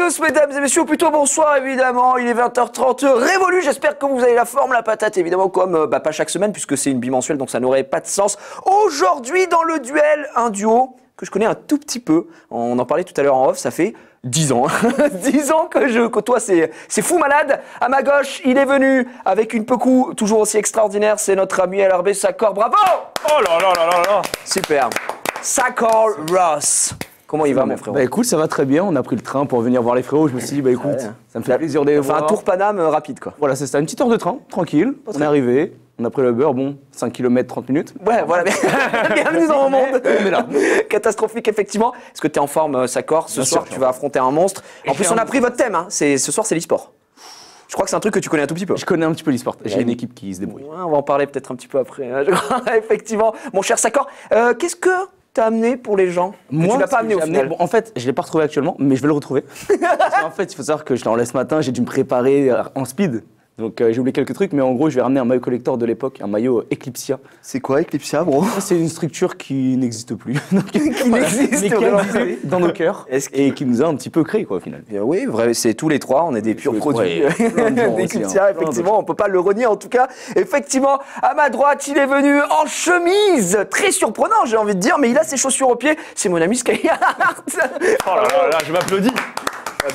tous, mesdames et messieurs, plutôt bonsoir évidemment, il est 20h30, révolu, j'espère que vous avez la forme, la patate évidemment, comme pas chaque semaine puisque c'est une bimensuelle donc ça n'aurait pas de sens. Aujourd'hui dans le duel, un duo que je connais un tout petit peu, on en parlait tout à l'heure en off, ça fait 10 ans, 10 ans que je côtoie, c'est fou malade. À ma gauche, il est venu avec une Pekou toujours aussi extraordinaire, c'est notre ami LRB Sakor, bravo. Oh là là là là là. Super, Sakor Ross. Comment il va, mon frérot? Bah écoute, ça va très bien. On a pris le train pour venir voir les frérots. Je me suis dit, bah écoute, ça me fait plaisir de les voir. Enfin, un tour Paname rapide, quoi. Voilà, c'est ça. Une petite heure de train, tranquille. On est arrivé, on a pris le beurre, bon, 5 km, 30 minutes. Ouais, voilà. Bienvenue dans mon monde. On est là. Catastrophique, effectivement. Est-ce que tu es en forme, Sakor? Ce soir, tu vas affronter un monstre. En plus, on a pris votre thème. Hein. Ce soir, c'est l'e-sport. Je crois que c'est un truc que tu connais un tout petit peu. Je connais un petit peu l'e-sport. J'ai une équipe qui se débrouille. Ouais, on va en parler peut-être un petit peu après. Hein, je crois. Effectivement. Mon cher Sakor, qu'est-ce que t'as amené pour les gens? Moi, tu l'as pas amené au final. Bon, en fait, je l'ai pas retrouvé actuellement, mais je vais le retrouver. En fait, il faut savoir que je l'en laisse ce matin, j'ai dû me préparer en speed. Donc j'ai oublié quelques trucs, mais en gros, je vais ramener un maillot collector de l'époque, un maillot Eclipsia. C'est quoi Eclipsia, bro? C'est une structure qui n'existe plus. Qui n'existe mais qui est dans nos cœurs et qui nous a un petit peu créé, quoi, au final. Bien, oui, vrai, c'est tous les trois, on est des purs produits d'Eclipsia, hein. effectivement, on peut pas le renier en tout cas. Effectivement, à ma droite, il est venu en chemise, très surprenant, j'ai envie de dire, mais il a ses chaussures aux pieds, c'est mon ami Skyheart. Oh là là là, je m'applaudis.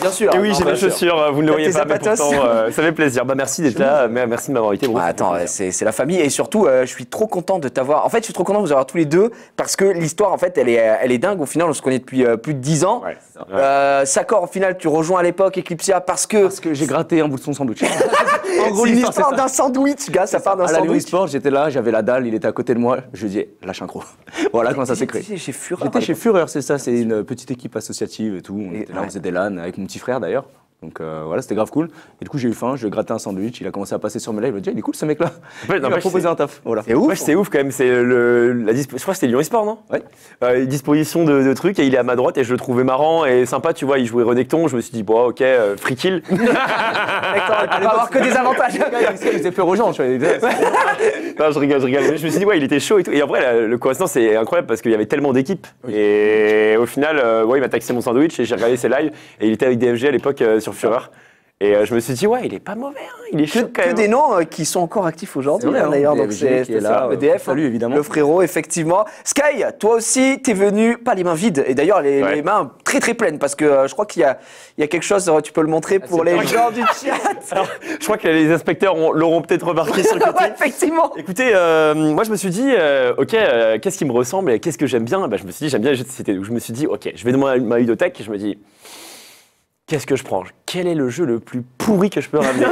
Bien sûr. Et oui, j'ai mes chaussures, vous ne le voyez pas, mais zapatos. pourtant, ça fait plaisir. Bah, merci d'être là, merci de m'avoir invité. Bon, Attends, c'est la famille et surtout, je suis trop content de t'avoir. En fait, je suis trop content de vous avoir tous les deux parce que l'histoire, en fait, elle est dingue. Au final, on se connaît depuis plus de 10 ans. Ouais, c'est ça. Sakor, au final, tu rejoins à l'époque Eclipsia parce que j'ai gratté un bout de son sandwich. en gros, l'histoire c'est ça. d'un sandwich, gars, ça part d'un À la sandwich. Sport, j'étais là, j'avais la dalle, il était à côté de moi. Je lui dis, lâche un croc. Voilà comment ça s'est créé. Chez Fureur. J'étais chez Fureur, c'est ça, c'est une petite équipe associative et tout. On était là, on faisait des LAN avec mon petit frère d'ailleurs. Donc voilà, c'était grave cool. Et du coup, j'ai eu faim, je grattais un sandwich, il a commencé à passer sur mes lèvres. Il m'a dit, il est cool ce mec-là. Ouais, Il m'a proposé un taf. Voilà. C'est ouf. Ouais, c'est ouf quand même. C'est je crois que c'était Lyon Esport, non? Ouais. Disposition de trucs et il est à ma droite et je le trouvais marrant et sympa, tu vois. Il jouait Renekton, je me suis dit, bon, ok, free kill. D'accord, il peut pas avoir que des avantages. Il faisait peur aux gens, tu vois. Non, je rigole. Mais je me suis dit, ouais, il était chaud et tout. Et après, le coïncidence, c'est incroyable parce qu'il y avait tellement d'équipes. Et au final, ouais, il m'a taxé mon sandwich et j'ai regardé ses lives et il était avec DFG à l'époque sur Fureur. Et je me suis dit, ouais, il est pas mauvais, hein. Il est chaud quand même. Que des noms qui sont encore actifs aujourd'hui, C'est vrai, d'ailleurs. hein, Donc DFG qui est là, EDF, salut, évidemment. le frérot, effectivement. Sky, toi aussi, t'es venu, pas les mains vides, et d'ailleurs les mains très très pleines, parce que je crois qu'il y a quelque chose, tu peux le montrer pour les gens du chat. Alors, je crois que les inspecteurs l'auront peut-être remarqué sur le côté. Ouais, effectivement. Écoutez, moi je me suis dit, ok, qu'est-ce qui me ressemble et qu'est-ce que j'aime bien? Bah, je me suis dit, j'aime bien les jeux de société. Donc je me suis dit, ok, je vais dans ma ludothèque et je me dis, qu'est-ce que je prends? Quel est le jeu le plus pourri que je peux ramener?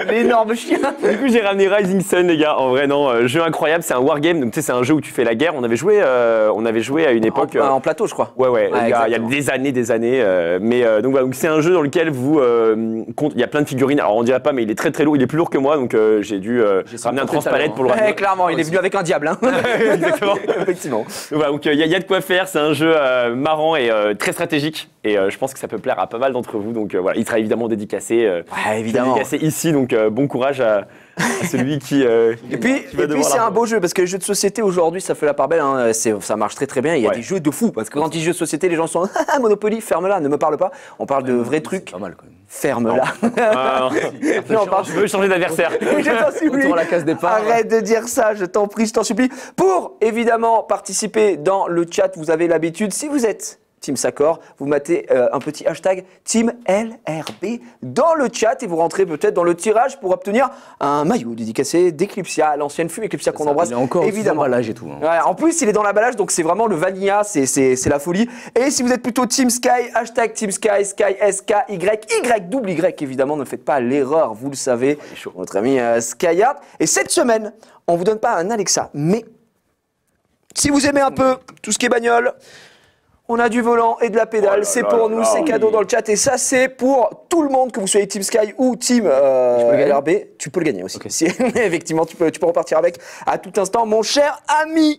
L'énorme chien. Du coup, j'ai ramené Rising Sun, les gars. En vrai, non, jeu incroyable. C'est un wargame. Donc, tu sais, c'est un jeu où tu fais la guerre. On avait joué à une époque. En plateau, je crois. Ouais, il y a des années. Donc, voilà, donc c'est un jeu dans lequel il y a plein de figurines. Alors, on dirait pas, mais il est très très lourd. Il est plus lourd que moi. Donc, j'ai dû ramener un transpalette pour le ramener. Ouais, clairement, il est venu avec un diable. Hein. Exactement. Effectivement. Donc, voilà, donc il y a de quoi faire. C'est un jeu marrant et très stratégique. Et je pense que ça peut plaire à pas mal d'entre vous. Donc voilà, il sera évidemment dédicacé, dédicacé ici. Donc bon courage à celui qui. Et puis c'est un beau jeu parce que les jeux de société aujourd'hui, ça fait la part belle. Hein, ça marche très très bien. Il y a des jeux de fou parce que quand il dit jeux de société, les gens sont Monopoly, ferme-la, ne me parle pas. On parle de vrais trucs. Pas mal quand même. Ferme-la. Je veux changer d'adversaire. Je t'en supplie. Autour de la case départ. Arrête de dire ça, je t'en prie, je t'en supplie. Pour évidemment participer dans le chat, vous avez l'habitude, si vous êtes Team Sakor, vous mettez un petit hashtag Team LRB dans le chat et vous rentrez peut-être dans le tirage pour obtenir un maillot dédicacé d'Eclipsia, l'ancienne fume Eclipsia qu'on embrasse. Il est encore évidemment. dans l'emballage et tout. Hein. Ouais, en plus, il est dans l'emballage, donc c'est vraiment le vanilla, c'est la folie. Et si vous êtes plutôt Team Sky, hashtag Team Sky, Sky SKY, double Y évidemment, ne faites pas l'erreur, vous le savez, notre ami Skyheart. Et cette semaine, on vous donne pas un Alexa, mais si vous aimez un peu tout ce qui est bagnole, on a du volant et de la pédale, c'est pour nous, c'est cadeau dans le chat. Et ça, c'est pour tout le monde, que vous soyez Team Sky ou Team LRB. Tu peux le gagner aussi. Okay. Effectivement, tu peux repartir avec à tout instant, mon cher ami.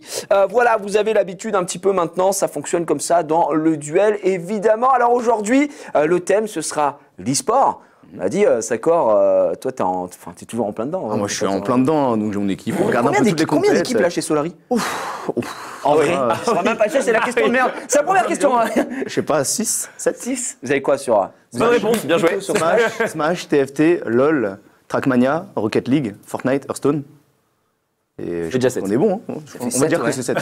Voilà, vous avez l'habitude un petit peu maintenant, ça fonctionne comme ça dans le duel, évidemment. Alors aujourd'hui, le thème, ce sera l'e-sport. On a dit, Sakor, toi, t'es toujours en plein dedans. Moi, je suis en plein dedans, donc j'ai mon équipe. On regarde un peu toutes les Combien compètes. d'équipes là chez Solari? En vrai, Ça va même pas cher, c'est la question de merde. C'est la première question. Hein. je sais pas, 6, 7. 6. Vous avez quoi sur Bonne réponse, bien joué. Smash, TFT, LoL, Trackmania, Rocket League, Fortnite, Hearthstone. Et déjà 7. On est bon, hein. On va dire que c'est 7.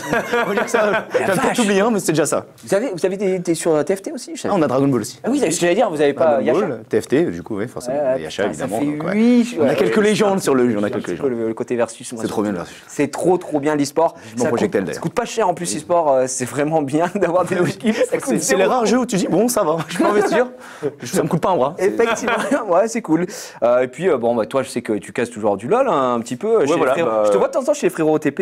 On va dire que ça. J'ai peut-être oublié un, mais c'est déjà ça. Vous avez t'es sur TFT aussi? Ah, on a Dragon Ball aussi. Ah oui, j'allais dire, vous avez pas Dragon Yasha? Ball, TFT, du coup, oui, forcément. Ouais, Yasha, putain, évidemment. ça fait donc, ouais. 8. On a quelques légendes sur le jeu, on a quelques légendes. Le côté versus. moi, C'est trop bien le versus. C'est trop bien l'e-sport. Mon projectile, d'ailleurs. Ça coûte pas cher en plus e-sport, c'est vraiment bien d'avoir des équipes. Ça coûte C'est les zéro. rares jeux où tu dis, bon, ça va, je peux investir. Ça me coûte pas un bras. Effectivement, ouais, c'est cool. Et puis, bon, bah, toi, je sais que tu casses toujours du LoL hein, un petit peu. Chez les voilà, frérots. bah, Je te vois de temps en temps chez les frérots OTP.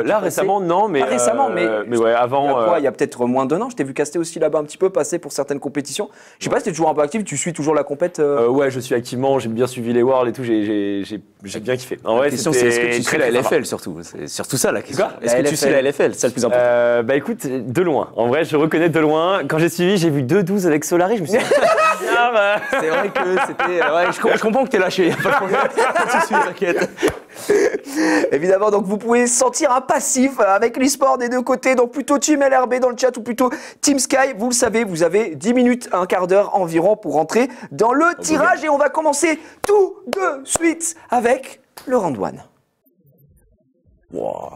Là, récemment, non, mais. Pas récemment, mais ouais, avant. Il y a peut-être moins d'un an, je t'ai vu caster aussi là-bas un petit peu, passer pour certaines compétitions. Je sais pas si t'es toujours un peu actif, tu suis toujours la compète. Ouais, je suis activement, j'ai bien suivi les Worlds et tout, j'ai bien kiffé. En vrai, La question, c'est est-ce que tu suis très, la très sympa. LFL surtout? C'est surtout ça la question. Quoi Est-ce que La tu suis LFL. la LFL? C'est le plus important. Bah écoute, de loin. En vrai, je reconnais de loin. Quand j'ai suivi, j'ai vu 2-12 avec Solari, je me suis dit. Ah bah. C'est vrai que c'était. Ouais, je comprends que t'es lâché, y a pas de problème. Pas de soucis, t'inquiète. Évidemment, donc vous pouvez sentir un passif avec l'e-sport des deux côtés, donc plutôt Team LRB dans le chat ou plutôt Team Sky. Vous le savez, vous avez 10 minutes, un quart d'heure environ pour rentrer dans le tirage et on va commencer tout de suite avec le round 1. Wow.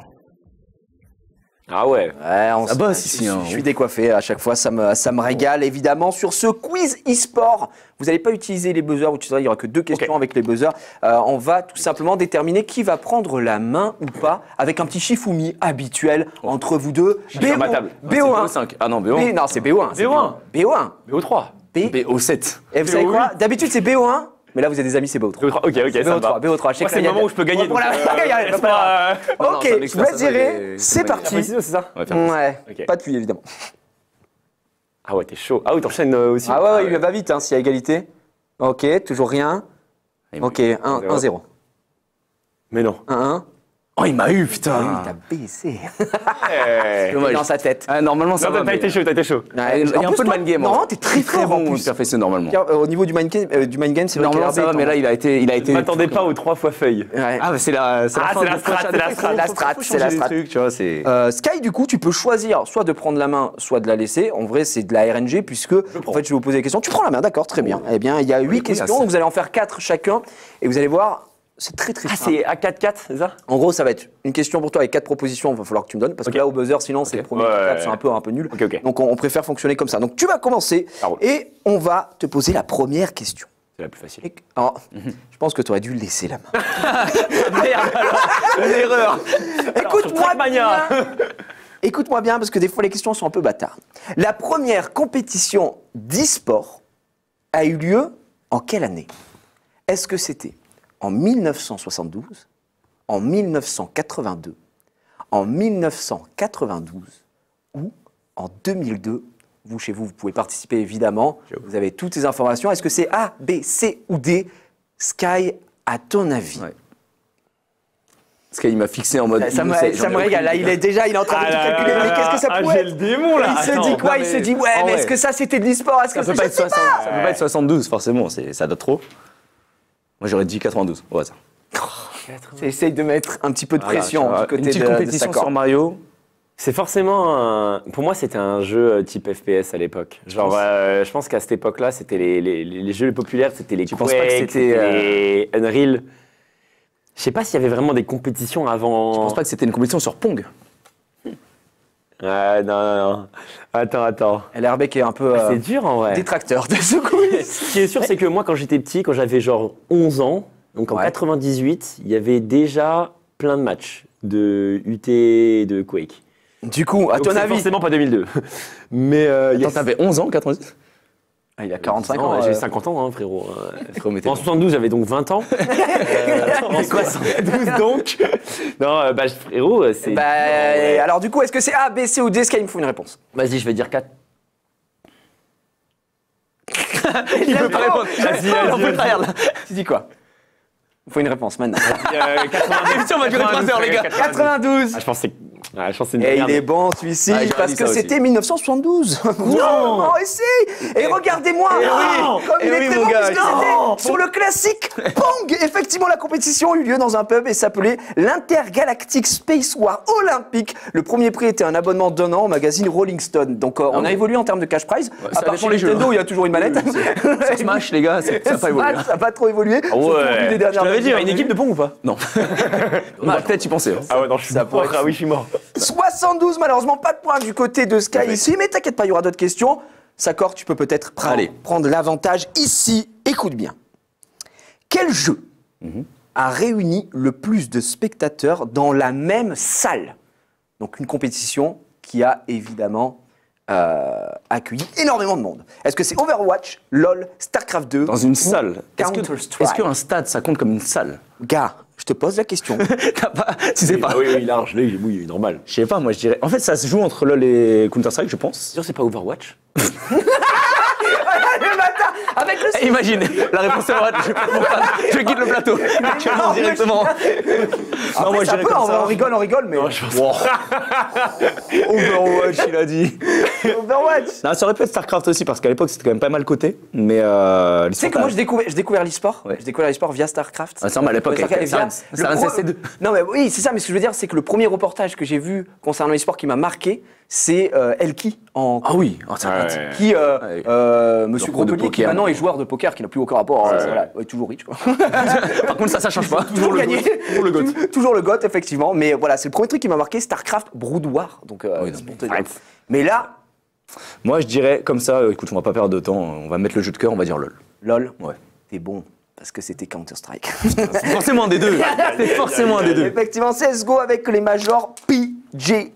Ah ouais. Ouais, Ça bosse ici, hein. Je suis décoiffé à chaque fois, ça me régale évidemment. Sur ce quiz e-sport, vous n'allez pas utiliser les buzzers, vous utiliserez, il n'y aura que 2 questions avec les buzzers. On va tout simplement déterminer qui va prendre la main ou pas avec un petit Shifumi habituel entre vous deux. sur ma table. BO1. BO5. Ah non, BO1. Non, c'est BO1. c'est BO1. BO1. BO3. BO7. Et vous savez quoi? D'habitude, c'est BO1. Mais là, vous avez des amis, c'est BO3. BO3. Ok, ça me va. BO3, BO3. Je sais Moi, que c'est le là, moment où je peux gagner. Voilà, Laisse-moi. Non, Ok, ça je m'explique vous laisse ça, gérer. C'est c'est parti. C'est ça? On va faire Ouais, Ok. pas de pluie évidemment. Ah ouais, t'es chaud. Ah oui, t'enchaînes aussi. Ah ouais, il va vite hein, s'il y a égalité. Ok, toujours rien. Ok, 1-0. Mais non. 1-1. Oh, il m'a eu, putain. Oui, t'as baissé. Eh. Dommage. Dans sa tête. Ah, normalement, ça Non, va. t'as mais- été chaud. Ouais, Il y a en un plus, peu de toi, mind game. Non, t'es très fort en bon plus. perfectionné normalement. Au niveau du mind game, c'est vrai Normalement, que ça va, mais là, il a été. Je m'attendais pas aux 3 fois feuilles. Ouais. Ah, mais c'est la. Ah, fin c'est de la strat, prochain- c'est la Faut- strat. faut- La faut strat, changer c'est la des strat. trucs, tu vois, c'est. Sky, du coup, tu peux choisir soit de prendre la main, soit de la laisser. En vrai, c'est de la RNG puisque, en fait, je vais vous poser des questions. Tu prends la main, d'accord, très bien. Eh bien, il y a 8 questions, donc vous allez en faire 4 chacun et vous allez voir. C'est très Ah, simple. c'est A4-4, c'est ça? En gros, ça va être une question pour toi avec 4 propositions. Il va falloir que tu me donnes parce que là, au buzzer, sinon, c'est le premier qui tape, c'est un peu nul. Ok. Donc, on préfère fonctionner comme ça. Donc, tu vas commencer Ça roule. et on va te poser la première question. C'est la plus facile. Alors, je pense que tu aurais dû laisser la main. Merde alors. L'erreur. Écoute-moi Trackmania. bien. Écoute-moi bien parce que des fois, les questions sont un peu bâtardes. La première compétition d'e-sport a eu lieu en quelle année? Est-ce que c'était en 1972, en 1982, en 1992 ou en 2002? Vous, chez vous, vous pouvez participer évidemment. Vous avez toutes ces informations. Est-ce que c'est A, B, C ou D? Sky, à ton avis? Ouais. Parce qu'il m'a fixé en mode. Ça me régale. Là, il est en train de tout calculer. Mais qu'est-ce que ça Ah, pourrait j'ai être? le démon là. Il se Attends. dit quoi? non, Il se mais dit ouais, en mais vrai. est-ce que ça c'était de l'e-sport? Est-ce que Ça peut pas être je sais 60, ça peut pas être 72, forcément, ça date trop. Moi, j'aurais dit 92. Ouais, ça. Essaye de mettre un petit peu de pression du côté Une petite de compétition Sakor. sur Mario. C'est forcément un... Pour moi, c'était un jeu type FPS à l'époque. Genre, je pense qu'à cette époque-là, c'était les jeux populaires, c'était les Tu penses pas que Quake, c'était, les Unreal. Je sais pas s'il y avait vraiment des compétitions avant. Je pense pas que c'était une compétition sur Pong. Ah, non. Attends. LRB qui est un peu C'est dur en vrai. détracteur de ce quiz. Ce qui est sûr, c'est que moi, quand j'étais petit, quand j'avais genre 11 ans, donc en Ouais. 98, il y avait déjà plein de matchs de UT et de Quake. Du coup, à Donc ton c'est avis, forcément pas 2002. Mais Attends, t'avais 11 ans, 90. il a 45 non, ans. j'ai 50 ans, hein, frérot. Frérot, mais t'es En bon. 72, j'avais donc 20 ans. En 72, donc. Non, frérot, c'est. Bah, alors du coup, est-ce que c'est A, B, C ou D? Sky, il me faut une réponse. Vas-y, je vais dire 4. Il peut pas répondre. Vas-y. Tu dis quoi? Il faut une réponse maintenant. 92. L'émission va durer 3 heures, les gars. 92. Ah, je pense que c'est. Ah, je pense que c'est une Et merde. il est bon celui-ci, Ah, j'aurais parce dit que ça aussi. c'était 1972. Non, et si. Et regardez-moi, comme il est très bon, puisque c'était sur le classique Pong. Effectivement, la compétition eut lieu dans un pub et s'appelait l'Intergalactic Space War Olympique. Le premier prix était un abonnement d'1 an au magazine Rolling Stone. Donc on a évolué en termes de cash prize. ça à part dépend chez les jeux, Nintendo, hein. il y a toujours une manette. Sur Smash, les gars, ça n'a pas évolué. Smash, ça n'a pas trop évolué. Ah surtout au vu ouais. des Je dernières t'avais dit, il y a années. une équipe de Pong ou pas? Non. On va peut-être y penser. Hein. Ah ouais, non, je suis Ça mort. pourrait être Ah oui, je suis mort. 72, malheureusement, pas de points du côté de Sky ici, mais t'inquiète pas, il y aura d'autres questions. Sakor, tu peux peut-être Allez. prendre l'avantage ici. Écoute bien. Quel jeu a réuni le plus de spectateurs dans la même salle? Donc une compétition qui a évidemment accueilli énormément de monde. Est-ce que c'est Overwatch, LoL, StarCraft 2 Dans une ou salle. Counter-Strike? Est-ce qu'un stade, ça compte comme une salle? Gars, je te pose la question. T'as pas. Tu sais pas. Ah oui, oui, large, là, oui, normal. Je sais pas, moi je dirais. En fait, ça se joue entre LoL et Counter-Strike, je pense. Sûr, c'est pas Overwatch? Le matin, avec le Eh, imagine, la réponse est Overwatch. Je quitte le plateau. Actuellement, directement. Non, moi je ça dirais peut, comme ça. on rigole, mais... Overwatch, il a dit. Overwatch. Non, ça aurait pu être StarCraft aussi, parce qu'à l'époque c'était quand même pas mal coté. Mais. Tu sais que moi, j'ai découvert l'e-sport. Ouais. J'ai découvert l'e-sport via StarCraft. Ah, ça, mais à l'époque, StarCraft avec et via Sarah le CC2. Non, mais oui, c'est ça. Mais ce que je veux dire, c'est que le premier reportage que j'ai vu concernant l'e-sport qui m'a marqué, c'est Elki en Ah oui, oh, ça Ouais. rate. qui, Monsieur Joueur de Gropoli, qui poker, maintenant non. est joueur de poker, qui n'a plus aucun rapport. Voilà, ouais, toujours riche, quoi. Par contre, ça change pas. Toujours gagné. Toujours le GOAT. Toujours le GOAT, effectivement. Mais voilà, c'est le premier truc qui m'a marqué, StarCraft Brood War. Donc, Oui, non, c'est mais pour te dire. arrête. Mais là, Moi je dirais comme ça, écoute, on va pas perdre de temps, on va mettre le jeu de cœur, on va dire LoL. LOL, Ouais. t'es bon. Parce que c'était Counter-Strike. C'est forcément un des deux. C'est forcément un des deux. Effectivement, CSGO avec les majors PGL.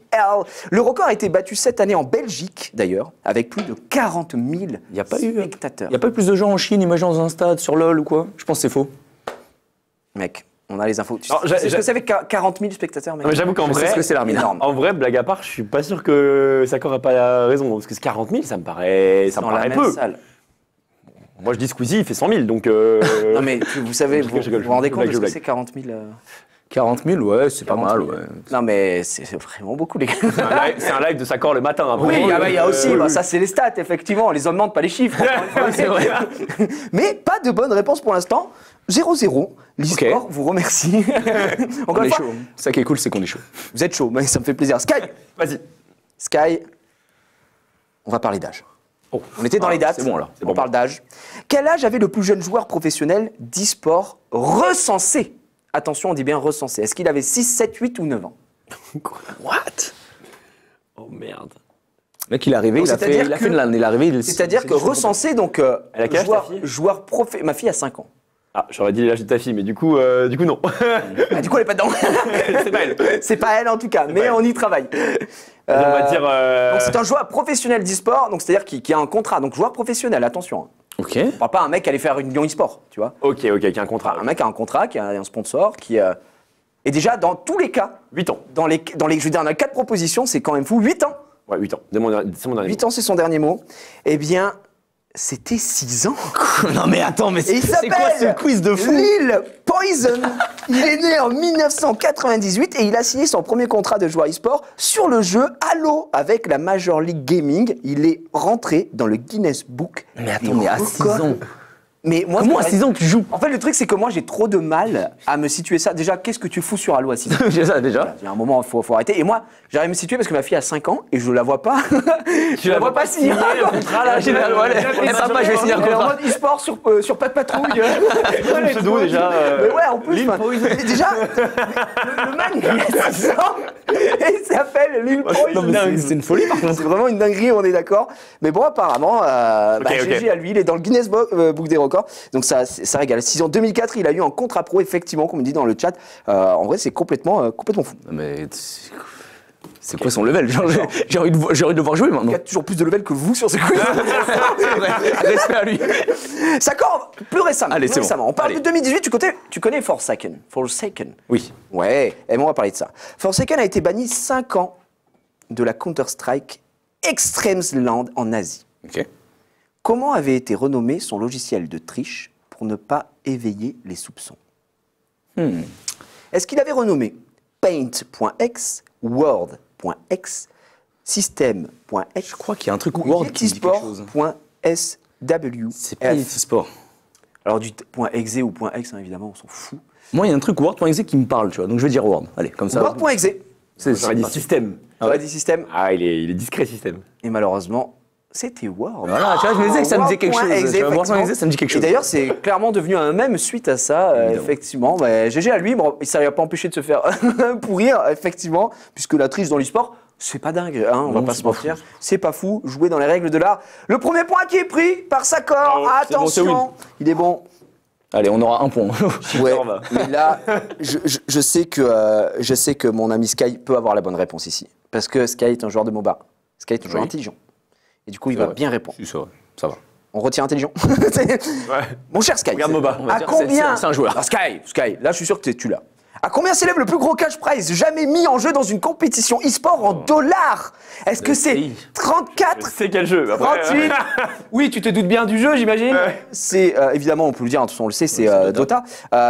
Le record a été battu cette année en Belgique, d'ailleurs, avec plus de 40 000 Y a pas eu, spectateurs. Il n'y a pas eu plus de gens en Chine, imagine dans un stade, sur LoL ou quoi? Je pense que c'est faux. Mec, on a les infos. Tu Alors, sais ce que ça fait 40 000 spectateurs, mec? Non, mais j'avoue qu'en Je sais vrai, ce que c'est l'armée. énorme. en vrai, blague à part, je suis pas sûr que Sakor a pas raison. Parce que 40 000, ça me paraît Dans la même peu. salle. Moi, je dis Squeezie, il fait 100 000, donc. Non, mais vous savez, Je vous rigole, vous rendez je compte de blague, ce que je c'est 40 000 40 000, ouais, c'est pas 40 mal, 000. ouais. Non, mais c'est vraiment beaucoup, les gars. C'est un live de Sakor le matin. Après. Oui, il y a aussi, bah, ça c'est les stats, effectivement. Les hommes mentent, pas les chiffres. C'est vrai. Mais pas de bonne réponse pour l'instant. 0-0. L'e-sport vous remercie. On Encore une est fois, chaud. Ça qui est cool, c'est qu'on est chaud. vous êtes chaud, mais ça me fait plaisir. Sky, Vas-y. Sky, on va parler d'âge. Oh. On était dans les dates. c'est bon, là. C'est On bon. parle d'âge. Quel âge avait le plus jeune joueur professionnel d'e-sport recensé? Attention, on dit bien recensé. Est-ce qu'il avait 6, 7, 8 ou 9 ans? What? Oh merde. Le mec, il est arrivé, Donc, il a c'est-à-dire fait que- une LAN, il est arrivé. C'est-à-dire que recensé, donc, Elle a quel âge, ta fille joueur ma fille a 5 ans. Ah, j'aurais dit l'âge de ta fille, mais du coup non. Ah, du coup, elle est pas dedans. C'est pas elle. C'est pas elle en tout cas, mais on y travaille. On va dire. Donc c'est un joueur professionnel d'e-sport, donc c'est-à-dire qui a un contrat. Donc joueur professionnel, attention. Hein. Ok. On parle pas un mec qui allait faire une Lyon e-sport, tu vois. Ok, qui a un contrat. Un mec qui a un contrat, qui a un sponsor, qui et déjà dans tous les cas, 8 ans. dans les je veux dire dans les 4 propositions, c'est quand même fou. 8 ans. Ouais, 8 ans. C'est mon dernier. 8 ans, c'est son dernier mot. Eh bien, c'était 6 ans. Non mais attends, mais Et il c'est quoi ce s'appelle quiz de fou? Lil Poison. Il est né en 1998 et il a signé son premier contrat de joueur e-sport sur le jeu Halo avec la Major League Gaming. Il est rentré dans le Guinness Book. Mais attends, des mais à 6 records. ans. Mais moi, Comment à 6 ans tu joues? En fait, le truc, c'est que moi, j'ai trop de mal à me situer ça. Déjà, qu'est-ce que tu fous sur Halo à 6 ans? J'ai ça déjà. Il y a un moment, il faut arrêter. Et moi, j'arrive à me situer parce que ma fille a 5 ans et je la vois pas. Je la vois pas signer un contrat là. J'ai la- ouais, Et papa, je vais signer un elle est en contrat. mode e-sport sur Pas de Patrouille. Le pseudo, déjà, Mais ouais, en plus. Lil enfin, Poison. mais déjà, le man, il a 6 ans et il s'appelle Lil Poison. C'est une folie par contre. C'est vraiment une dinguerie, on est d'accord. Mais bon, apparemment, Ok. GG à lui, il est dans le Guinness Book des records. Donc ça régale. Si en 2004, il a eu un contrat pro, effectivement, comme on dit dans le chat. En vrai, c'est complètement fou. Mais c'est quoi son level? Genre, j'ai envie de le voir jouer maintenant. Il a toujours plus de level que vous sur ce quiz. Respect à lui. Sakor, plus récemment. Allez, plus c'est bon. récemment. On parle Allez. de 2018, tu connais Forsaken. Forsaken. Oui. Ouais, et bon, on va parler de ça. Forsaken a été banni 5 ans de la Counter-Strike Extremes Land en Asie. Ok. Comment avait été renommé son logiciel de triche pour ne pas éveiller les soupçons? Est-ce qu'il avait renommé Paint.x, Word Word.x, System.x. Je crois qu'il y a un truc Word qui me dit quelque chose. Yetisport.sw. C'est pas Yetisport. Alors du .exe ou .x, hein, évidemment, on s'en fout. Moi, il y a un truc Word.exe qui me parle, tu vois. Donc je vais dire Word. Allez, comme ça. Word.exe. J'aurais dit système. J'aurais dit système. Ah, il est discret système. Et malheureusement, c'était Word. Voilà, tu vois, je me disais que ça me disait quelque chose. Word.exe, Word.exe, ça me dit quelque Et chose. d'ailleurs, c'est clairement devenu un mème suite à ça, effectivement. Bah, GG à lui, bon, ça ne l'a pas empêché de se faire pourrir, effectivement, puisque la triche dans l'e-sport, c'est pas dingue, hein, on va pas se mentir. C'est pas fou, jouer dans les règles de l'art. Le premier point qui est pris par Sakor, attention, il est bon. Allez, on aura un point. Ouais, mais là, je sais que mon ami Sky peut avoir la bonne réponse ici. Parce que Sky est un joueur de MOBA. Sky est un joueur intelligent. Et du coup, il va bien répondre. C'est vrai, ça va. On retient intelligent. Mon cher Sky. Regarde MOBA. À combien C'est un joueur. Ah, Sky, là, je suis sûr que tu l'as. À combien s'élève le plus gros cash prize jamais mis en jeu dans une compétition e-sport en dollars? Est-ce que c'est 34? C'est quel jeu après, 38. Oui, tu te doutes bien du jeu, j'imagine. C'est évidemment, on peut le dire, on le sait, c'est Dota.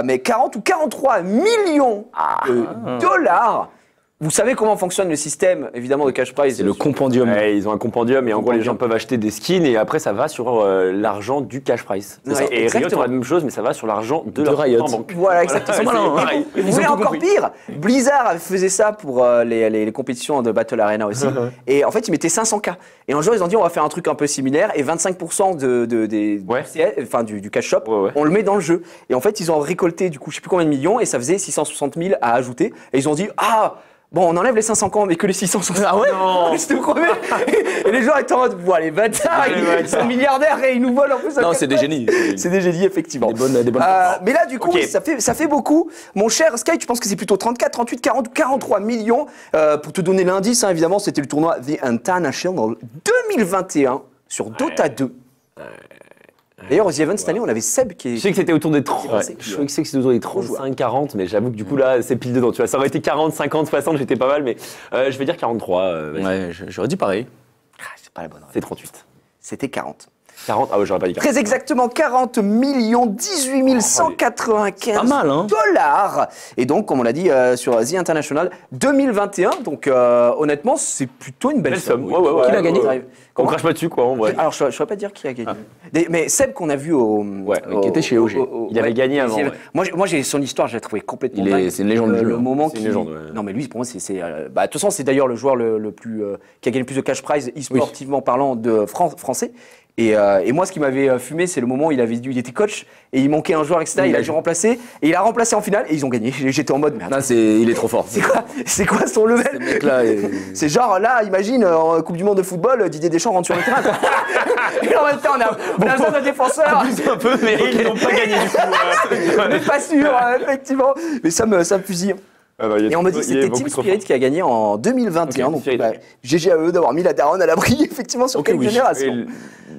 Mais 40 ou 43 millions de dollars. Vous savez comment fonctionne le système, évidemment, de cash prize? C'est le compendium. Ouais, ils ont un compendium et en gros les gens peuvent acheter des skins et après ça va sur l'argent du cash prize. Ouais, Et Riot exactement. ont la même chose mais ça va sur l'argent de leur Riot. compte en banque. Voilà, exactement. Ils sont malins, hein. Et Ils vous ont voulez tout encore compris. pire? Blizzard faisait ça pour les compétitions de Battle Arena aussi. Et en fait, ils mettaient 500K. Et un jour, ils ont dit on va faire un truc un peu similaire et 25% du cash shop, on le met dans le jeu. Et en fait, ils ont récolté du coup, je sais plus combien de millions et ça faisait 660 000 à ajouter. Et ils ont dit bon, on enlève les 500K, mais que les 660. Ah ouais? Non. Je te promets. Et les gens étaient en mode, les bâtards, ils sont milliardaires et ils nous volent en plus. Non, c'est des génies. C'est des génies, effectivement. Des bonnes mais là, du coup, Ok. ça fait beaucoup. Mon cher Sky, tu penses que c'est plutôt 34, 38, 40 ou 43 millions? Pour te donner l'indice, hein, évidemment, c'était le tournoi The International 2021 sur Dota 2. D'ailleurs, aux Events cette année, on avait Seb qui est. Je sais que c'était autour des 30. Ouais. Je sais que c'était autour des 35, 40, mais j'avoue que du coup là c'est pile dedans. Tu vois, ça aurait été 40, 50, 60, j'étais pas mal, mais je vais dire 43. Vas-y. Ouais, j'aurais dit pareil. C'est pas la bonne réponse. C'est 38. C'était 40. 40, ah ouais, j'aurais pas dit 40. Très exactement 40 18 195 Pas mal, hein. dollars. Et donc, comme on l'a dit sur The International 2021, donc honnêtement, c'est plutôt une belle somme. Ouais, ouais, ouais. Qui l'a gagné? On crache pas dessus quoi, en vrai. Alors, je ne saurais pas dire qui a gagné. Mais Seb, qu'on a vu qui était chez OG. Il avait gagné avant, ouais. Moi, j'ai son histoire, je l'ai trouvé complètement dingue. C'est une légende du jeu. Le hein. moment C'est une légende, ouais. Non, mais lui, pour moi, de toute façon, c'est d'ailleurs le joueur le plus qui a gagné le plus de cash prize e-sportivement parlant de français. Et moi, ce qui m'avait fumé, c'est le moment où il était coach et il manquait un joueur, etc. Il a dû remplacer et il a remplacé en finale et ils ont gagné. J'étais en mode, mais attends, Non, il est trop fort. c'est quoi son level? Ce mec-là, C'est genre là, imagine en Coupe du Monde de football, Didier Deschamps rentre sur le terrain. Quoi. Et en même temps, on a besoin d'un défenseur. un peu, mais Ils n'ont pas gagné du coup. On n'est pas sûr, effectivement. Mais ça me fusille. Et on me dit que c'était Team Spirit qui a gagné en 2021. Ok, donc Spirit, ok. GG à eux d'avoir mis la daronne à l'abri, effectivement, sur quelle génération. Et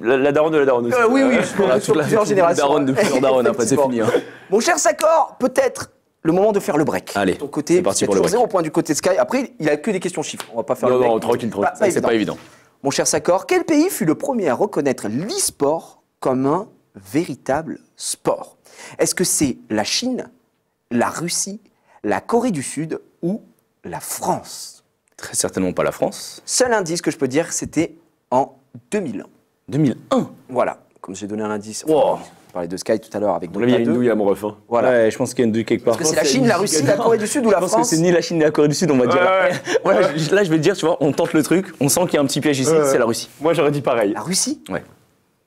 la daronne de la daronne aussi. Oui, sur plusieurs générations. Daronne de plusieurs daronnes, après c'est fini. Hein. Mon cher Sakor, peut-être le moment de faire le break. Allez, De ton côté, c'est parti c'est pour le toujours break. 0 points du côté de Sky. Après, il a que des questions chiffres. On va pas faire le break. Non, tranquille. C'est pas évident. Mon cher Sakor, quel pays fut le premier à reconnaître l'e-sport comme un véritable sport? Est-ce que c'est la Chine, la Russie, la Corée du Sud ou la France? Très certainement pas la France. Seul indice que je peux dire, c'était en 2001. 2001. Voilà, comme j'ai donné un indice. Wow. On parlait de Sky tout à l'heure avec À mon avis, il y a Dota une 2. douille à mon ref. Voilà. Ouais, je pense qu'il y a une douille quelque part. Est-ce que c'est la Chine, la Russie, la Corée du Sud ou la Je pense que France? c'est ni la Chine ni la Corée du Sud, on va dire. Ouais. Là, je vais te dire, tu vois, on tente le truc, on sent qu'il y a un petit piège ici, c'est la Russie. Moi j'aurais dit pareil. La Russie? Ouais.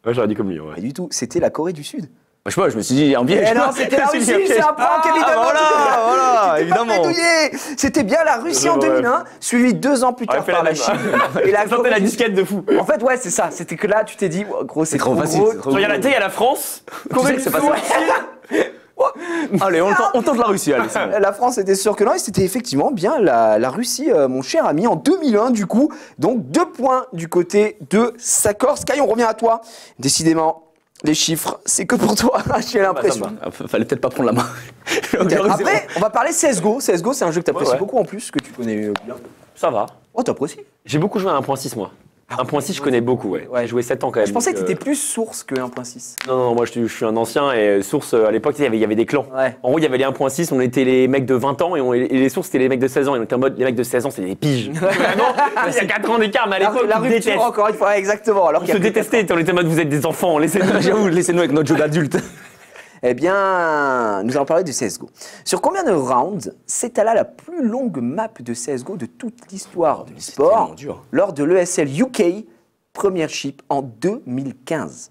Ouais, j'aurais dit comme lui. Ouais. Pas du tout, c'était la Corée du Sud. Bah, je sais pas, je me suis dit, il y a un piège. Eh non, c'était la Je me suis dit, Russie, il y a c'est un prank, évidemment. voilà, évidemment. C'était bien la Russie en Ouais. 2001, suivi 2 ans plus tard fait par la la même. Chine. Et la Sortez Corée la du disquette de fou. Sud. En fait, ouais, c'est ça. C'était que là, tu t'es dit, oh, gros, c'est trop facile, gros. c'est trop Genre, il y a la France, Corée que du c'est Sud. pas Allez, on tente la Russie, allez. c'est bon. La France était sûre que non, et c'était effectivement bien la Russie, mon cher ami, en 2001 du coup. Donc 2 points du côté de Sakor. Sky, on revient à toi. Décidément, les chiffres, c'est que pour toi, j'ai l'impression. Ah, fallait peut-être pas prendre la main. Après, on va parler CSGO. CSGO, c'est un jeu que tu apprécies Ouais. beaucoup en plus, que tu connais bien. Ça va. Oh, t'apprécies? J'ai beaucoup joué à 1.6 moi. 1.6, je connais beaucoup, ouais. Ouais. J'ai joué 7 ans quand même. Je pensais que donc, t'étais plus source que 1.6. Non, moi je suis un ancien et source, à l'époque, il y avait des clans. Ouais. En gros, il y avait les 1.6, on était les mecs de 20 ans et les sources, c'était les mecs de 16 ans. Et on était en mode, les mecs de 16 ans, c'était des piges. Vraiment, il y a 4 ans d'écart, mais à l'époque, La on rupture, déteste. encore une fois, ouais, exactement. Alors On qu'il y se a plus de détestait, on était en mode, vous êtes des enfants, laissez-nous. J'avoue, laissez-nous avec notre jeu d'adulte. Eh bien, nous allons parler de CSGO. Sur combien de rounds s'étala la plus longue map de CSGO de toute l'histoire de l'e-sport tellement dur. lors de l'ESL UK Premiership en 2015?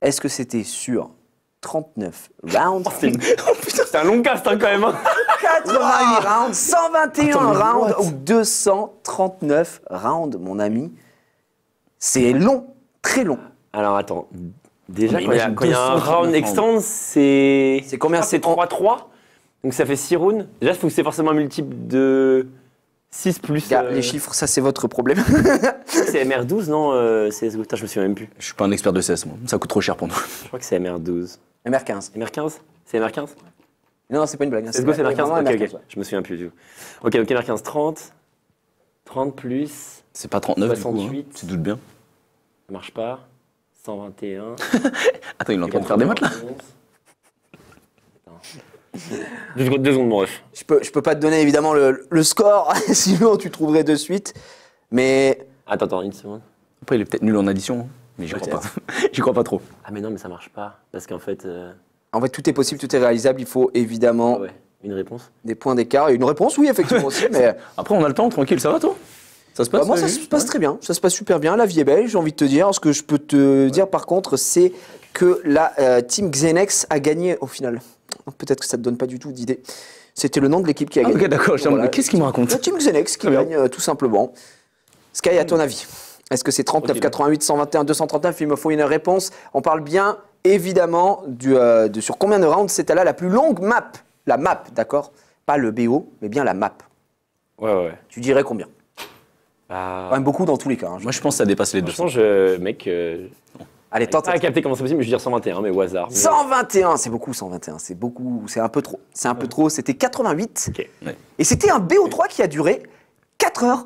Est-ce que c'était sur 39 rounds, C'est un long cast hein, quand même. 88 rounds, 121 Attends, mais rounds what? ou 239 rounds, mon ami? C'est long, très long. Alors attends, déjà Mais quand il y a un 239 round extend, c'est. C'est combien? C'est 3-3. Donc ça fait 6 rounds. Déjà, il faut que c'est forcément un multiple de 6 plus. Gars, les chiffres, ça c'est votre problème. C'est MR12, non CSGO, putain, je me souviens même plus. Je suis pas un expert de CS, moi. Ça coûte trop cher pour nous. Je crois que c'est MR12. MR15. MR15 C'est MR15 Non, c'est pas une blague. hein, CSGO, c'est MR15 vraiment Ok, MR15, ok. ouais. Je me souviens plus du tout. Ok, MR15, 30. 30 plus. C'est pas 39 du coup, hein. 68. Tu te doutes bien. Ça marche pas. 121. Attends, il est en train de faire des maths là. 2 secondes, mon ref. Je peux pas te donner évidemment le score, sinon tu trouverais de suite. Mais Attends, une seconde. Après, il est peut-être nul en addition, hein. Mais j'y crois pas. J'y crois pas trop. Ah, mais non, mais ça marche pas. Parce qu'en fait. en fait, tout est possible, tout est réalisable. Il faut évidemment Ouais, une réponse. des points d'écart. Et une réponse, oui, effectivement aussi. Mais Après, on a le temps, tranquille, ça va toi? Ça se passe moi, ça se passe très bien. Ça se passe super bien. La vie est belle, j'ai envie de te dire. Ce que je peux te dire par contre, c'est que la team Xenex a gagné au final. Donc, peut-être que ça te donne pas du tout d'idée. C'était le nom de l'équipe qui a Ah, gagné. ok, d'accord. Je Voilà. mais qu'est-ce qu'il me raconte? La team Xenex qui Très bien. gagne tout simplement. Sky, à ton avis, est-ce que c'est 39, Ok. 88, 121, 239? Il me faut une réponse. On parle bien évidemment de sur combien de rounds c'était là la plus longue map. La map, d'accord? Pas le BO, mais bien la map. Ouais. Tu dirais combien? Bah. Quand même beaucoup dans tous les cas. hein. Moi, je pense que ça dépasse les 200. Franchement, mec. Allez, tente. Pas à capter comment c'est possible, mais je vais dire 121, mais au hasard. 121, c'est beaucoup 121, c'est beaucoup, c'est un peu trop. C'est un peu trop, c'était 88. Ok. Ouais. Et c'était un BO3 qui a duré 4 heures.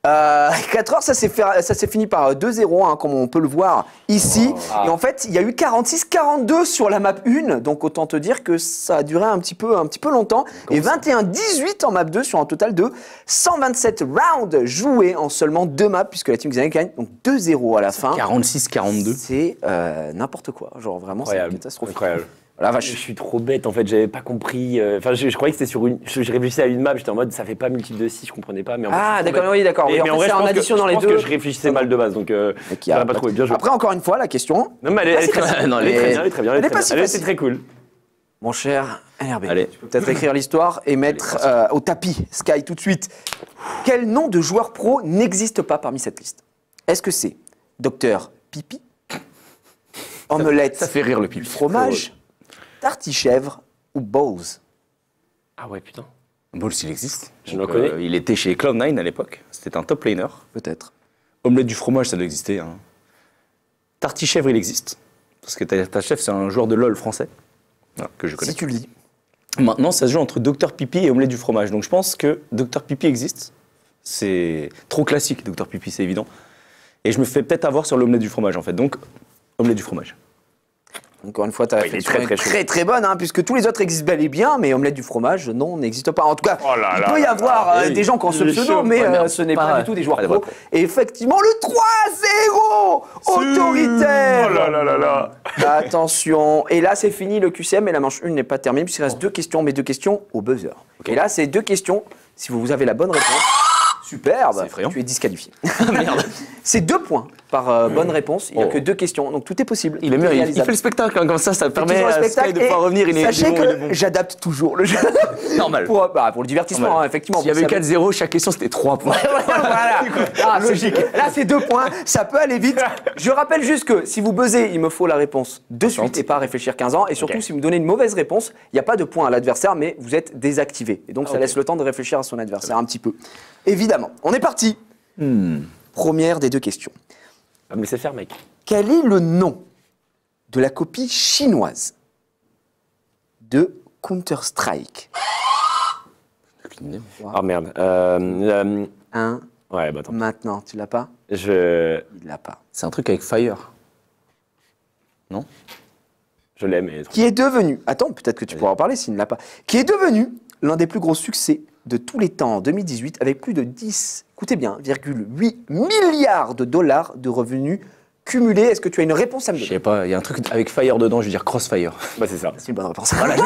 4 heures, ça s'est fini par 2-0, hein, comme on peut le voir ici. Ah. Et en fait, il y a eu 46-42 sur la map 1, donc autant te dire que ça a duré un petit peu longtemps. Et 21-18 en map 2 sur un total de 127 rounds joués en seulement 2 maps, puisque la team Xenex gagne donc 2-0 à la fin. 46-42. C'est n'importe quoi, genre vraiment c'est Incroyable. catastrophique. Incroyable. La Je vache. suis trop bête en fait, j'avais pas compris. Enfin, je croyais que c'était sur une. Je réfléchissais à une map, j'étais en mode ça fait pas multiple de 6, je comprenais pas. Mais en fait, Ah, je suis trop d'accord, bête. oui, d'accord. Et- Oui, mais en en fait, vrai, c'est je en pense addition que, dans je les pense deux. que je réfléchissais mal de base, donc Qui a- j'aurais pas trouvé. Bien joué. Après, encore une fois, la question. Non, mais elle Ah, est c'est très facile. bien. Non, elle est très bien, elle est très bien. Elle est pas si Elle est facile. très cool. Mon cher NRB, Allez. tu peux peut-être écrire l'histoire et mettre au tapis, Sky, tout de suite. Quel nom de joueur pro n'existe pas parmi cette liste? Est-ce que c'est Docteur Pipi, Omelette, Ça fait rire le pipi. fromage, Tartichèvre ou Bowes? Ah ouais, putain. Balls, il existe. Je Donc, le connais. il était chez Cloud9 à l'époque. C'était un top laner. Peut-être. Omelette du fromage, ça doit exister. Hein. Tartichèvre, il existe. Parce que Tartichèvre, c'est un joueur de LoL français. Voilà, que je connais. Si tu le dis. Maintenant, ça se joue entre Dr Pipi et Omelette du fromage. Donc je pense que Dr Pipi existe. C'est trop classique, Dr Pipi, c'est évident. Et je me fais peut-être avoir sur l'omelette du fromage, en fait. Donc, omelette du fromage. Encore une fois, ta il est réflexion très, est très très chaud. très bonne, hein, puisque tous les autres existent bel et bien, mais omelette du fromage, non, n'existe pas. En tout cas, Oh là il là peut y là avoir là. des gens qui ont ce Il est pseudo, chaud. mais Ouais, merde. ce n'est pas Pas- du tout des joueurs pas des pro. vrais pros. Et effectivement, le 3-0 autoritaire. Oh là là là là. Attention. Et là, c'est fini, le QCM, et la manche 1 n'est pas terminée, puisqu'il reste 2 questions, mais 2 questions au buzzer. Et là, c'est 2 questions. Si vous avez la bonne réponse, superbe, C'est effrayant. tu es disqualifié. Merde. C'est 2 points par bonne réponse. Il n'y a Oh. que 2 questions, donc tout est possible. Il est tout mieux, il réalisable. fait le spectacle, hein, comme ça permet Toujours le à Sky spectacle. de Et pouvoir revenir. Il est sachez bon, que il est bon. j'adapte toujours le jeu. Normal. pour le divertissement, Normal. hein, effectivement. S'il y vous avait savez. 4-0, chaque question c'était 3 points. Voilà. Ah, logique. Là, c'est 2 points. Ça peut aller vite. Je rappelle juste que si vous buzzez, il me faut la réponse de suite et pas réfléchir 15 ans. Et surtout, Ok. si vous me donnez une mauvaise réponse, il n'y a pas de point à l'adversaire, mais vous êtes désactivé. Et donc, ça Ok. laisse le temps de réfléchir à son adversaire un petit peu. Évidemment. On est parti. Première des 2 questions. Ah, mais c'est faire, mec. Quel est le nom de la copie chinoise de Counter-Strike? Ah merde. 1, Ouais, bah attends. Maintenant, tu l'as pas? Je Il l'a pas. C'est un truc avec Fire. Non? l'aime. Mais... Qui est devenu, attends, peut-être que tu pourras en parler s'il ne l'a pas, qui est devenu l'un des plus gros succès de tous les temps en 2018 avec plus de 10, écoutez bien, 8 milliards de dollars de revenus cumulés. Est-ce que tu as une réponse à me Je donner? sais pas, il y a un truc avec Fire dedans, je veux dire Crossfire. Bah c'est ça. C'est une bonne réponse. Voilà, je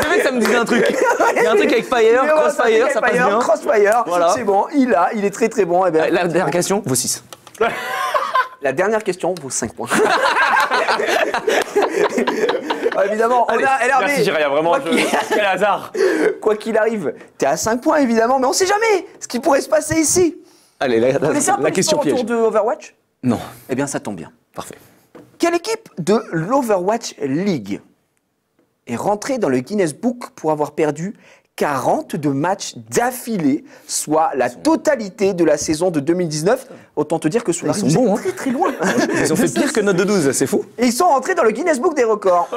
savais que ça me disait un truc. Il y a un truc avec Fire, Crossfire, ça passe bien. Crossfire, Voilà. c'est bon, il est très très bon. Eh bien, La dernière question, vaut 6. la dernière question vaut 5 points. Évidemment, on a LRB. Merci Jiraya, vraiment, quel hasard. Quoi qu'il arrive, t'es à 5 points évidemment, mais on sait jamais ce qui pourrait se passer ici. Allez, Vous connaissez un peu la question l'histoire piège. autour de Overwatch? Non, Eh bien, ça tombe bien. parfait. Quelle équipe de l'Overwatch League est rentrée dans le Guinness Book pour avoir perdu 42 matchs d'affilée, soit la totalité de la saison de 2019? Autant te dire que sous la Ils sont bons, hein. très très loin. Ils ont fait pire que notre de 12, c'est fou. Et ils sont rentrés dans le Guinness Book des records.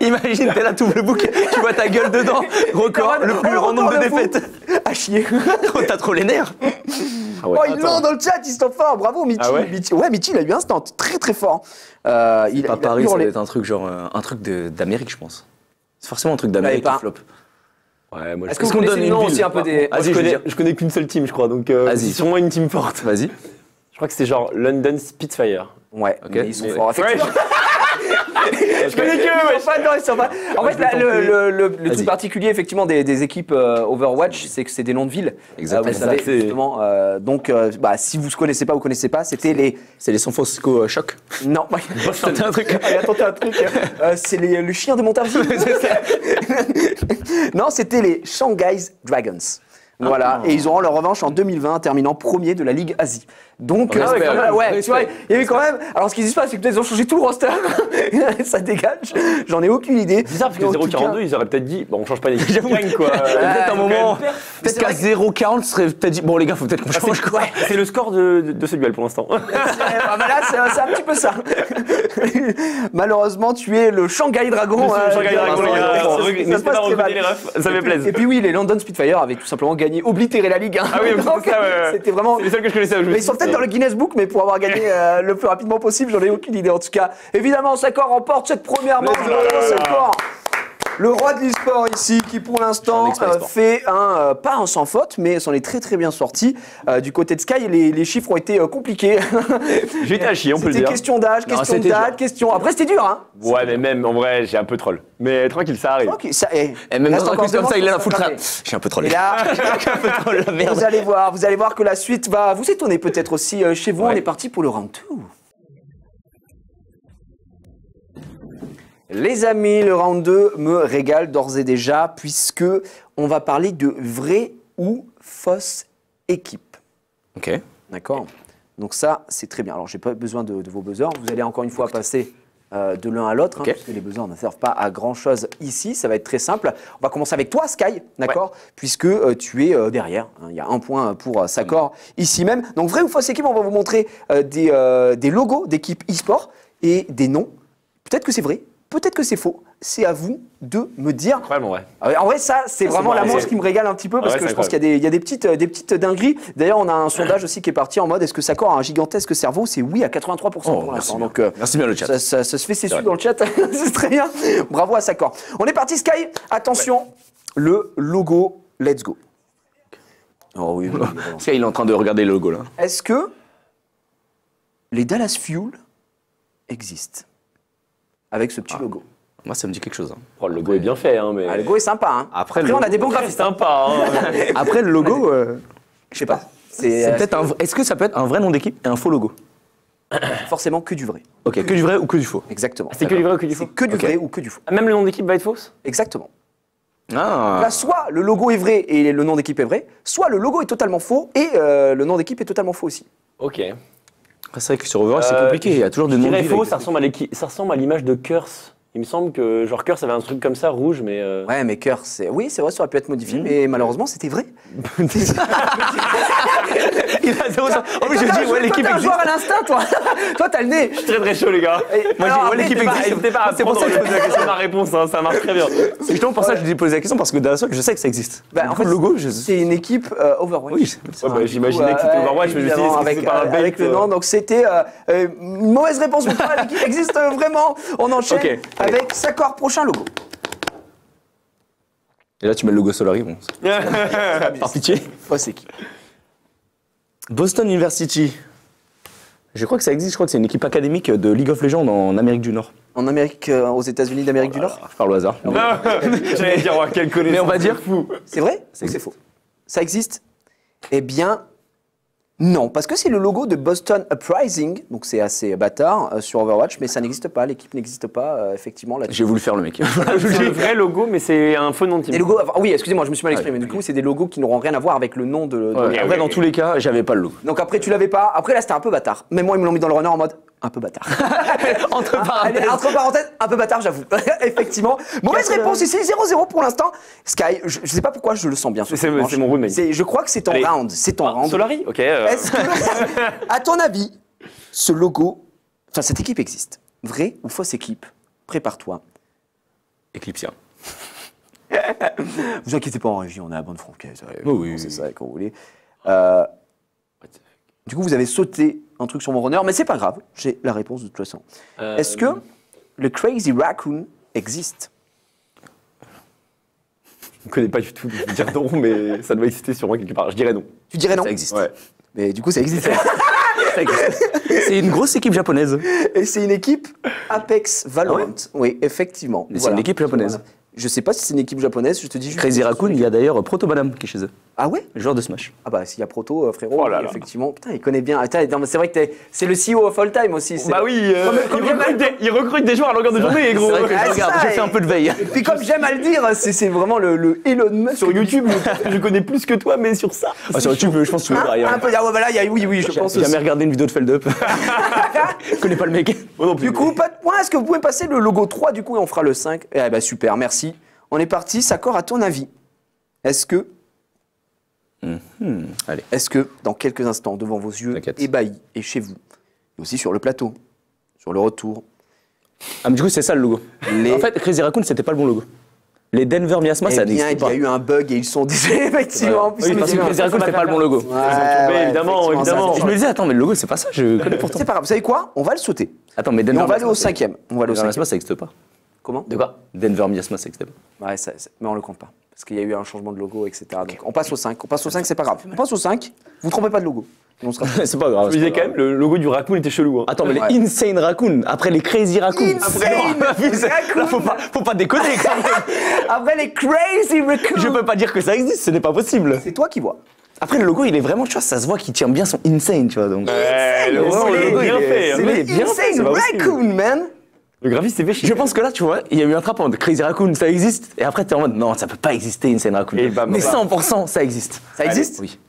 Imagine, t'es là, tout le book, tu vois ta gueule dedans. Record, le plus grand nombre de défaites. À chier. T'as trop les nerfs. Ah ouais. Oh, ils l'ont dans le chat, ils sont forts. Bravo, Michi. Ah ouais Michi, il a eu un stand très très fort. Il Pas a Paris, ça doit hurlé. être un truc genre un truc d'Amérique, je pense. C'est forcément un truc d'Amérique pas. qui flop. Ouais, moi Est-ce je que vous qu'on connaissez donne le une nom ville aussi un peu des... Vas-y, je je veux dire. connais qu'une seule team, je crois, donc Vas-y. c'est sûrement une team forte. Vas-y. Je crois que c'était genre London Spitfire. Ouais, Ok. mais ils sont Mais- forts. Effectivement. Je connais que Ils sont pas dedans, ils sont pas- En fait, là, le truc Vas-y. particulier, effectivement, des équipes Overwatch, c'est que c'est des noms de villes. Exactement. Vous savez, C'est- justement. Donc, si vous ne connaissez pas ou connaissez pas, c'était les... C'est les San Francisco Shock. Non, Tentez un truc. Allez, attendez un truc. C'est le chien de Montargis. Non, c'était les Shanghai Dragons. Voilà, et ils auront leur revanche en 2020, terminant premier de la Ligue Asie. Donc, Respect, quand même, ouais, respect. tu vois, il y avait quand même. Alors, ce qui se passe, c'est que peut-être ils ont changé tout le roster. Ça dégage. J'en ai aucune idée. C'est bizarre parce que Mais en tout 0,42, cas- ils auraient peut-être dit, bon, on change pas d'équipe, on gagne quoi. Peut-être un moment. Mais Peut-être c'est qu'à vrai 0,40 serait peut-être dit. Bon, les gars, faut peut-être qu'on change quoi. C'est le score de ce duel pour l'instant. Ah bah là, c'est un petit peu ça. Malheureusement, tu es le Shanghai Dragon. Shanghai Dragon, les gars. ça se N'hésitez passe pas à très recruter mal. les refs, ça fait Et plaisir. puis oui, les London Spitfire avaient tout simplement gagné, oblitéré la Ligue. Ah oui, mais Donc, c'est ça, ouais. c'était vraiment. C'est les seuls que je connaissais. Mais ils sont peut-être dans le Guinness Book, mais pour avoir gagné le plus rapidement possible, j'en ai aucune idée. En tout cas, évidemment, Sakor remporte cette première manche. Bravo, Sakor. Le roi de l'e-sport ici, qui pour l'instant Un expert e-sport. fait pas un sans faute, mais s'en est très très bien sorti. Du côté de Sky, les chiffres ont été compliqués. J'ai été à chier, on peut le C'était dire. question d'âge, Non, question de c'était date, dur. question. Après, c'était dur, hein. Ouais, mais même en vrai, j'ai un peu troll. Mais tranquille, ça arrive. Ok, ça, Et même reste dans un encore quiz comme deux ça, il est là, manches, full ça trap. va faire. J'ai un peu trollé. Et là, J'ai un peu trollé la merde. vous allez voir que la suite va vous étonner peut-être aussi chez vous. Ouais. On est parti pour le round 2. Les amis, le round 2 me régale d'ores et déjà puisque on va parler de vraie ou fausse équipe. Ok. D'accord. Donc ça, c'est très bien. Alors, j'ai pas besoin de vos buzzers. Vous allez encore une fois passer de l'un à l'autre, Ok. parce que les buzzers ne servent pas à grand-chose ici. Ça va être très simple. On va commencer avec toi, Sky, d'accord, puisque tu es derrière. Hein. Il y a un point pour Sakor ici même. Donc, vraie ou fausse équipe, on va vous montrer des logos d'équipes e-sport et des noms. Peut-être que c'est vrai, peut-être que c'est faux. C'est à vous de me dire. Incroyable, en vrai. En vrai, ça, c'est vraiment la marrant, manche c'est- qui me régale un petit peu parce Ouais, que c'est je pense qu'il y a des petites dingueries. D'ailleurs, on a un sondage aussi qui est parti en mode est-ce que Sakor a un gigantesque cerveau? C'est oui à 83% pour l'instant. Donc, Merci bien le chat. ça se fait ses dans le chat. C'est très bien. Bravo à Sakor. On est parti, Sky. Attention, le logo, let's go. Oh oui. Parce qu'il est en train de regarder le logo là. Est-ce que les Dallas Fuel existent avec ce petit logo? Moi, ça me dit quelque chose. hein. Oh, le logo est bien fait, hein, mais. Ah, le logo est sympa. Hein. Après, Après, le on a des bons C'est graphistes. sympa, hein. Après, le logo, Je sais pas. c'est peut-être un. Est-ce que ça peut être un vrai nom d'équipe et un faux logo? forcément que du vrai. Ok, que du vrai ou que du faux? Exactement. C'est que du vrai ou que du C'est faux que du Ok. vrai ou que du faux. Ah, même le nom d'équipe va être fausse Exactement. Ah. Là, soit le logo est vrai et le nom d'équipe est vrai, soit le logo est totalement faux et le nom d'équipe est totalement faux aussi. Ok. Après, c'est vrai que sur Overwatch, c'est compliqué. Il y a toujours des Je noms de dirais villes faux, avec- ça ressemble à l'image de Curse. Il me semble que genre Curse avait un truc comme ça, rouge, mais. Ouais, mais cœur, c'est. Oui, c'est vrai, ça aurait pu être modifié, mais malheureusement, c'était vrai. Il a 0 sur... En plus, je dis, ouais, l'équipe Toi, t'es un existe. joueur à l'instinct, toi. Toi, t'as le nez. Très très chaud les gars. Moi, Alors, j'ai ouais, l'équipe existe. N'hésitez pas à C'est pour ça que je pose la question. ma réponse, hein, ça marche très bien. C'est justement pour ça que je lui ai posé la question, parce que Dalasoc, je sais que ça existe. Bah, Du en coup, fait, le logo, je... c'est une équipe Overwatch. Oui, Ouais, bah, j'imaginais que c'était Overwatch, mais je me suis dit, évidemment, est-ce que avec, c'est pas un bait, avec le nom. Donc c'était une mauvaise réponse pour toi. L'équipe existe vraiment. On enchaîne Ok, allez. avec Sakor, prochain logo. Et là, tu mets le logo Solari, bon. Par pitié. Fausse équipe. Boston University. Je crois que ça existe, je crois que c'est une équipe académique de League of Legends en Amérique du Nord. En Amérique, aux États-Unis d'Amérique du Nord. Je parle au hasard. J'allais dire, ouais, quelle connaissance. Mais on va dire fou. C'est vrai ou c'est faux? Ça existe? Eh bien, non, parce que c'est le logo de Boston Uprising, donc c'est assez bâtard sur Overwatch, mais ça n'existe pas, l'équipe n'existe pas, effectivement. Là J'ai voulu faire le mec. C'est le vrai logo, mais c'est un faux nom de Des team. logos, enfin, oui, excusez-moi, je me suis mal exprimé. Du coup, c'est des logos qui n'auront rien à voir avec le nom de. Ouais, après, dans tous les cas, j'avais pas le logo. Donc après, tu l'avais pas. Après, là, c'était un peu bâtard. Mais moi, ils me l'ont mis dans le runner en mode un peu bâtard. Entre Allez, entre parenthèses, un peu bâtard, j'avoue. Effectivement. Mauvaise réponse ici, 0-0 pour l'instant. Sky, je sais pas pourquoi je le sens bien. C'est mon roommate. Je crois que c'est ton Allez. round. C'est ton round. Solari. Ok. Est-ce que, à ton avis, ce logo, enfin cette équipe existe, vraie ou fausse équipe? Prépare-toi. Eclipsia. Vous inquiétez pas en régie, on a la bonne francaise. Oh oui, C'est oui, ça quand vous voulez. Du coup, vous avez sauté un truc sur mon runner, mais c'est pas grave, j'ai la réponse de toute façon. Est-ce que le Crazy Raccoon existe? Je ne connais pas du tout. Je vais dire non, mais ça doit exister sur moi quelque part. Je dirais non. Tu dirais non? Ça existe. Ouais. Mais du coup, ça existe. C'est une grosse équipe japonaise. Et c'est une équipe Apex Valorant. Oui, effectivement. Mais c'est une équipe japonaise. Je sais pas si c'est une équipe japonaise, je te dis juste. Crazy Raccoon, il y a d'ailleurs Proto Banam qui est chez eux, Ah ouais? le joueur de Smash. Ah bah s'il y a Proto, frérot, Oh là là. effectivement. Putain, il connaît bien. Attends, non, mais c'est vrai que c'est le CEO of all time aussi. Bah oui, comme il recrute des joueurs à longueur de journée, gros. C'est vrai que Ah, je regarde, ça, j'ai fait un peu de veille. Et puis comme j'aime à le dire, c'est vraiment le Elon Musk. Sur YouTube, je connais plus que toi, mais sur ça. Ah, sur YouTube, je pense que tu veux pareil. Un peu, ah ouais, bah là, oui, je pense J'ai aussi. jamais regardé une vidéo de Feld Up. Je connais pas le mec. Moi non plus. Du coup, pas de point. Est-ce que vous pouvez passer le logo 3 du coup et on fera le 5? Eh bah super, merci. On est parti. Sakor, à ton avis, est-ce que Allez. Est-ce que, dans quelques instants, devant vos yeux T'inquiète. ébahis, et chez vous, et aussi sur le plateau, sur le retour, Ah, mais du coup, c'est ça le logo. Les- En fait, Crazy Raccoon, c'était pas le bon logo. Les Denver Miasma, ça eh bien, n'existe il y pas. a eu un bug et ils sont désolés, effectivement. Oui, parce que Crazy Raccoon, c'était pas le bon logo. Évidemment, évidemment. Je me disais, attends, mais le logo, c'est pas ça, je connais pourtant. C'est pas grave, vous savez quoi? On va le sauter. Attends, mais Et Denver on va aller au Miasma, 5e. On va aller au Denver 5e. Miasma, ça n'existe pas. Comment? De quoi? Denver Miasma, ça n'existe pas. Ouais, mais on le compte pas. Parce qu'il y a eu un changement de logo, etc. Donc on passe au 5. On passe au 5, c'est pas grave. On passe au 5. Vous trompez pas de logo. Et on sera... C'est pas grave. Je me disais quand même, le logo du raccoon était chelou. Hein. Attends, mais Ouais. les Insane Raccoon, après les Crazy Raccoon. Insane Raccoon. Là, faut pas déconner quand même. Après les Crazy Raccoon. Je peux pas dire que ça existe, ce n'est pas possible. C'est toi qui vois. Après, le logo, il est vraiment, tu vois, ça se voit qu'il tient bien son Insane, tu vois. Donc. Le logo, logo, il bien est- fait. C'est hein. mais le bien fait, Insane c'est pas possible. Raccoon, man. Le graphiste, c'est fait chier. Je pense que là, tu vois, il y a eu un trap en Crazy Raccoon, ça existe. Et après, t'es en mode, non, ça peut pas exister, Insane Raccoon. Et bam, mais bam. 100%, ça existe. Ça existe? Oui.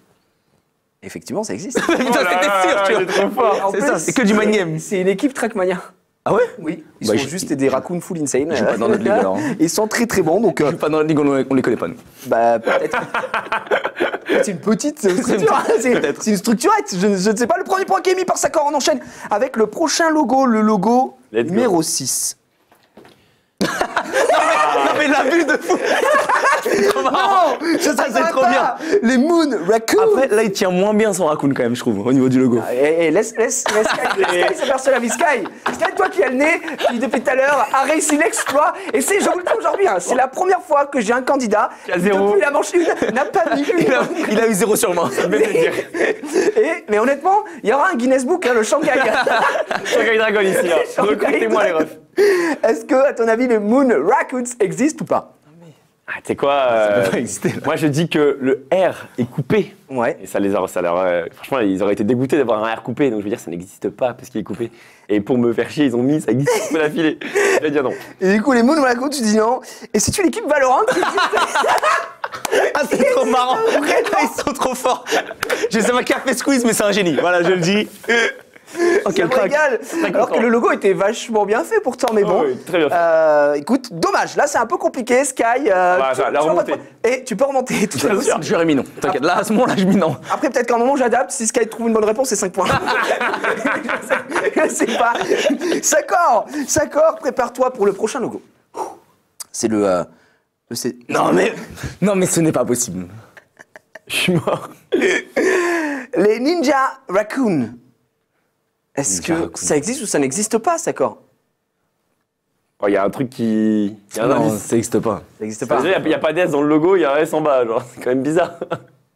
Effectivement, ça existe. Putain, c'était sûr, tu il est vois. trop fort. En C'est plus, ça, c'est que du mind game. C'est une équipe Trackmania. Ah ouais? Oui, ils Bah, sont je- juste des raccoons full insane. Je joue pas dans notre ligue, alors, hein. Ils sont très très bons, donc Je suis pas dans la ligue, on les connaît pas, nous. bah peut-être. C'est une petite structure. Hein, c'est une structurette. Je ne sais pas. Le premier point qui est mis par Sakor, on enchaîne avec le prochain logo, le logo Let's go. numéro 6. Non, mais la vue de fou! C'est trop marrant! Ça c'est trop bien! Les Moon Raccoon. Après, là, il tient moins bien son raccoon quand même, je trouve, au niveau du logo. Laisse Sky s'aperçoit la vie. Sky, toi qui as le nez, qui depuis tout à l'heure a réussi l'exploit. Et c'est, je vous le dis aujourd'hui, hein, c'est la première fois que j'ai un candidat Qui a zéro. depuis la manche 1 n'a pas mis une. Il a eu 0 sur main. Mais honnêtement, il y aura un Guinness Book, hein, le Shanghai. Shanghai Dragon ici, là. Shanghai Recrutez-moi les Dragon. refs. Est-ce que, à ton avis, les Moon Raccoons existent ou pas? Ah, tu sais quoi peut pas exister, là. Moi, je dis que le R est coupé. Ouais. Et ça franchement, ils auraient été dégoûtés d'avoir un R coupé. Donc, je veux dire, ça n'existe pas parce qu'il est coupé. Et pour me faire chier, ils ont mis, ça existe, il faut l'afiler. Je vais dire non. Et du coup, les Moon Raccoons, tu dis non. Et si tu l'équipe Valorant qui existe Ah, c'est trop marrant! Ils sont trop forts! Je sais pas qui a fait squeeze, mais c'est un génie. Voilà, je le dis. Oh, Ça quel me crack. régale. Alors que le logo était vachement bien fait pourtant, mais bon. oui, très bien fait. Écoute, dommage, là c'est un peu compliqué, Sky. la remontée. Et tu peux remonter, tout à fait. J'aurais mis non. T'inquiète, là, à ce moment-là, je mis non. Après, peut-être qu'à un moment, j'adapte. Si Sky trouve une bonne réponse, c'est 5 points. Je sais pas. Sakor, prépare-toi pour le prochain logo. C'est le Non, mais ce n'est pas possible. Je suis mort. les Ninja Raccoon. Est-ce Ninja que Raccoon. ça existe ou ça n'existe pas, Sakor? Il y a un truc qui. Il y a un Non, indice. ça n'existe pas. Ça n'existe pas. Il n'y a pas d'S dans le logo, il y a un S en bas. Genre, c'est quand même bizarre.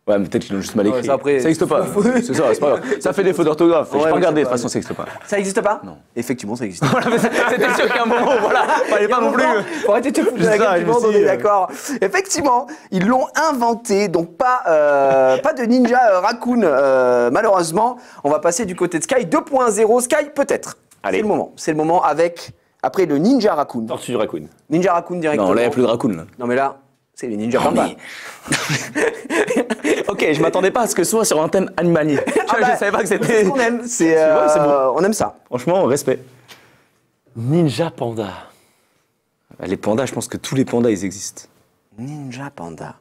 Ouais, mais peut-être qu'ils l'ont juste mal Ouais, écrit. ça, après- Ça n'existe pas. C'est ça, c'est pas grave. Ça fait des fautes d'orthographe. Ouais, Je mais peux regarder, c'est de toute pas- façon, ça n'existe pas. Ça n'existe pas? Non. Effectivement, ça existe. Voilà, mais c'était sûr qu'à un moment, voilà, fallait pas non plus. Faut arrêter de te foutre de la C'est ça, gueule je du me monde, suis on dit, est d'accord. Effectivement, ils l'ont inventé, donc pas de Ninja Raccoon, malheureusement. On va passer du côté de Sky 2.0. Sky, peut-être. Allez. C'est le moment. C'est le moment avec, après le Ninja Raccoon. Tortue du raccoon. Ninja Raccoon directement. Non, là, il n'y a plus de raccoon. Là. Non, mais là, c'est les Ninja Panda. Ok, je m'attendais pas à ce que ce soit sur un thème animalier. Tu vois, bah, je savais pas que C'est c'était. ce qu'on aime. c'est beau. On aime ça. Franchement, respect. Ninja Panda. Les pandas, je pense que tous les pandas, ils existent. Ninja Panda.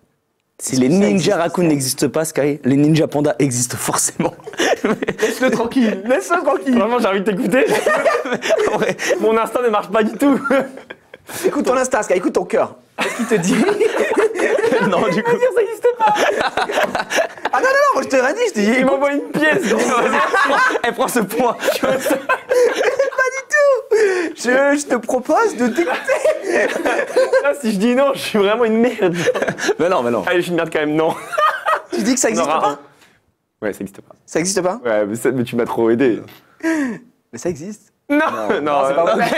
Si Est-ce les que ça ninja existe, raccoons ça n'existent pas, Sky, les ninja pandas existent forcément. Laisse-le tranquille. Laisse-le tranquille. Vraiment, j'ai envie de t'écouter. En vrai, Mon instinct ne marche pas du tout. Écoute ton instinct, Sky. Écoute ton cœur. Qu'est-ce qu'il te dit? non, du coup. Ça n'existe pas. Ah non, moi je te l'ai dit. Je t'ai dit, Il m'envoie une pièce. Elle prend ce point. je te propose de t'écouter. Là, si je dis non, je suis vraiment une merde. Mais non. Allez, je suis une merde quand même, non. Tu dis que ça On existe aura pas? un. Ouais, ça n'existe pas. Ça existe pas? Ouais, mais tu m'as trop aidé. Mais ça existe. Non, c'est pas vrai.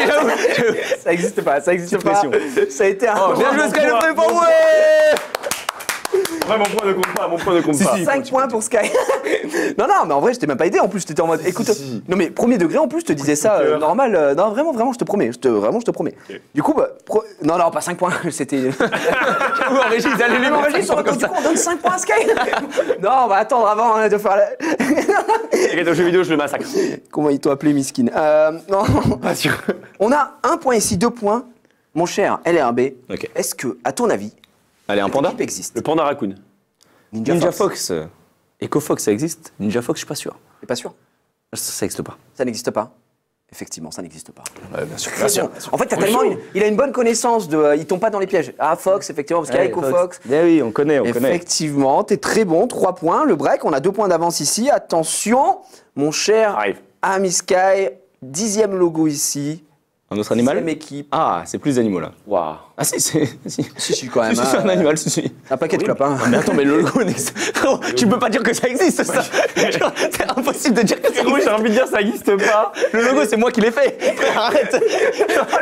Ça existe pas, ça existe Petite pas. pression. Ça a été un. Bien joué, Sky, le premier point, ouais. Ouais, mon point ne compte pas, mon point ne compte pas. 5 points pour Sky. non, mais en vrai, je t'ai même pas aidé. En plus, t'étais en mode. Écoute, Si. non, mais premier degré, en plus, je te disais ça cœur. normal. Non, vraiment, je te promets. Je te promets. Ok. Du coup, bah, non, pas 5 points. C'était. En régie, ils allaient les Mais en mettre régie, sur le comme coup, ça. du coup, on donne 5 points à Sky. Non, on va attendre avant de faire la. Et au jeu vidéo, je le massacre. Comment ils t'ont appelé, Miskin? Non. Pas sûr. On a 1 point ici, 2 points. Mon cher LRB, Ok. est-ce que, à ton avis, Allez, un panda. l'équipe existe? Le panda raccoon. Ninja Fox. Echo Fox, ça existe. Ninja Fox, je suis pas sûr. T'es pas sûr? Ça n'existe pas. Ça n'existe pas. Effectivement, ça n'existe pas. Ouais, bien sûr. Très bon. En fait, il a une bonne connaissance de. Il tombe pas dans les pièges. Ah, Fox, effectivement, parce qu'il y a Echo Fox. Eh oui, on connaît. Effectivement, t'es très bon. 3 points. Le break, on a 2 points d'avance ici. Attention, mon cher Arrive. ami Sky. 10e logo ici. Un autre animal 10e équipe. Ah, c'est plus des animaux là. Waouh. Ah si, c'est... Si, Si, quand même. c'est un animal, si. Un paquet de clopes, hein. Mais attends, mais le logo n'existe... Frérot, tu peux pas dire que ça existe, ça. Genre, c'est impossible de dire que ça Gros, j'ai existe. envie de dire, ça n'existe pas. Le logo, c'est moi qui l'ai fait. Frère, arrête.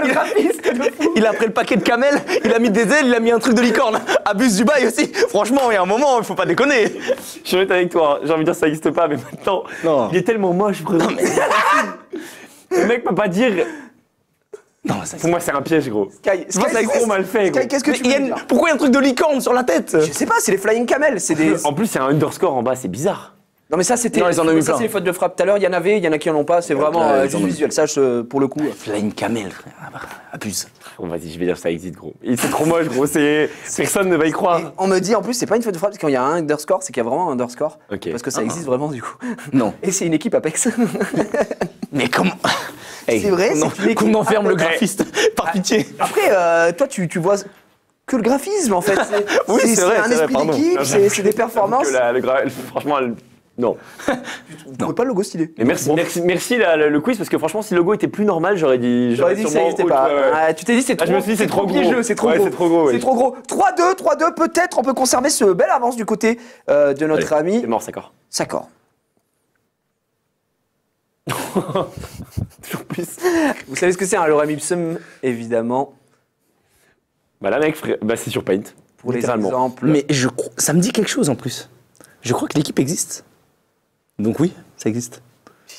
Le graphisme de fou. Il a pris le paquet de camel, il a mis des ailes, il a mis un truc de licorne. Abuse du bail aussi. Franchement, il y a un moment, il faut pas déconner. Je suis honnête avec toi. J'ai envie de dire, ça n'existe pas, mais maintenant, Non. il est tellement moche, frérot. Le mec peut pas dire. Non, ça Pour moi, c'est un piège, gros. Sky, Moi, c'est trop mal fait, Sky, gros. qu'est-ce que tu veux dire? Pourquoi il y a un truc de licorne sur la tête? Je sais pas, c'est les Flying Camels. C'est des. En plus, il y a un underscore en bas, c'est bizarre. Non, mais ça, c'était. Non, ils en ont mis ça, plein. c'est les fautes de frappe. Tout à l'heure, il y en avait, il y en a qui en ont pas. C'est vraiment ils en juste ont mis. visuel. Ça, pour le coup. Flying camel, frère. Ah bah, abuse. Bon, vas-y, je vais dire, ça existe, gros. Et c'est trop moche, gros. Personne ne va y croire. Et on me dit en plus, c'est pas une faute de frappe, parce qu'il y a un underscore, c'est qu'il y a vraiment un underscore. Ok. Parce que ça existe vraiment du coup. Non. Et c'est une équipe Apex. Mais comment? C'est vrai, c'est une équipe. Qu'on enferme le graphiste, par pitié. Après, toi, tu vois que le graphisme en fait. Oui, c'est vrai, un c'est vrai, esprit pardon. d'équipe, c'est des performances. Franchement, non. Vous trouvez pas le logo stylé? Mais merci le quiz, parce que franchement, si le logo était plus normal, j'aurais dit. J'aurais dit que ça sûrement n'existait autre, pas. ouais, ouais. Ah, tu t'es dit c'est trop. je me suis dit, c'est trop gros. piégeux, c'est trop Ouais, gros. c'est trop gros, oui. C'est trop gros. 3-2, peut-être on peut conserver ce bel avance du côté de notre ami C'est mort, d'accord. Sakor. Toujours plus. Vous savez ce que c'est un lorem ipsum, évidemment, Bah là, mec, bah, c'est sur Paint. pour les littéralement. exemples. Mais ça me dit quelque chose en plus. Je crois que l'équipe existe. Donc oui, ça existe.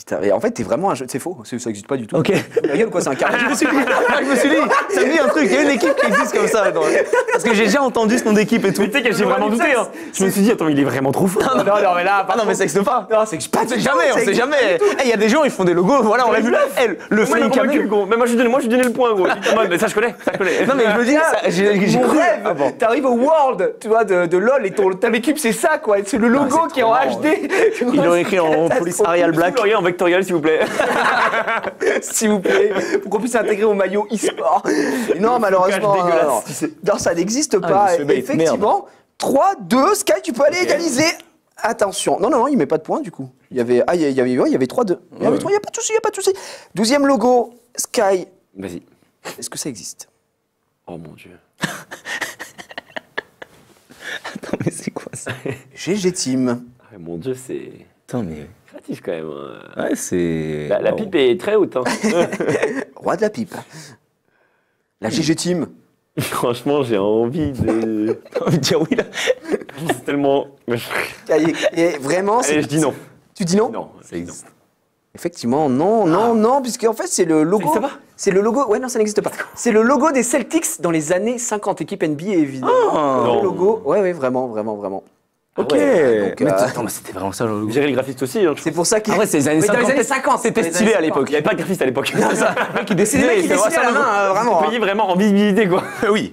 Putain, mais en fait, t'es vraiment un jeu. C'est faux, ça n'existe pas du tout. Ok. La gueule, quoi, c'est un carré. Je me suis dit, ça me dit un truc, il y a une équipe qui existe comme ça. Parce que j'ai déjà entendu ce nom d'équipe et tout. Mais tu sais que j'ai vraiment douté. Hein. Je me suis dit, attends, il est vraiment trop fou. Non, mais là, Ah non, mais ça existe pas. Non, c'est pas On sait jamais, on sait jamais. Il y a des gens, ils font des logos, voilà, on l'a vu. Le Moi, Flame Camel. mais moi, je lui donnais le point, gros. Mais ça, je connais. Non, mais je me dis, j'ai Mon cru. rêve, t'arrives au World, tu vois, de LoL et ta équipe c'est ça quoi, c'est le logo c'est qui est en trop marrant. HD. Ils l'ont écrit en police Arial Black. Florian en vectoriel, s'il vous plaît. S'il vous plaît, pour qu'on puisse intégrer au maillot e-sport. Non, malheureusement, Cache dégueulasse, non. tu sais. Non, ça n'existe Ah, pas. je me fais bait, Effectivement, 3-2, Sky, tu peux aller égaliser. Attention. Non, il met pas de points du coup. Il y avait 3-2. Il y avait 3, il y a pas de souci, il y a pas de souci. 12e logo, Sky. Vas-y. Est-ce que ça existe? Oh mon dieu. Attends, mais c'est quoi ça? GG Team. Ah, mon dieu, c'est Attends, mais. créatif quand même. Hein. Ouais, c'est. La pipe est très haute. Hein. Roi de la pipe. La GG Team. Franchement, j'ai envie de. T'as envie de dire oui là? C'est tellement. Et vraiment, Allez, je dis non. Tu dis non? Non, Ça existe. Effectivement, non, puisque en fait c'est le logo. existe pas? C'est le logo. Ouais, non, ça n'existe pas. C'est le logo des Celtics dans les années 50, équipe NBA évidemment. Ah, le non. logo. Ouais, vraiment. Ok. ouais, donc, Mais euh, attends, mais c'était vraiment ça le logo. Gérer le graphiste aussi. Hein, je C'est pour ça qu'il. Ah ouais, c'est les années Mais dans 50. les années 50. C'était dans les stylé années à l'époque. Il n'y avait pas de graphiste à l'époque. C'est le mec qui C'est dessinait. les mecs qui c'est dessinaient à la vraiment main, vraiment. Vous payez vraiment en visibilité, quoi. Oui.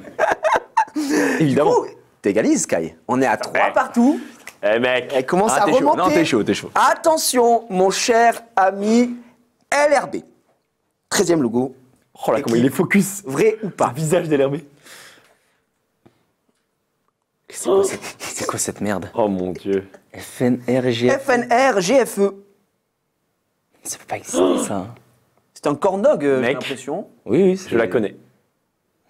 Évidemment. Oh, t'égalises, Sky. On est à 3 Ouais. partout. Eh mec. Elle commence Ah, à t'es chaud. remonter. Non, t'es chaud, t'es chaud. Attention, mon cher ami LRB. 13e logo. Oh là, comment il est focus. Vrai ou pas? Visage d'LRB. C'est quoi cette merde? Oh mon dieu. FNRG. FNR GFE. Ça peut pas exister ça. C'est un cornog, j'ai Mec. l'impression. Oui, Je la connais.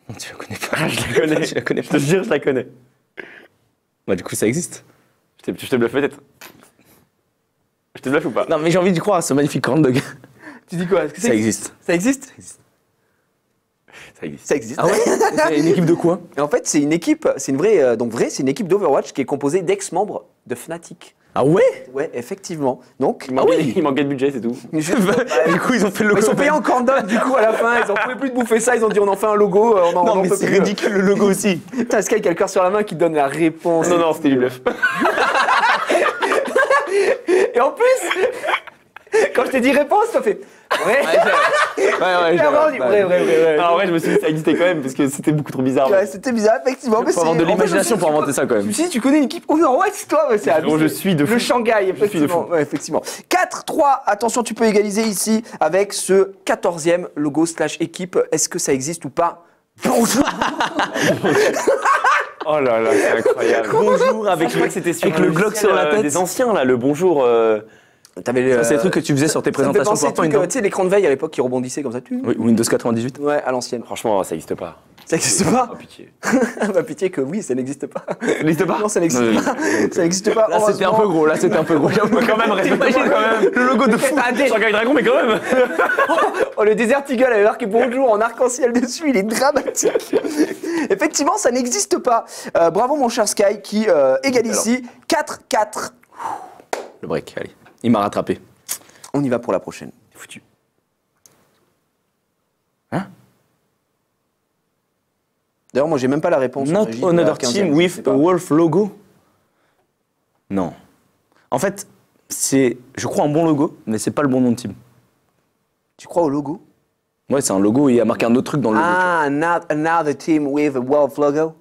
Non, tu la connais pas. Je la connais. Tu la connais Je pas. te jure, je la connais. Bah, du coup, ça existe. Je te bluffe peut-être. Je te bluffe ou pas? Non, mais j'ai envie d'y croire à ce magnifique corn dog. Tu dis quoi? Est-ce que Ça existe. Ça existe? Ça existe. Ça existe. Ah ouais? C'est une équipe de quoi? Et en fait, c'est une équipe, c'est une vraie, c'est une équipe d'Overwatch qui est composée d'ex-membres de Fnatic. Ah ouais? Ouais, effectivement. Donc, Il manquait de budget, c'est tout. Du coup, ils ont fait le logo. Ils sont payés en corn dog, du coup, à la fin. Ils en pouvaient plus de bouffer ça. Ils ont dit, on en fait un logo. On en Non, mais peut c'est plus. ridicule le logo aussi. Putain, Sky, quelqu'un sur la main qui donne la réponse. Non, c'était du bluff. Et en plus, quand je t'ai dit réponse, t'as fait. Ouais. Clairement, on dit vrai. Alors, ouais, je me suis dit que ça existait quand même parce que c'était beaucoup trop bizarre. Ouais, c'était bizarre, effectivement. Mais Faut avoir de en fait, l'imagination je me pour suis dit, inventer ça quand Je même. me suis dit, tu connais une équipe Overwatch, toi? Ouais, c'est Gros, je suis de fou. Le Shanghai, Je suis de effectivement. fou. Ouais, effectivement. 4-3, attention, tu peux égaliser ici avec ce 14e logo / équipe. Est-ce que ça existe ou pas? Bonjour. Oh là là, c'est incroyable. Bonjour avec Je crois que c'était sur avec le Glock sur la tête. Des anciens, là, le bonjour. T'avais Ça, c'est des trucs que tu faisais sur tes ça me fait présentations penser au PowerPoint. truc, non tu sais, l'écran de veille à l'époque qui rebondissait comme ça. Oui, Windows 98. Ouais, à l'ancienne. Franchement, ça n'existe pas. Ça n'existe pas? Oh, pitié. Bah, pitié que oui, ça n'existe pas. Ça n'existe pas? Non, ça n'existe pas. Ça n'existe pas. Là, c'était un peu gros. Là, c'était un peu gros. Quand même, respecte-moi quand même. Le logo de fou. Shanghai Dragon, mais quand même. Oh, le Desert Eagle avait marqué bonjour en arc-en-ciel dessus, il est dramatique. Effectivement, ça n'existe pas. Bravo mon cher Sky qui égalise ici 4-4. Le break, allez. Il m'a rattrapé. On y va pour la prochaine. Foutu. Hein? D'ailleurs, moi j'ai même pas la réponse. Not Régie, another 15e, team je with sais a pas. wolf logo. Non. En fait, c'est, je crois, un bon logo, mais c'est pas le bon nom de team. Tu crois au logo? Ouais, c'est un logo et il y a marqué un autre truc dans le logo. Ah, not another team with a wolf logo.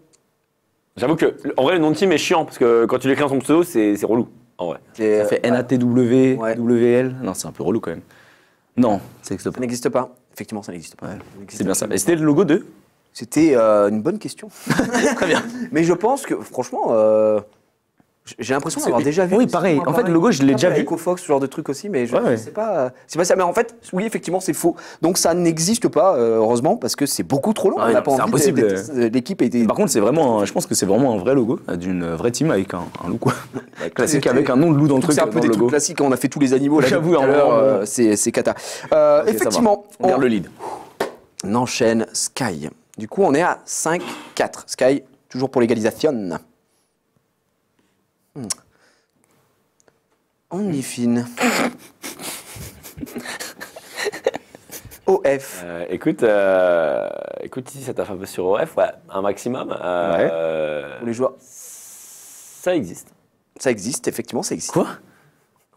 J'avoue que, en vrai, le nom de team est chiant parce que quand tu l'écris dans ton pseudo, c'est relou. En vrai. C'est, Ça fait NATW, ouais. WL. Non, c'est un peu relou quand même. Non, ça n'existe Ça pas. n'existe pas. Effectivement, ça n'existe pas. C'est bien ça. Et c'était le logo de. C'était une bonne question. Très bien. Mais je pense que, franchement, j'ai l'impression d'avoir déjà vu. Oui, pareil. En fait, le logo, je l'ai déjà vu. EcoFox, ce genre de truc aussi, mais je Ouais, ouais. sais pas. C'est pas ça. Mais en fait, oui, effectivement, c'est faux. Donc ça n'existe pas, heureusement, parce que c'est beaucoup trop long. Ah On ouais, n'a non, pas c'est envie impossible. L'équipe était. Par contre, c'est vraiment, je pense que c'est vraiment un vrai logo d'une vraie team avec un loup quoi. Classique avec un nom de loup dans le truc. C'est un peu dans des le trucs logo. classiques. On a fait tous les animaux. Là, J'avoue, depuis tout à à un l'heure, moment, c'est cata. Ok, ça va. Effectivement, On garde le lead. on enchaîne Sky. Du coup, on est à 5-4. Sky, toujours pour l'égalisation. On y fine. OF. Écoute, si ça tape un peu sur OF, ouais, un maximum. Pour les joueurs. Ça existe. Ça existe, effectivement, ça existe. Quoi?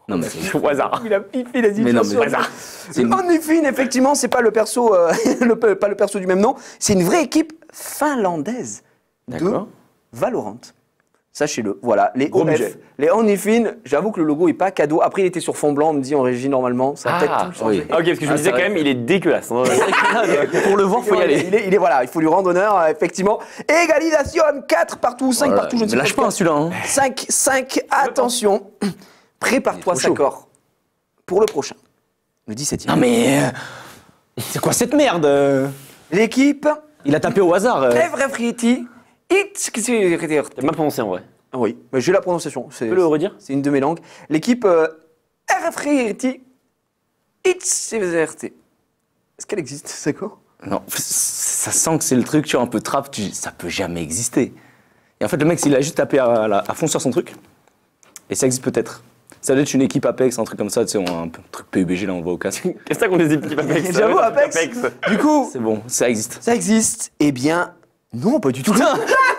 Non, mais Au hasard. Il a piffé, il a dit Mais non, bien mais sûr. hasard. C'est une- Onlyfin, effectivement, c'est pas le perso, pas le perso du même nom. C'est une vraie équipe finlandaise de D'accord. Valorant. Sachez-le. Voilà, les Gros OF, budget. les Onlyfin. J'avoue que le logo est pas cadeau. Après, il était sur fond blanc. On me dit en régie normalement. Ça a peut-être tout changé. oui. Ok, parce que je me disais c'est quand vrai. même, il est dégueulasse. Hein. Pour le voir, faut y aller. Voilà, il faut lui rendre honneur, effectivement. Égalisation, 4 partout, 5 partout, je ne sais Mais lâche pas celui-là. Hein. 5, attention. Prépare-toi, Il est trop chaud. Sakor, pour le prochain. Le 17e. Non mais c'est quoi cette merde L'équipe Il a tapé au hasard. Evrefriti. T'as mal prononcé en vrai. Oui, mais j'ai la prononciation. Tu peux le redire? C'est une de mes langues. L'équipe Evrefriti. Est-ce qu'elle existe, Sakor? Non, ça sent que c'est le truc, tu vois, un peu trap, ça peut jamais exister. Et en fait, le mec, il a juste tapé à fond sur son truc. Et ça existe peut-être. Ça doit être une équipe Apex, un truc comme ça, tu sais, un truc PUBG, là, on le voit au casque. Qu'est-ce que t'as contre les équipes Apex? J'avoue, Apex. Du coup, C'est bon, ça existe. ça existe. Eh bien, non, pas du tout.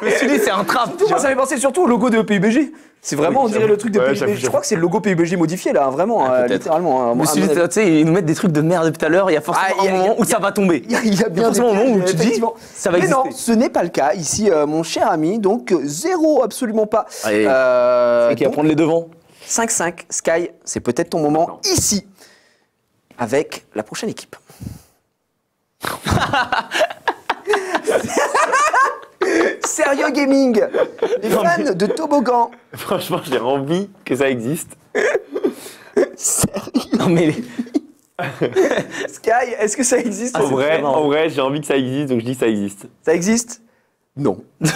Mais celui-là, c'est un trap. Tout, moi, ça m'est pensé surtout au logo de PUBG. C'est vraiment, on dirait le truc de Ouais, PUBG. j'avoue, Je crois que c'est le logo PUBG modifié, là, vraiment, peut-être. littéralement. Je me suis dit, tu sais, ils nous mettent des trucs de merde depuis tout à l'heure, il y a forcément Ah, il y a- un moment où il y a- ça va tomber. Il y a bien forcément un moment où tu te dis, effectivement. ça va Mais non, exister. ce n'est pas le cas. Ici, mon cher ami, donc zéro, absolument pas. Allez, qui va prendre les devants. 5-5, Sky, c'est peut-être ton moment ici, avec la prochaine équipe. Sérieux Gaming, les fans de Toboggan. Franchement, j'ai envie que ça existe. Non mais Sky, est-ce que ça existe En vrai, vraiment- en vrai, j'ai envie que ça existe, donc je dis que ça existe. Ça existe? Non. mais,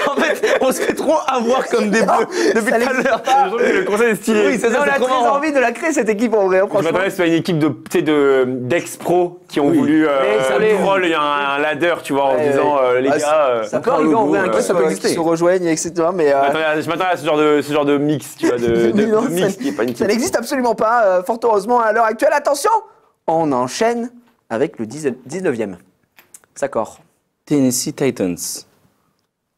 en fait, on se fait trop avoir comme des bœufs depuis ça tout à n'existe l'heure. pas. Le conseil est stylé. Oui, c'est ça, On c'est a trop très marrant. envie de la créer cette équipe en vrai, Je franchement. m'attendais à ce que ce soit une équipe de, tu sais, d'ex-pro qui ont Oui. voulu Mais ça l'est. troll, il y a un ladder, tu vois, en Ouais, disant les Ah, gars. ça peut encore arriver le en logo, vrai, ouais, qu'ils ça peut exister. se rejoignent, etc. Mais Je m'attendais à ce genre de mix, tu vois, de non, mix ça- qui est pas une ça n'existe absolument pas, fort heureusement à l'heure actuelle. Attention, on enchaîne avec le 19e. D'accord. Tennessee Titans.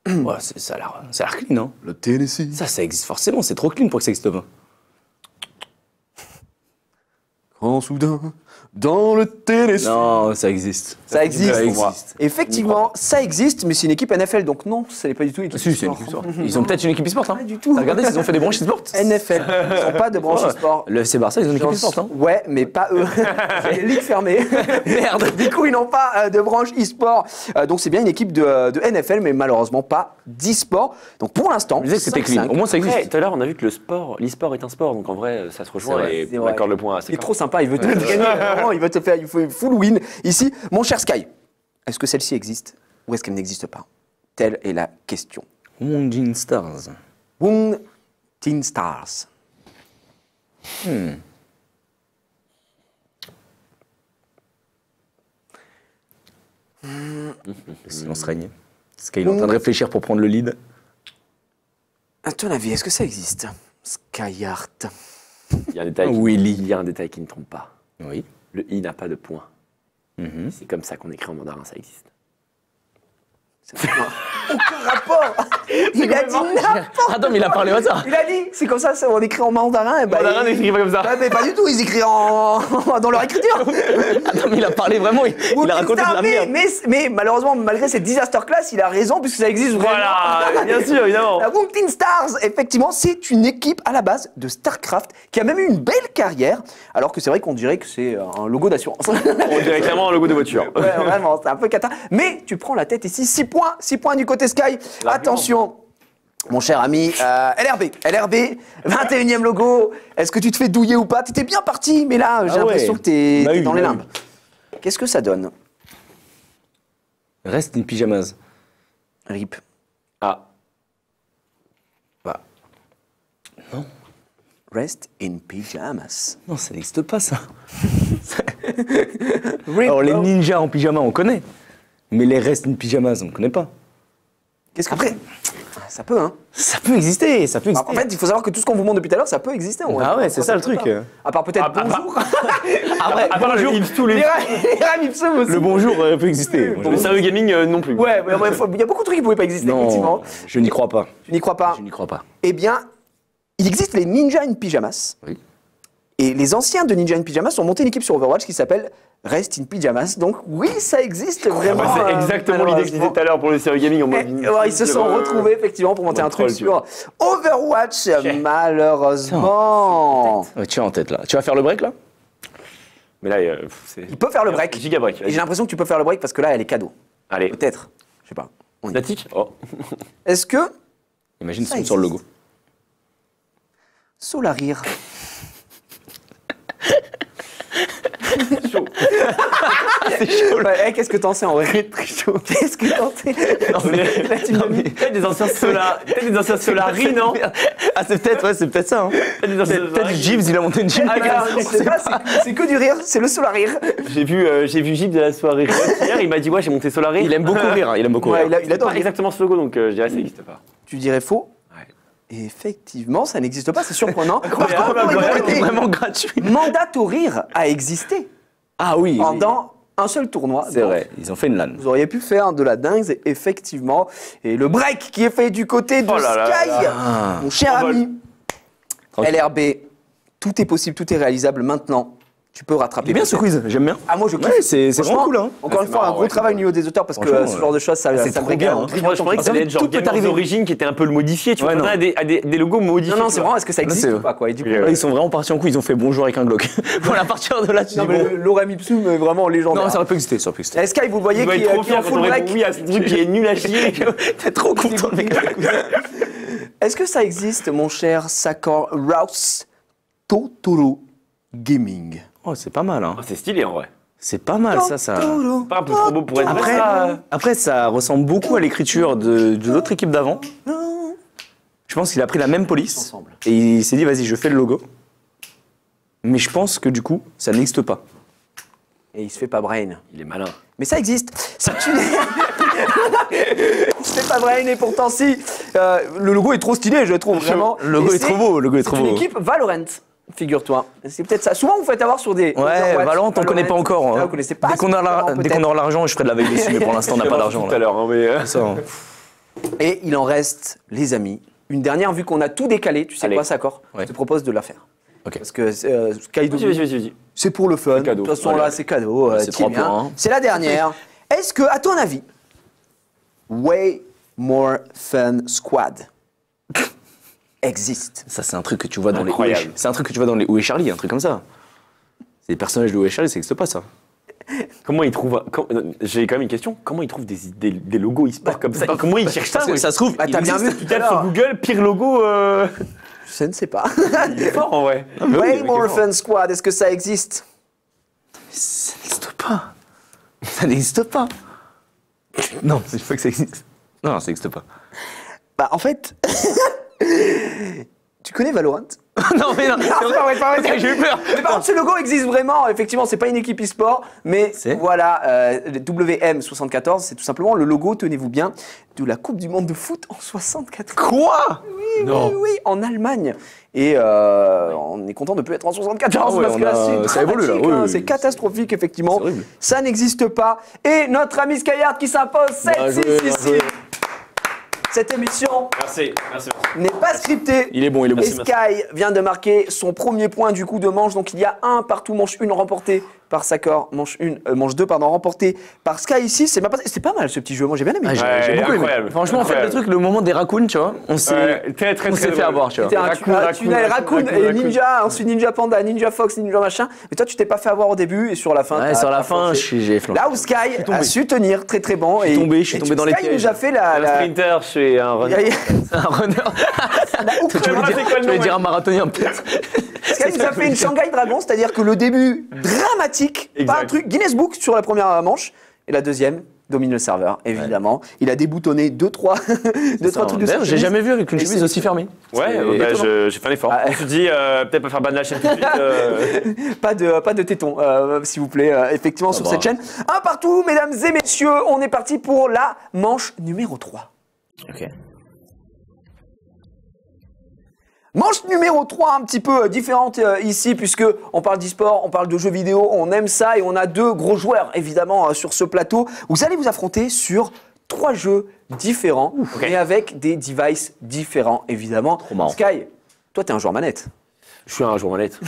Ouais, ça a l'air clean, non? Le Tennessee. Ça existe forcément, c'est trop clean pour que ça existe pas. Grand soudain, dans le Tennessee. Non, ça existe. Ça existe. Ça existe. Effectivement, ça existe, mais c'est une équipe NFL, donc non, ce n'est pas du tout une équipe Si, c'est une e-sport. équipe sport. Ils ont peut-être une équipe e-sport, hein? Pas du tout. T'as regardé s'ils ont fait des branches e-sport? NFL, ils n'ont pas de branche e-sport. Le FC Barça, ils ont une équipe e-sport, hein? Ouais, mais pas eux. C'est une ligue fermée. Merde. Du coup, ils n'ont pas de branche e-sport. Donc, c'est bien une équipe de NFL, mais malheureusement pas d'e-sport. Donc, pour l'instant, Je disais que c'était clean. 5-5. Au moins, ça Après, existe. tout à l'heure, on a vu que l'e-sport est un sport, donc en vrai, ça se rejoint vrai, et c'est on vrai. accorde le point à Il est trop sympa, il veut te gagner. Vraiment, il veut te faire il faut full win. Ici, mon cher Sky, est-ce que celle-ci existe ou est-ce qu'elle n'existe pas? Telle est la question. Moonjin Stars. Woong Teen Stars. Le silence règne. Sky, il est en train de réfléchir pour prendre le lead. À ton avis, est-ce que ça existe? Skyheart. Il y a un détail, il y a un détail qui ne trompe pas. Oui. Le i n'a pas de point. Mhm. C'est comme ça qu'on écrit en mandarin, ça existe. Aucun rapport. Il a dit n'importe. Attends, mais il a parlé au hasard. Il a dit, c'est comme ça, on écrit en mandarin. Bah, Mandarin n'écrit pas comme ça. Bah, mais pas du tout, ils écrivent dans leur écriture. Attends, mais il a parlé vraiment, il a raconté de la merde. Mais malheureusement, malgré cette disaster class, il a raison puisque ça existe vraiment. Voilà, bien sûr, évidemment. La Woong Teen Stars, effectivement, c'est une équipe à la base de StarCraft qui a même eu une belle carrière, alors que c'est vrai qu'on dirait que c'est un logo d'assurance. On dirait clairement un logo de voiture. Ouais, vraiment, c'est un peu cata. Mais tu prends la tête ici, 6 points du côté Sky. Attention, mon cher ami, LRB, 21e logo. Est-ce que tu te fais douiller ou pas? T'étais bien parti, mais là, j'ai Ah l'impression ouais. que t'es Bah oui, dans les bah limbes. Qu'est-ce que ça donne? Reste in pyjamas. RIP. Ah, Bah, non. Rest in pyjamas. Non, ça n'existe pas, ça. RIP. Alors, les ninjas en pyjama, on connaît. Mais les restes in pyjamas, on ne connaît pas. Qu'est-ce que après ça peut, hein. Ça peut exister, ça peut exister. En fait, il faut savoir que tout ce qu'on vous montre depuis tout à l'heure, ça peut exister. Ah ouais, c'est ça le truc. À part peut-être bonjour. Après, Bonjour, tous les. Les Ram Ipsum aussi. le bonjour peut exister. Le sérieux gaming non plus. Ouais, il y a beaucoup de trucs qui pouvaient pas exister, effectivement. Non, je n'y crois pas. Tu n'y crois pas? Je n'y crois pas. Eh bien, il existe les Ninja in Pyjamas. Oui. Et les anciens de Ninja in Pyjamas ont monté une équipe sur Overwatch qui s'appelle Rest in Pyjamas. Donc oui, ça existe vraiment. Bah, c'est exactement l'idée que je disais tout à l'heure pour le sérieux gaming. En mode, Ils se sont retrouvés effectivement pour monter un truc troll, tu sur Overwatch, malheureusement. Ouais, tu es en tête là. Tu vas faire le break là? Mais là, c'est. Il peut faire le break. Giga break. Et j'ai l'impression que tu peux faire le break parce que là, elle est cadeau. Allez. Peut-être. Je sais pas. Statique. Oh. Est-ce que Imagine Ça si on sort le existe. logo. Solarir Chaud. Ouais, qu'est-ce que t'en sais en vrai? Très chaud. Qu'est-ce que t'en sais? La team de Mi- Peut-être des anciens Solari, non? Ah c'est peut-être ça. Hein. Peut-être des anciens Peut-être Solari. Gibbs, il a monté une gym. Je sais pas, c'est que du rire, c'est le Solarir. J'ai vu Gilles de la soirée hier, il m'a dit ouais j'ai monté Solari. Il aime beaucoup rire. Il aime beaucoup Ouais, rire. il adore pas rire. exactement ce logo donc je dirais que ça n'existe pas. Tu dirais faux? Ouais. Et effectivement, ça n'existe pas, c'est surprenant. Par Incroyable, contre, pour incroyable. l'humanité, Vraiment gratuit. Mandatorir a existé Ah oui. pendant un seul tournoi. C'est Donc, vrai. Ils ont fait une LAN. Vous auriez pu faire de la dingue, effectivement. Et le break qui est fait du côté de Oh là là Sky, là là. mon cher Envol. ami, Tranquille. LRB, tout est possible, tout est réalisable maintenant. Tu peux rattraper. Il est bien ce quiz. J'aime bien. Ah, moi je kiffe. Ouais, c'est Franchement, vraiment cool, hein. Encore Ouais, une c'est fois, un marrant, gros ouais, travail au c'est niveau des auteurs parce que Franchement, ce genre de choses, ça c'est ça me trop régale. bien, hein. Moi je croyais que ça allait être genre Tout peut Game of arriver. Origin qui était un peu le modifié, tu Ouais, vois, non. des logos modifiés. Non, tu c'est vois. vraiment, est-ce que ça existe c'est- ou pas quoi? Et du coup, Oui, Ouais, ils sont vraiment partis en couille. Ils ont fait bonjour avec un Glock. Voilà, à partir de là, tu dis non, mais bon. l'Orem Ipsum est vraiment légendaire. Non, ça aurait pu exister. Ça aurait pu exister. Sky, vous le voyez Il doit qui être trop qui est en fier quand full on break. répond oui à ce truc qui est nul à chier. T'es trop content, mec. Est-ce que ça existe, mon cher Sakor Rouse Totoro Gaming? Oh, c'est pas mal, hein. C'est stylé en vrai. C'est pas mal, ça. Totoro. Pas un peu trop beau pour être vrai Après, ça. après, ça ressemble beaucoup à l'écriture de l'autre équipe d'avant. Je pense qu'il a pris la même police Ensemble. et il s'est dit vas-y, je fais le logo. Mais je pense que du coup, ça n'existe pas. Et il se fait pas brain. Il est malin. Mais ça existe. C'est une... il se fait pas brain et pourtant si. Le logo est trop stylé, je le trouve vraiment. Le logo Et est trop c'est- beau, le logo est trop C'est une beau. équipe Valorant, figure-toi. C'est peut-être ça. Souvent, vous faites avoir sur des. Ouais, Overwatch, Valorant, on connaît pas encore. Ah, Hein. vous connaissez pas. Dès qu'on aura l'argent, je ferai de la veille dessus, mais pour l'instant, on n'a pas d'argent. Tout à là. l'heure, hein, mais. C'est ça, hein. Et il en reste, les amis, une dernière, vu qu'on a tout décalé. Tu sais Allez. quoi, Sakor? Ouais. Je te propose de la faire. Ok. Parce que Sky Vas-y. c'est pour le fun. De cadeau. toute façon, Allez. là, c'est cadeau. C'est t'y 3 viens. points, hein. C'est la dernière. Est-ce que, à ton avis, Way More Fun Squad existe? Ça, c'est un truc que tu vois dans Incroyable. les. C'est un truc que tu vois dans les Où est Charlie, un truc comme ça. C'est des personnages de Où est Charlie, ça n'existe pas, ça. Comment ils trouvent. J'ai quand même une question. Comment ils trouvent des logos e-sport comme ça? Comment ils cherchent ça? Parce que ouais. ça se trouve, Bah, il t'as bien existe. vu Tu tapes sur Google, pire logo. Je ne sais pas. Il est fort en vrai. Way More Fun Squad, est-ce que ça existe? Ça n'existe pas. Ça n'existe pas. Non, il faut que ça existe. Non, ça n'existe pas. Bah, en fait, tu connais Valorant? non, mais non. C'est pas vrai. J'ai eu peur. Mais par contre, ce logo existe vraiment. Effectivement, c'est pas une équipe e-sport, mais C'est voilà, le WM74, c'est tout simplement le logo, tenez-vous bien, de la Coupe du Monde de foot en 74. Quoi? Oui, en Allemagne. Et on est content de ne plus être en 74 Ah ouais, parce que là, c'est ça évolue, là. dramatique, Oui, hein, oui, c'est oui. catastrophique, effectivement. C'est horrible. Ça n'existe pas. Et notre ami Skyard qui s'impose 7-6 bien ici. joué. Cette émission Merci. n'est pas scriptée. Il est bon, il est bon. Et Sky vient de marquer son premier point du coup de manche. Donc il y a un partout, manche 1 remporté par Sakor, manche 2 pardon, remporté par Sky ici. C'est pas mal ce petit jeu, moi j'ai bien aimé. Ah, j'ai Ouais, beaucoup aimé. incroyable. Franchement, en fait, le Incroyable. truc, le moment des raccoons, tu vois, on s'est Très on s'est fait avoir, tu vois. C'était un tunnel raccoon et ninja, ensuite ninja panda, ninja fox, ninja machin. Mais toi tu t'es pas fait avoir au début et sur la fin. Ouais, t'as- sur la t'as fin, foncé. j'ai flanqué. Là où Sky a su tenir très très bon. Je suis tombé dans les Sky pièges. nous a fait Un sprinter chez un runner. Un runner. Tu voulais dire un marathonien, peut-être. Sky nous a fait une Shanghai Dragon, c'est-à-dire que le début dramatique, pas Exact. un truc Guinness Book sur la première manche, et la deuxième domine le serveur, évidemment. Il a déboutonné 2-3 trucs de D'ailleurs, j'ai surprise. jamais vu avec une Et chemise c'est- aussi fermée. Ouais, C'est bah, étonnant. j'ai fait un effort. Ah, Je me suis dit, peut-être pas faire ban de la chaîne tout de suite. Pas de tétons, s'il vous plaît, effectivement, sur bah. cette chaîne. Un partout, mesdames et messieurs, on est parti pour la manche numéro 3. Ok. Manche numéro 3, un petit peu différente ici, puisque on parle d'e-sport, on parle de jeux vidéo, on aime ça et on a 2 gros joueurs évidemment sur ce plateau. Vous allez vous affronter sur 3 jeux différents et avec des devices différents évidemment. Trop marrant. Sky, toi t'es un joueur manette. Je suis un joueur manette.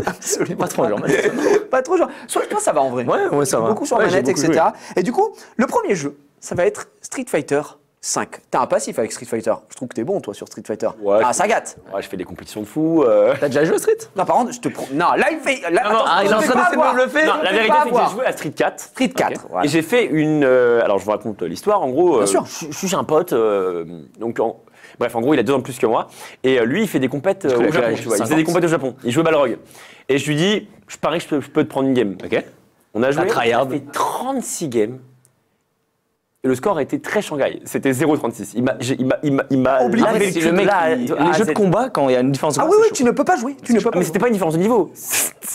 Absolument Pas trop un joueur manette. Pas trop genre. Soit je pense que ça va en vrai. Ouais, ça va. Beaucoup sur Ouais, manette, j'ai beaucoup etc. Et du coup, le premier jeu, ça va être Street Fighter 5. T'as un passif avec Street Fighter. Je trouve que t'es bon toi sur Street Fighter. Ouais, Ah, ça gâte. Ouais, je fais des compétitions de fou. T'as déjà joué au Street? Non, par contre, je te prends. Non, là il fait. Là, Non, non, attends, il est en je train vais pas d'essayer de avoir. me bluffer. Non, Je la vais vérité, pas c'est que j'ai avoir. joué à Street 4. Street 4. Voilà. Et j'ai fait une. Alors, je vous raconte l'histoire. En gros, Bien sûr. je suis chez un pote. Bref, en gros, il a 2 ans de plus que moi. Et lui, il fait des compètes au qu'il a Japon. quel âge Tu vois. Il 50. faisait des compètes au Japon. Il jouait Balrog. Et je lui dis, je parie que je peux te prendre une game. Ok. On a joué. tryhard. On a fait 36 games. Et le score a été très Shanghai. C'était 0,36. Il m'a Oublié. lavé C'est cul le mec, de là à les Z. jeux de combat, quand il y a une différence de Ah classe, oui, oui, c'est tu ne peux pas jouer. Tu ne peux Ah, pas. mais c'était pas une différence de niveau.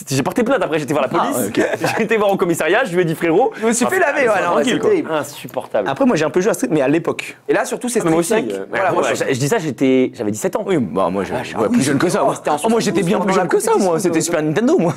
J'ai porté plainte après, j'étais voir la police. Ah, ok. J'ai été voir au commissariat, je lui ai dit frérot. Je me suis fait laver, voilà, tranquille, c'est quoi. terrible. Insupportable. Après, moi j'ai un peu joué à Street, mais à l'époque. Et là, surtout, c'est Mais Street moi aussi. 5. Voilà, moi, je dis ça, j'avais 17 ans. Oui, bah moi, ah plus oui, jeune que ça. oh, Moi, c'était en moi j'étais bien 72 plus jeune que ça, dans la moi. C'était compétition Super Nintendo, moi.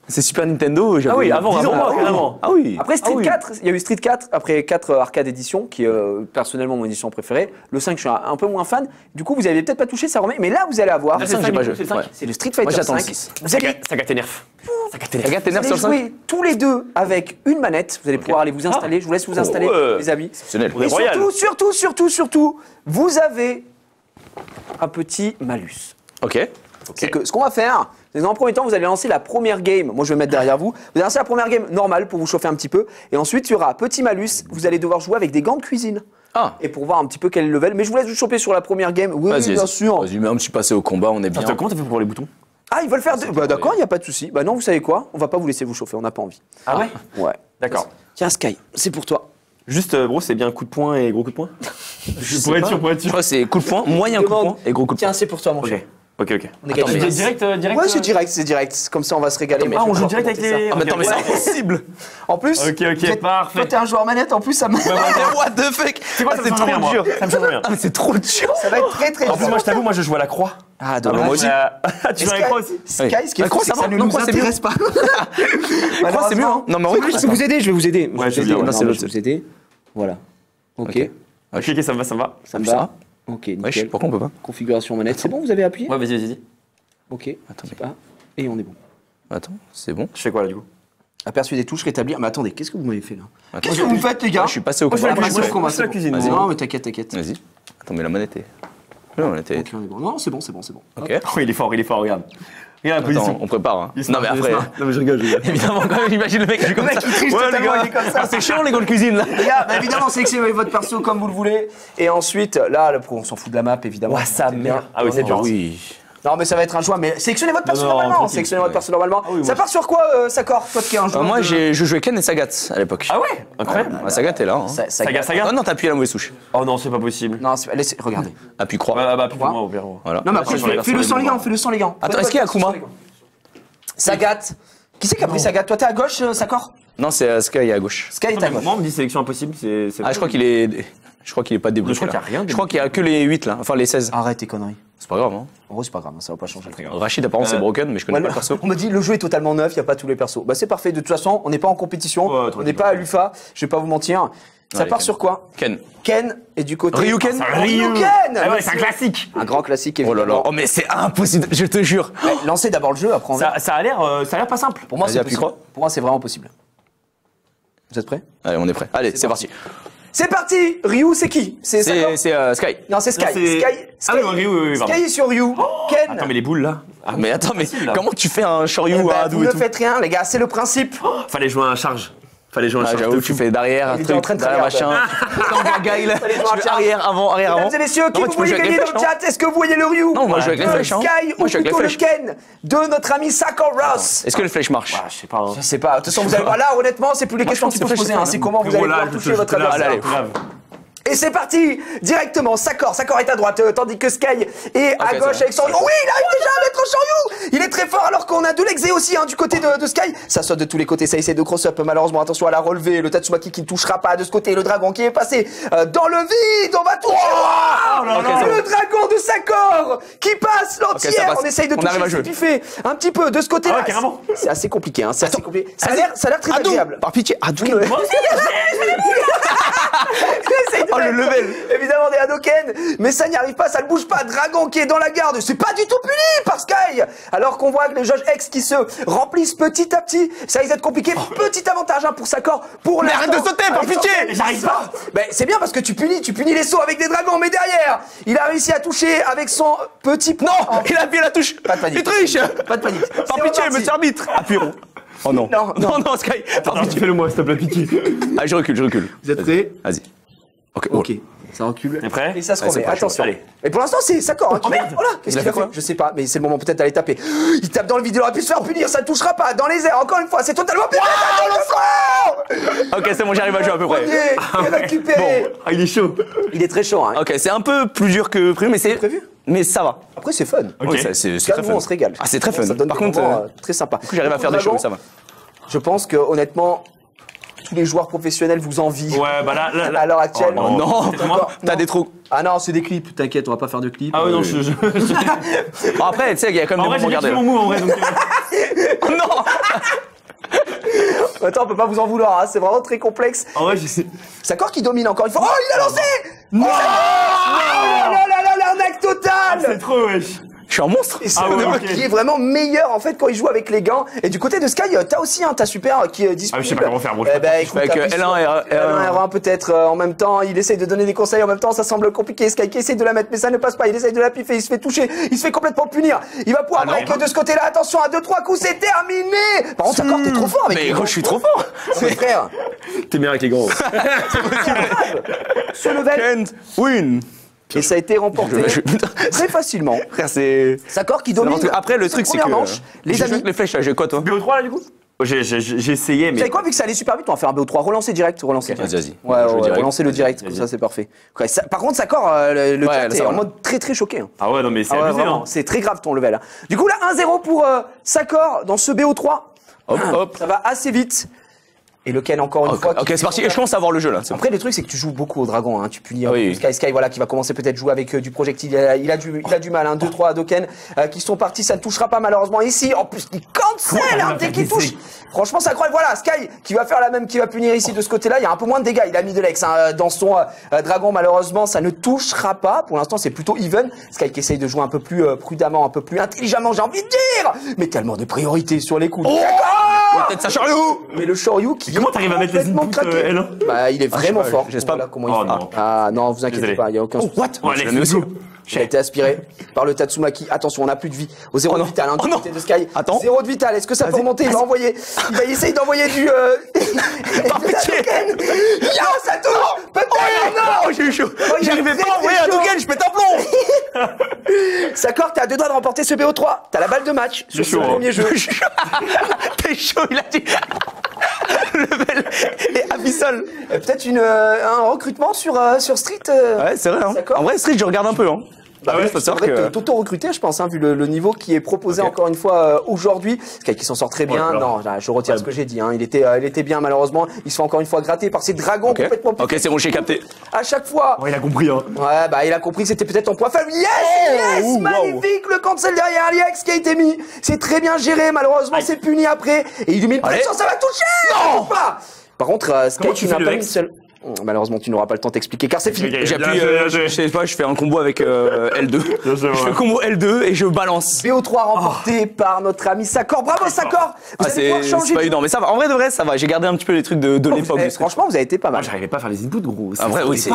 C'est Super Nintendo. Ah oui, avant 10 ans. moi, carrément. Ah oui. Après Street Ah oui. 4, il y a eu Street 4, après 4 Arcade Edition, qui est personnellement mon édition préférée. Le 5, je suis un peu moins fan. Du coup, vous avez peut-être pas touché, ça remet. Mais là, vous allez avoir. Ah, c'est le 5, j'ai pas du joué. coup, c'est le 5. Ouais. C'est le Street Fighter Moi, j'attends le 5. 6. Vous allez, Ça gâte tes nerfs. Ça gâte tes nerfs. Regarde tes nerfs vous sur allez le 5. jouer tous les deux avec une manette. Vous allez pouvoir aller vous installer. Je vous laisse vous installer, ouais. les amis. Exceptionnel. On est Et royal. surtout, vous avez un petit malus. Ok. C'est que ce qu'on va faire, c'est que dans un premier temps, vous allez lancer la première game. Moi, je vais me mettre derrière vous. Vous allez lancer la première game normale pour vous chauffer un petit peu. Et ensuite, il y aura petit malus. Vous allez devoir jouer avec des gants de cuisine. Ah. Et pour voir un petit peu quel est le level. Mais je vous laisse vous choper sur la première game. Oui, Vas-y, bien sûr. Vas-y, même si je suis passé au combat, on est bien. Attends, comment t'as fait pour les boutons? Ah, ils veulent faire. Bah, d'accord, il n'y a pas de souci. Bah, non, vous savez quoi? On va pas vous laisser vous chauffer. On n'a pas envie. Ah ouais? Ouais. D'accord. Tiens, Sky, c'est pour toi. Juste, gros, c'est bien coup de poing et gros coup de poing? Pour être sûr, pour être Je sûr. crois que c'est coup de poing, moyen coup de poing et gros coup de poing. Tiens, c'est pour toi, mon cher. Ok. On est Attends, gagné. mais- Direct. Ouais, c'est direct. Comme ça, on va se régaler. Attends, mais Ah, je on vais joue pas direct avec raconter les. ça. Ah, mais attends, mais c'est impossible. En plus, Ok, vous êtes- parfait. toi, t'es un joueur manette. En plus, ça me. What the fuck? C'est quoi, ça me change rien, moi. Ça me change rien. Ah, mais c'est trop dur. Ça va être très très En plus, dur. moi, je t'avoue, moi, je joue à la croix. Ah, mais dommage. moi aussi. Tu joues à la croix aussi? Sky, ce qui est La fou, croix, c'est ça que ça va. ne Non, nous croix, c'est mieux. intéresse pas. La croix, c'est mieux, hein? Non, mais en vrai, je vais vous aider, je vais vous aider. Ouais, je vais je veux bien, vous aider. ouais. Non, c'est mais l'autre. je vais vous aider. Voilà. Ok. Ok. Ok, ça me va, ça me va. Ça me Ça va. va. Ok, Wesh, nickel. pourquoi on peut pas? Configuration manette. C'est bon, vous avez appuyé? Ouais, vas-y. Ok. Attends, C'est pas. Et on est bon. Attends, c'est bon. Je fais quoi là, du coup? Aperçu des touches, rétablir. Mais attendez, qu'est-ce que vous m'avez fait là? Attends, Qu'est-ce que vous faites, les gars? Moi, je suis passé au Moi, je fais combat. la Ah, cuisine. c'est bon, Moi, c'est je fais la bon. cuisine. Vas-y. Non, mais t'inquiète. Vas-y. Attends, mais la manette est. Non, elle était. Ok, on est bon. Non, c'est bon. Ok. Oh, il est fort, regarde. Regarde la Attends, position. on prépare. Hein. Il se Non, mais marre, il se après. marre. Non, mais je rigole. Évidemment, quand même, j'imagine le mec, je suis comme ça. triche Ouais, les totalement, gars. il est comme ça. Ah, c'est chiant, les gants de cuisine, là. Les gars, bah, évidemment, sélectionnez votre perso comme vous le voulez. Et ensuite, là, on s'en fout de la map, évidemment. Ouais, sa C'est mère. bien. Ah oui, On c'est est dur. parti. Oui. Non, mais ça va être un choix. Mais sélectionnez votre perso Non, normalement. tranquille. Sélectionnez votre perso normalement. oui, Ça moi, part sur quoi, Sakor? Toi qui es un joueur. Moi, de- je jouais Ken et Sagat à l'époque. Ah ouais? Incroyable. Ouais, Sagat est là. Hein. Saga. Ah non, t'as appuyé la mauvaise touche. Oh non, c'est pas possible. Non, regardez. Appuie croix. Bah, plus pour moi, au pire. Voilà. Non, mais après, je regarde fais-le sur sans les les gants. moments. Fais-le sans les gants. Attends, est-ce qu'il y a Akuma? Sagat. Qui c'est qui a pris Sagat? Toi, t'es à gauche, Sakor? Non, c'est Sky à gauche. Sky est à gauche. Moi, on me dit sélection impossible. Ah, je crois qu'il est. Je crois qu'il est pas débloqué. Je crois qu'il y a là. rien de Je crois qu'il y a que les 8 là, enfin les 16. Arrête tes conneries. C'est pas grave, hein. En gros, c'est pas grave, ça va pas changer. Rachid apparemment c'est broken, mais je connais Ouais, pas le perso. on me dit le jeu est totalement neuf, il n'y a pas tous les persos. Bah c'est parfait, de toute façon, on n'est pas en compétition, Ouais, on n'est tranquille. pas à l'UFA, je vais pas vous mentir. Ça Allez, part Ken. sur quoi? Ken. Ken et du côté. Ryuken. Ryuken. Ah ouais, c'est un classique. Un grand classique Oh là là. évidemment. Oh mais c'est impossible, je te jure. Ouais, lancez d'abord le jeu, après on verra. Ça a l'air pas simple. Pour moi, Vas-y, c'est appuie possible. croix. Pour moi, c'est vraiment possible. Vous êtes prêts? Allez, on est prêt. Allez, c'est parti. C'est parti. Ryu, c'est qui? C'est Sakor. C'est Sky. Non, c'est Sky. Non, c'est- Sky. Ah oui, oui, pardon. Sky est sur Ryu. Ken. Attends, mais les boules là. Ah, Mais attends, mais facile, là. comment tu fais un Eh Shoryu ben, à vous Hadou et ne tout? faites rien, les gars, c'est le principe. Fallait jouer un charge. Fallait jouer un Ah, charge. j'avoue, tu fais derrière, Il était en train de derrière tryhard. machin. Comme un guy là. Fallait jouer un Tu fais charge. arrière, avant, arrière, avant. Mesdames et messieurs, qui Non, vous tu peux voyez jouer avec gagner les dans le flèches, chat? Est-ce que vous voyez le Ryu? Non, moi, je joue avec les de flèches, hein. Sky Moi, ou je joue avec les plutôt le flèches. Ken de notre ami Sakor Ross? Est-ce que les flèches marchent? Ah, je sais pas. Hein. Je sais pas. De toute façon, vous allez voir là, honnêtement, c'est plus les questions pense qu'il que faut se c'est poser. flèche, hein. C'est comment vous allez Voilà, pouvoir toucher votre te lave, adversaire. te lave. Et c'est parti directement, Sakor est à droite, tandis que Sky est à gauche avec son... Oui, il arrive déjà à mettre Shoryu. Il est très fort alors qu'on a de l'exé aussi hein, du côté de Sky. Ça saute de tous les côtés, ça essaie de cross-up, malheureusement attention à la relever, le Tatsumaki qui ne touchera pas de ce côté, le dragon qui est passé dans le vide, on va toucher le dragon de Sakor qui passe l'entière, on essaye de toucher, c'est piffé un petit peu de ce côté-là. C'est assez compliqué, hein, c'est assez compliqué. Ça a l'air très agréable. Par pitié, Hadouken. Oh le level. Évidemment des Hadoken, mais ça n'y arrive pas, ça ne bouge pas. Dragon qui est dans la garde, c'est pas du tout puni par Sky. Alors qu'on voit que les jauges X qui se remplissent petit à petit, ça risque d'être compliqué. Petit avantage hein, pour Sakor. Pour mais arrête de sauter, par pitié. J'arrive pas. Ben c'est bien parce que tu punis les sauts avec des dragons, mais derrière, il a réussi à toucher avec son petit. Non, il a appuyé la touche. Pas de panique. Tu triches. Pas de panique. Par pitié, monsieur arbitre. Appuyons. Oh non. Non, Sky. Attends, fais-le moi, s'il te plaît, Piki. Ah, je recule. Vous êtes prêts? Vas-y. Ok. Ça recule. T'es prêt? Et ça se remet. Attention. Allez. Et pour l'instant, c'est Sakor. Hein, merde. Voilà. Qu'est-ce qu'il a fait? Je sais pas, mais c'est le moment peut-être d'aller taper. Il tape dans le vide, il aurait pu se faire punir. Ça ne touchera pas. Dans les airs, encore une fois, c'est totalement puni. Ok, c'est bon, j'arrive à jouer à peu près. Récupéré. Bon. Ah, il est chaud. Il est très chaud. Hein. Ok, c'est un peu plus dur que prévu, mais c'est prévu. Mais ça va. Après, c'est fun. Oui, c'est très fun. On se régale. Ah, c'est très fun. Ça donne Par des contre, moments, très sympa. Du coup, j'arrive à faire des choses, ça va. Je pense que honnêtement, tous les joueurs professionnels vous envient. Ouais, bah là. À l'heure actuelle. Oh non, t'as des trous. Ah non, c'est des clips, t'inquiète, on va pas faire de clips. Ah ouais, non, Bon, après, tu sais, il y a quand même en des vrai, moments j'ai regardés. mon move en vrai, donc. Non. Attends, on peut pas vous en vouloir, hein, c'est vraiment très complexe. En vrai, je sais. Sakor qui domine encore une fois. Oh, il a lancé. Non. Oh là là, l'arnaque totale. C'est trop, wesh. Je suis un monstre. Et c'est qui est vraiment meilleur en fait quand il joue avec les gants. Et du côté de Sky, t'as aussi un super qui est disponible. Ah, je sais pas comment faire, moi. Écoute, avec L1 et L1 peut-être en même temps. Il essaye de donner des conseils en même temps. Ça semble compliqué. Sky qui essaye de la mettre, mais ça ne passe pas. Il essaye de la piffer. Il se fait toucher. Il se fait complètement punir. Il va pouvoir break de ce côté-là. Attention à 2-3 coups, c'est terminé. Par contre, Sakor, t'es trop fort avec les Mais gants. gros, je suis trop fort. C'est frère. T'es bien avec les gants. Ce level. Win. Et ça a été remporté très facilement. Frère, c'est. Sakor qui domine. Après, le truc, c'est que. manche, les amis. Les flèches, là, j'ai quoi, toi? BO3 là, du coup? J'ai essayé, Vous mais. savez quoi, vu que ça allait super vite, on va faire un BO3, relancer direct, relancer. Vas-y. Ouais, relancer le direct, comme ça c'est parfait. Ouais, par contre, Sakor, le chat est en mode très choqué. Hein. Ah ouais, non, mais c'est Ah ouais, abusé, vraiment, hein. c'est très grave ton level. Du coup, là, 1-0 pour Sakor dans ce BO3. Hop. Ça va assez vite. Et le Ken encore une fois. Ok, c'est parti. Et je commence à voir le jeu, là. Après, le truc, c'est que tu joues beaucoup au dragon. Hein. Tu punis oui. Sky, voilà, qui va commencer peut-être jouer avec du projectile. Il a du mal. Hein. 2-3 Hadoken qui sont partis. Ça ne touchera pas malheureusement ici. En plus, il cancel dès qu'il touche. Franchement, c'est incroyable. Voilà, Sky qui va faire la même, qui va punir ici de ce côté-là. Il y a un peu moins de dégâts. Il a mis de l'ex dans son dragon. Malheureusement, ça ne touchera pas. Pour l'instant, c'est plutôt even. Sky qui essaye de jouer un peu plus prudemment, un peu plus intelligemment, j'ai envie de dire. Mais tellement de priorités sur les coups. Peut-être ça, Shoryu. Mais le Shoryu qui. Comment t'arrives à mettre les inputs L1? Bah, il est vraiment fort. je sais pas. Voilà comment il Oh, fait. non. Ah non, vous inquiétez Désolé. pas, il y a aucun souci. What? Ouais, Je allez, l'ai mis aussi. Il a été aspiré par le Tatsumaki. Attention, on n'a plus de vie. Au zéro de vital, hein, du côté de Sky. Attends. Zéro de vital. Est-ce que ça peut remonter? Il va envoyer. Il va essayer d'envoyer du. Par pitié. Ya, ça tourne. Peut-être. Non. Oh, j'ai eu chaud. il a J'arrivais très, pas à envoyer très un chaud. Douken, je pète un plomb. Sakor, t'es à 2 doigts de remporter ce BO3. T'as la balle de match sur ce chaud, hein. premier jeu. T'es chaud, il a dit. Le level est abyssal. Peut-être un recrutement sur Street. Ouais, c'est vrai. Hein. D'accord. En vrai, Street, je regarde un peu. Hein. Bah ouais, ouais, faut c'est savoir vrai que. que t'auto-recruter, je pense, hein, vu le niveau qui est proposé encore une fois aujourd'hui. Sky qui s'en sort très bien. Ouais, non, là, je retire ce que j'ai dit. Hein. Il était bien malheureusement. Il se fait encore une fois gratter par ces dragons complètement. Ok, c'est bon, j'ai capté. À chaque fois. Ouais, il a compris, hein. Ouais, bah il a compris que c'était peut-être en point faible. Yes, magnifique le cancel derrière Aliex qui a été mis. C'est très bien géré. Malheureusement, c'est puni après. Et il lui met une pression, ça va toucher. Non, pas. Par contre, Sky Comment qui tu n'a fais le pas une X seule. Malheureusement, tu n'auras pas le temps de t'expliquer car c'est fini. Ok. J'appuie, je sais pas, je fais un combo avec L2. Je sais, ouais. Je fais combo L2 et je balance. BO3 remporté par notre ami Sakor. Bravo Sakor. Vous allez pouvoir C'est changer. pas évident, mais ça va. En vrai de vrai, ça va. J'ai gardé un petit peu les trucs de l'époque. du Street. Franchement, vous avez été pas mal. Moi, j'arrivais pas à faire les inputs, gros. En vrai, oui, c'est.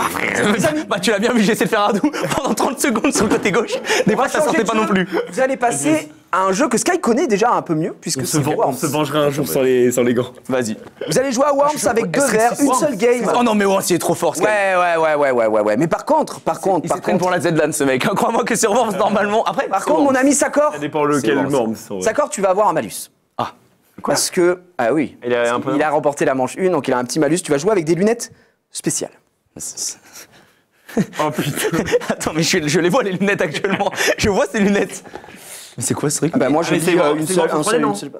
Bah, tu l'as bien vu, j'ai essayé de faire un doux pendant 30 secondes sur le côté gauche. Des fois, ça sortait pas non plus. Vous allez passer à un jeu que Sky connaît déjà un peu mieux, puisque c'est On Worms. se vengera un jour sans les gants. Vas-y. Vous allez jouer à Worms avec deux verres, une seule game. Oh non, mais ouais, c'est trop fort, Sky. Ouais. Mais par contre, Il s'entraîne pour la Z-LAN, ce mec. Crois-moi que sur Worms, normalement. Après, par contre, mon ami Sakor, Ça dépend lequel Worms. Worms. Sakor, tu vas avoir un malus. Ah. Parce que, ah oui, Il a un peu. il a remporté la manche 1, donc il a un petit malus. Tu vas jouer avec des lunettes spéciales. Oh putain. Attends, mais je les vois les lunettes actuellement. Je vois ces lunettes. Mais c'est quoi ce truc? Ah bah moi je mais dis c'est bon, une c'est seule, bon, un seul, non une seule-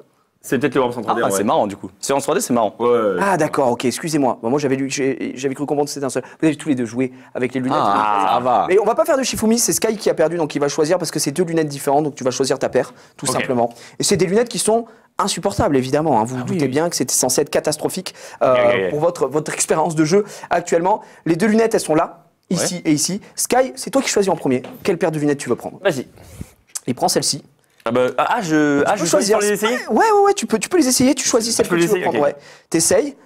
C'est peut-être le Worms en 3D. Ah, ouais. c'est marrant du coup. C'est en 3D, c'est marrant. Ouais. Ah d'accord, ok, excusez-moi. Bon, moi j'avais cru comprendre que c'était un seul. Vous avez tous les deux joué avec les lunettes. Ah, ça va. Mais on va pas faire de Shifumi, c'est Sky qui a perdu, donc il va choisir parce que c'est deux lunettes différentes, donc tu vas choisir ta paire, tout Ok. simplement. Et c'est des lunettes qui sont insupportables, évidemment. Hein. Vous vous doutez bien que c'était censé être catastrophique ok. pour votre expérience de jeu actuellement. Les deux lunettes, elles sont là, ici et ici. Sky, c'est toi qui choisis en premier. Quelle paire de lunettes tu veux prendre? Vas-y. Il prend celle-ci. Ah bah, je Tu peux peux choisir les essayer. Ouais, tu peux les essayer. Tu choisis celle je peux que tu veux l'essayer, prendre. ok. Ouais. T'essayes.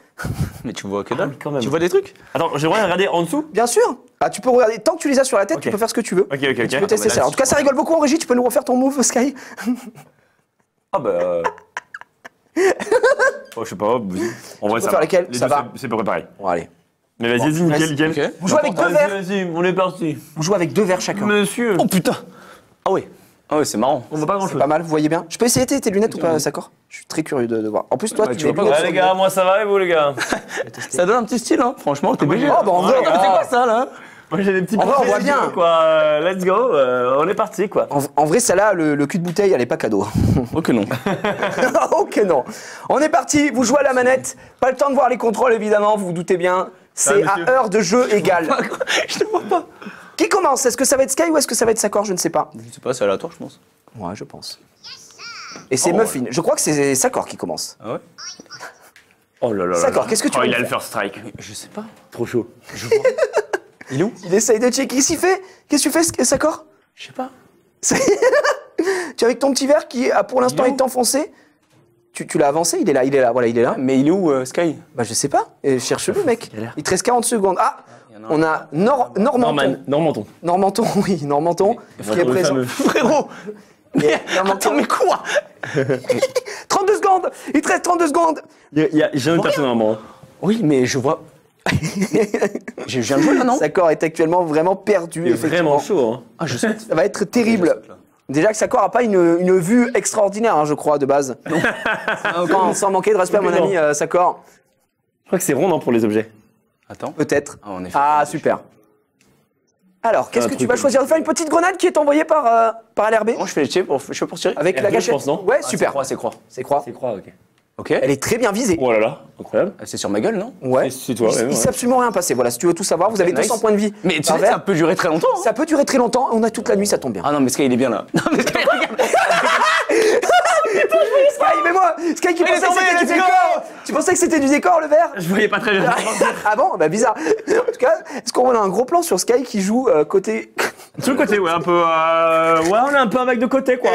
Mais tu vois que dalle. quand même. Tu vois des trucs? Attends, j'aimerais regarder en dessous. Bien sûr. Ah, tu peux regarder. Tant que tu les as sur la tête, Ok. tu peux faire ce que tu veux. Ok. Tu peux tester bah là, ça. En tout cas, ça rigole beaucoup en régie. Tu peux nous refaire ton move, Sky? Ah bah. Oh, je sais pas. En vrai, peux ça faire va. lesquels Les Ça deux, va. c'est pas pareil. Bon, allez. Mais vas-y, nickel. Ok. Vous jouez avec deux verres. Vas-y, on est parti. On joue avec deux verres chacun. Monsieur. Oh putain. Ah ouais. Ah ouais, c'est marrant. On voit pas grand C'est chose. pas mal, vous voyez bien. Je peux essayer tes lunettes ou pas, Sakor? Je suis très curieux de voir. En plus, toi, Bah, tu tu mets vois pas lunettes Ouais, sur les gars, moi ça va et vous, les gars? Ça donne un petit style, hein. Franchement, t'es obligé. Oh, bah en vrai, Mais c'est quoi ça là? Moi j'ai des petits En vrai, on voit petits bien. yeux, quoi. Let's go, on est parti, quoi. En vrai, celle-là, le cul de bouteille, elle est pas cadeau. Oh que non. Ok, non. On est parti, vous jouez à la manette. Pas le temps de voir les contrôles, évidemment, vous vous doutez bien. C'est à monsieur. heure de jeu égale. Je te vois pas. Qui commence? Est-ce que ça va être Sky ou est-ce que ça va être Sakor? Je ne sais pas. Je sais pas, c'est aléatoire, je pense. Ouais, je pense. Et c'est Muffin. Je crois que c'est Sakor qui commence. Ah ouais? Oh là là. Sakor, qu'est-ce que tu Oh, veux il a faire le first strike. Je sais pas. Trop chaud. Il est où? Il essaye de checker. Qu'est-ce qu'il fait? Qu'est-ce que tu fais, Sakor? Je sais pas. Tu es avec ton petit verre qui, pour l'instant, Il est où est enfoncé. Tu l'as avancé? Il est là, voilà, il est là. Mais il est où, Sky? Bah, je sais pas. Cherche-le, mec. Il te reste 40 secondes. Ah! Il y en a un. On a Normanton. Normanton. Normanton, oui, Normanton, qui est le présent. fameux. Frérot! Mais attends, mais quoi? 32 secondes! Il te reste 32 secondes! J'ai une personne normalement. Oui, mais je vois. Je viens de jouer là, non? Sakor est actuellement vraiment perdu, Il est effectivement. vraiment chaud, hein. Ah, je sais. Ça va être terrible. Déjà que Sakor n'a pas une vue extraordinaire, hein, je crois, de base. Sans manquer de respect à mon ami Sakor. Je crois que c'est rond, non, pour les objets. Attends. Peut-être. Ah, en effet. Ah, super. Alors, qu'est-ce un que tu truc vas comme choisir de faire? Une petite grenade qui est envoyée par LRB? Moi, je fais pour tirer. Avec R2, la je gâchette. pense, non Ouais, Ah, super. C'est croix. C'est quoi? C'est quoi, ok. Ok. Elle est très bien visée. Oh là là, incroyable. C'est sur ma gueule, non? Ouais. C'est toi, Il ouais. s'est absolument rien passé. Voilà, si tu veux tout savoir, vous avez nice. 200 points de vie. Mais tu par sais, verre. ça peut durer très longtemps. Hein. Ça peut durer très longtemps. On a toute la nuit, ça tombe bien. Ah non, mais Sky, il est bien là. Non, mais Sky, regarde. Sky, mais moi, Sky, tu pensais que tombé, c'était du let's go. décor? Tu pensais que c'était du décor, le verre? Je voyais pas très bien. Ah bon? Bah bizarre. En tout cas, est-ce qu'on a un gros plan sur Sky qui joue côté... Sur le côté, ouais, un peu. Ouais, on est un peu un mec de côté, quoi.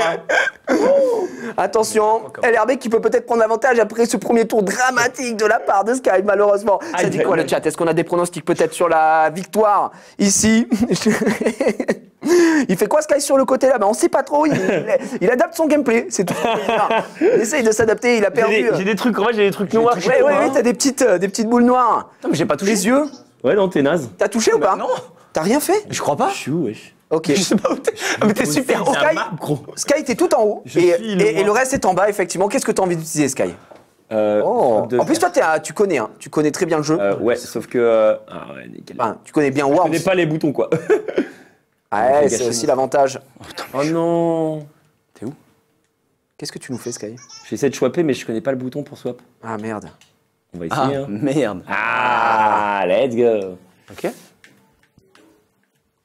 Attention, LRB qui peut peut-être prendre l'avantage après ce premier tour dramatique de la part de Sky, malheureusement. Ça Aïe, dit quoi aïe, le chat? Est-ce qu'on a des pronostics peut-être sur la victoire ici? Il fait quoi Sky sur le côté là? Ben on sait pas trop, il adapte son gameplay, c'est tout ce qu'on peut dire. Il essaye de s'adapter, il a perdu. J'ai des trucs, en vrai, j'ai des trucs noirs. Ouais, t'as des petites boules noires. Non, mais j'ai pas touché. Les yeux, Ouais, non, t'es naze. t'as touché ou pas? Non. T'as rien fait? Je crois pas. Je suis où, wesh? Ok. Je sais pas où t'es. Ah, mais t'es super haut. C'est Sky- un map, gros. Sky, t'es tout en haut Je et, file, et moi. le reste est en bas, effectivement. Qu'est-ce que t'as envie d'utiliser, Sky? En plus, toi, tu connais, hein. Tu connais très bien le jeu. Ouais, sauf que. Ah ouais, nickel. Enfin, tu connais bien Je Worms. connais pas les boutons, quoi. Ouais, J'ai c'est gâché aussi mon- l'avantage. Oh non. Qu'est-ce que tu nous fais, Sky? J'essaie de swapper, mais je connais pas le bouton pour swap. Ah merde. On va Ah, essayer, hein. merde. Ah, let's go. Ok.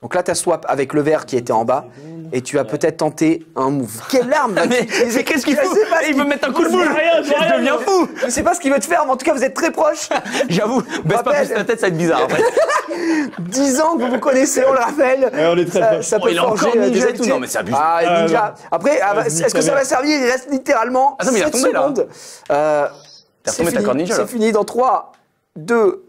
Donc là, tu as swap avec le vert qui était en bas et tu vas peut-être tenter un move. Quelle arme va-t-il utiliser? Mais qu'est-ce qu'il Je fout? sais pas ce Il veut qu'il- mettre un coup de je sais boule. rien, Je deviens fou. Je sais pas ce qu'il veut te faire, mais en tout cas, vous êtes très proches. J'avoue. Baisse pas rappelle- plus ta tête, ça va être bizarre après. 10 ans que vous vous connaissez, on le rappelle. Ouais, on est très ça, proches. ça Oh, peut il est forger encore ninja des et tout. amitiés. Non, mais c'est abusé. Ah, ninja. Après, Vas-y, est-ce que ça va servir? Il reste littéralement Attends, mais il a 7 tombé, là. secondes. T'as C'est retombé ta fini, corde ninja, là. c'est fini. Dans 3, 2,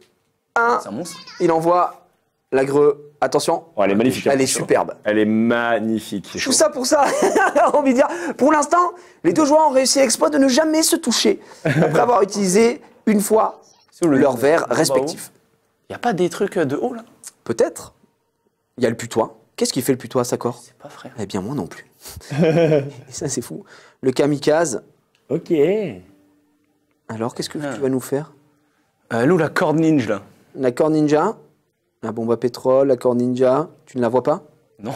1, C'est un monstre. il envoie la greu. Attention, Oh, elle est magnifique. elle hein. est superbe. Elle est magnifique. Tout ça pour ça, j'ai envie de dire. Pour l'instant, les deux joueurs ont réussi l'exploit de ne jamais se toucher après avoir utilisé une fois leurs verres respectifs. Y a pas des trucs de haut là? Peut-être. Il y a le putois. Qu'est-ce qui fait le putois, Sakor? C'est pas frère. Eh bien, moi non plus. Et ça, c'est fou. Le kamikaze. Ok. Alors, qu'est-ce que tu vas nous faire? Nous, la corde ninja là. La corde ninja. La bombe à pétrole, la corde ninja. Tu ne la vois pas? Non.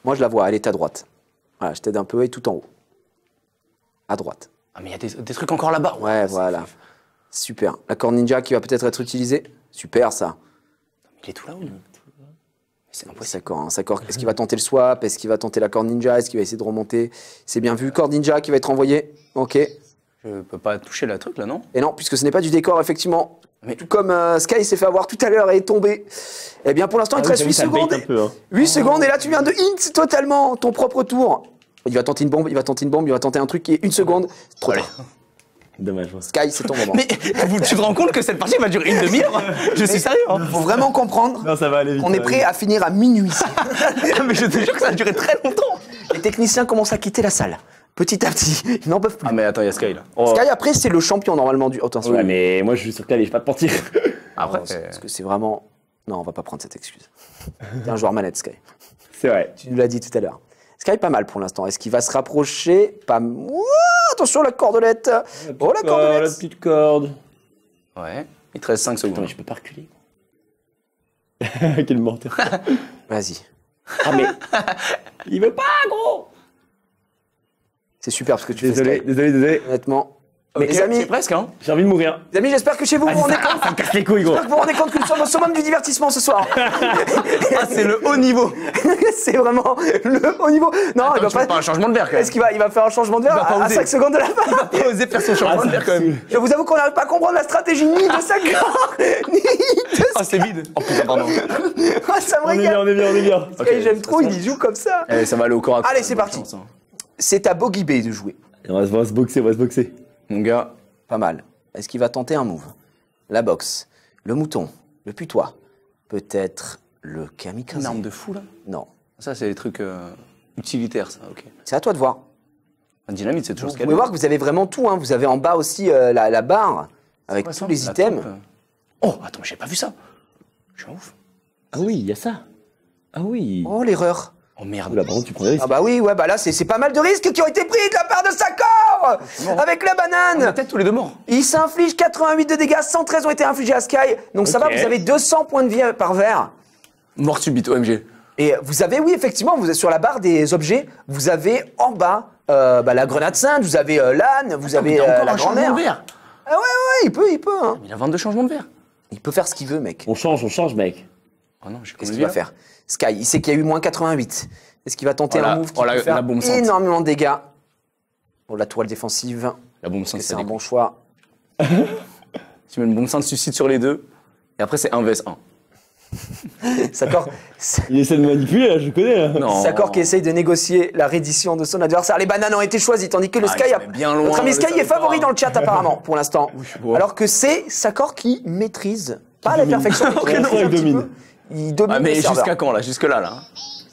Moi, je la vois. Elle est à droite. Voilà, je t'aide un peu et tout en haut. À droite. Ah, mais il y a des trucs encore là-bas. Ouais, voilà. Super. La corde ninja qui va peut-être être utilisée. Super, ça. Il est tout là-haut. C'est impossible. D'accord. Est-ce qu'il va tenter le swap? Est-ce qu'il va tenter la corde ninja? Est-ce qu'il va essayer de remonter? C'est bien vu. Corde ninja qui va être envoyée. Ok. Je peux pas toucher le truc là, non? Et non, puisque ce n'est pas du décor, effectivement. Mais- Tout comme Sky s'est fait avoir tout à l'heure et est tombé. Eh bien, pour l'instant, il te reste 8 secondes. Un peu, hein. 8 secondes, et là, tu viens de hint totalement ton propre tour. Il va tenter une bombe, il va tenter un truc qui est 1 seconde. Trop Allez. tard. Dommage. Ouais. Sky, c'est ton moment. Mais tu te rends compte que cette partie va durer une demi-heure? Je suis sérieux, hein. Faut vraiment comprendre Non, ça va aller vite. qu'on est prêt à finir à minuit. Mais je te jure que ça a duré très longtemps. Les techniciens commencent à quitter la salle. Petit à petit, ils n'en peuvent plus. Ah, mais attends, il y a Sky là. Sky, après, c'est le champion normalement du. Oh, attention. Ouais, mais moi je suis sur Calais, je vais pas te mentir. Après, Parce que c'est vraiment. Non, on va pas prendre cette excuse. T'es un joueur manette, Sky. C'est vrai. Tu nous l'as dit tout à l'heure. Sky, pas mal pour l'instant. Est-ce qu'il va se rapprocher? Pas. Ouah, attention, la cordelette. Oh, la La cordelette. petite corde. ouais. Il te reste 5 Attends, secondes. mais je peux pas reculer. Quel menteur. Vas-y. Ah, mais. Il veut pas, gros. C'est super parce que tu fais Désolé, Sky. désolé. Honnêtement. Ok, Les amis, c'est presque, hein. J'ai envie de mourir. les amis, j'espère que chez vous, vous vous rendez compte. Ça me casse les couilles, gros. J'espère que vous vous rendez compte que nous sommes au summum du divertissement ce soir. Ah, c'est le haut niveau. C'est vraiment le haut niveau. Non, il va Tu fais pas un changement de verre quand même. Est-ce qu'il va faire un changement de verre va pas à oser. 5 secondes de la fin? Il va pas oser faire son changement de verre quand même. Je vous avoue qu'on n'arrive pas à comprendre la stratégie ni de Sakar, ni de Ah, c'est vide. Oh putain, pardon. Ah, ça me On est bien, régale. on est bien, on est bien. Ok, J'aime trop, il y joue comme ça. Allez, ça va aller au corps à corps. Allez, c'est Bonne parti. chance, hein. C'est à Boggy Bay de jouer. On va se boxer, on va se boxer. Mon gars, Pas mal. Est-ce qu'il va tenter un move? La boxe, le mouton, le putois, peut-être le kamikaze? une arme de fou là. Non. Ça, c'est des trucs utilitaires, ça, ok. C'est à toi de voir. Un dynamite, c'est toujours Vous ce qu'elle pouvez voir que vous avez vraiment tout. Hein. Vous avez en bas aussi la barre avec tous les items. Oh, attends, j'ai pas vu ça. Je suis un ouf. Ah oui, il y a ça. Ah oui. Oh, l'erreur. Oh merde. Oula, par contre, tu prends des risques. Ah bah oui, ouais, bah là, c'est pas mal de risques qui ont été pris de la part de Sakor avec la On est banane. peut-être tous les deux morts. Il s'inflige 88 de dégâts, 113 ont été infligés à Sky. Donc ça va, Ok. vous avez 200 points de vie par verre. Mort subite, OMG. Et vous avez, oui, effectivement, vous êtes sur la barre des objets, vous avez en bas la grenade sainte, vous avez l'âne, vous avez Il a encore la un changement grand-mère. de verre. Ah ouais, il peut. Hein. Il a 22 changements de verre. Il peut faire ce qu'il veut, mec. On change, mec. Oh non, j'ai Qu'est-ce qu'il va faire? Sky, il sait qu'il y a eu moins 88. Est-ce qu'il va tenter Voilà. un move qui Oh, la- peut faire la bombe sainte. énormément de dégâts? Pour la toile défensive, La bombe sainte, c'est un bon choix. Tu mets une bombe sainte suicide sur les deux. Et après, c'est 1 vs 1. Sakor, Il essaie de manipuler, là, je connais. Là. Non. Sakor qui essaye de négocier la reddition de son adversaire. Les bananes ont été choisies, tandis que le Ah, Sky il se a... met bien loin, Notre ami le Sky est salopard. favori dans le chat apparemment, pour l'instant. bon. Alors que c'est Sakor qui maîtrise, pas à la perfection, mais qui Ok, maîtrise non, un il petit domine. peu. Il domine Ah, mais le serveur. jusqu'à quand là? Jusque-là, là.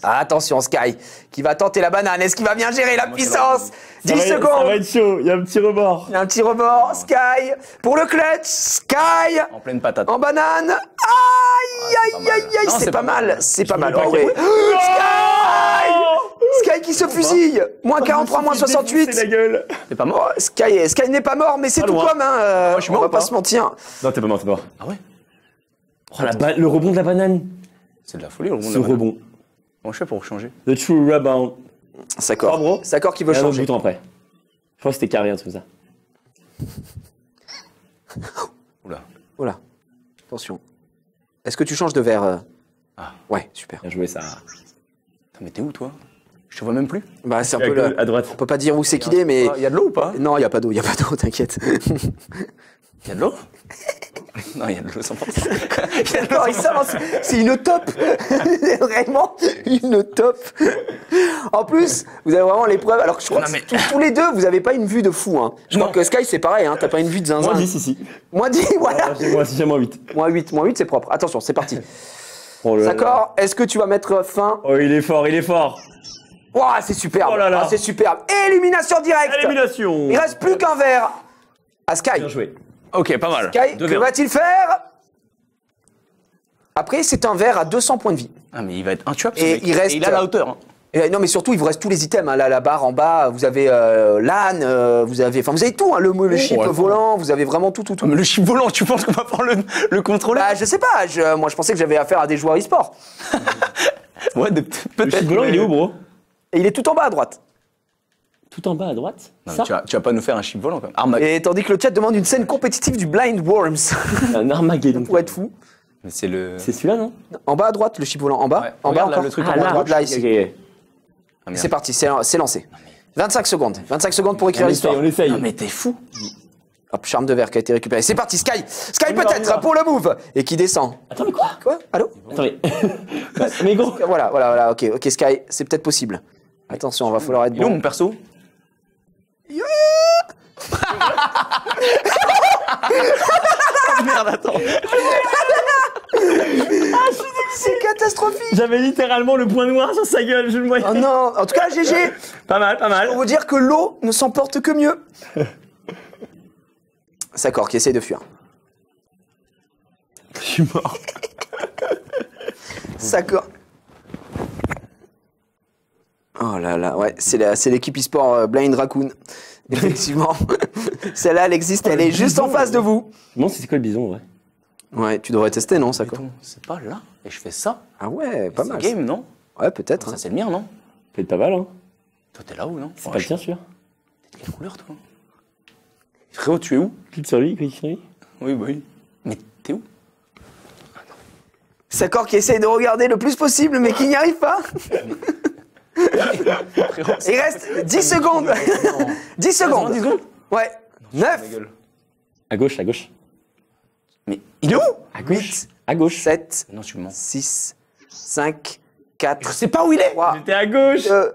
Ah, attention Sky, qui va tenter la banane. Est-ce qu'il va bien gérer la puissance? 10 Ça va secondes. être chaud, il y a un petit rebord. Il y a un petit rebord. Sky pour le clutch. Sky En pleine patate. en banane. Aïe, c'est aïe, pas aïe, mal. aïe, Non, c'est pas mal. C'est pas mal. pas Oh, qu'il y ouais. Sky Sky qui se fusille. Moins 43, moins 68. C'est la gueule. T'es pas mort? Sky n'est pas mort, mais c'est Pas tout loin. comme. Hein, je suis on mort va ou pas pas se mentir. Non, t'es pas mort, t'es mort. Ah ouais? Oh, le rebond de la banane. C'est de la folie, le rebond de Ce la banane. rebond. Comment je fais pour changer? The true rebound. Sakor. Ah, bro. Sakor qui veut Et un autre changer. bouton après. Je crois que c'était carré, un truc comme ça. Oula. Voilà. Attention. Est-ce que tu changes de verre? Ah. Ouais, super. Bien joué, ça. Putain, mais t'es où toi? Je te vois même plus. Bah, c'est un peu le... À droite. On peut pas dire où c'est qu'il est, mais. Il y a de l'eau ou pas? Non, il y a pas d'eau, t'inquiète. Il y a de l'eau? Non, il y a de l'eau 100%. Non, il s'avance. C'est une top. C'est vraiment une top. En plus, vous avez vraiment les preuves. Alors que je crois Non, que mais- tous les deux, vous avez pas une vue de fou. Hein. Je crois Non. que Sky, c'est pareil. Hein. T'as pas une vue de zinzin. Moins 10 ici. Moins 10, voilà. J'ai moins 8. Moins 8, c'est propre. Attention, c'est parti. Oh là là. D'accord. Est-ce que tu vas mettre fin? Oh, il est fort, il est fort. Ouah, c'est superbe. Oh là là. Ah, c'est superbe. Élimination directe. Élimination. Il reste plus qu'un verre à Sky. Bien joué. Ok, pas mal. Sky, Deux que verres. va-t-il faire? Après, c'est un verre à 200 points de vie. Ah, mais il va être intuable. ce Et mec. il reste- Et il a la hauteur. Hein. Et, non, mais surtout, il vous reste tous les items. Hein. Là, la barre en bas, vous avez l'âne, vous avez tout. Hein, le chip volant, vous avez vraiment tout. Ah, mais le chip volant, tu penses qu'on va prendre le contrôleur? Bah, je sais pas. Moi, je pensais que j'avais affaire à des joueurs e-sport. Ouais, Le peut-être. chip volant, il est où, bro? Et il est tout en bas à droite. Tout en bas à droite? Non, Ça mais tu vas pas nous faire un chip volant quand même. Et tandis que le chat demande une scène compétitive du Blind Worms. Un Armageddon. Pour être fou. Mais c'est le. C'est celui-là, non? En bas à droite, le chip volant. En bas. Ouais. En bas Regarde, là, encore. le truc en en bas bas à droite, là, Ok, ici. ok. Ah, merde. C'est parti, c'est lancé. 25 secondes. 25 secondes pour écrire On l'histoire. essaye, on essaye. Non, mais t'es fou. Hop, charme de verre qui a été récupéré. C'est parti, Sky. Sky On y va, peut-être pour le move. Et qui descend. Attends, mais quoi? Quoi? Allô? Attends, mais. Mais gros. Voilà, ok, Sky, c'est peut-être possible. Attention, va falloir être Il est où bon. mon perso? Merde, attends. C'est catastrophique. J'avais littéralement le point noir sur sa gueule, je le voyais. Oh non, en tout cas, GG. Pas mal, pas mal. Pour vous dire que l'eau ne s'emporte que mieux. Sakor qui essaye de fuir. Je suis mort. Sakor. Oh là là, ouais, c'est l'équipe e-sport Blind Raccoon. Effectivement. Celle-là, elle existe, elle est juste en face de vous. Non, c'est quoi le bison, ouais? Ouais, tu devrais tester, non, Sakor? C'est pas là. Et je fais ça. Ah ouais, pas C'est mal. game, non? Ouais, peut-être. Ça, c'est le mien, non? Peut-être pas mal, hein? Toi, t'es là où, non? C'est pas le tien, celui-là? T'es de quelle couleur, toi? Frérot, tu es où? Clique sur lui, clique sur lui. Oui, bah oui. Mais t'es où? Sakor qui essaye de regarder le plus possible, mais qui n'y arrive pas. Il reste 10 secondes. 10 secondes. 10 secondes. Ouais. 9, À gauche, à gauche. Mais il est où? À gauche. 8, À gauche. 7, Non, tu mens. 6, 5, 4, Je sais pas où il est. 3, J'étais à gauche. 2,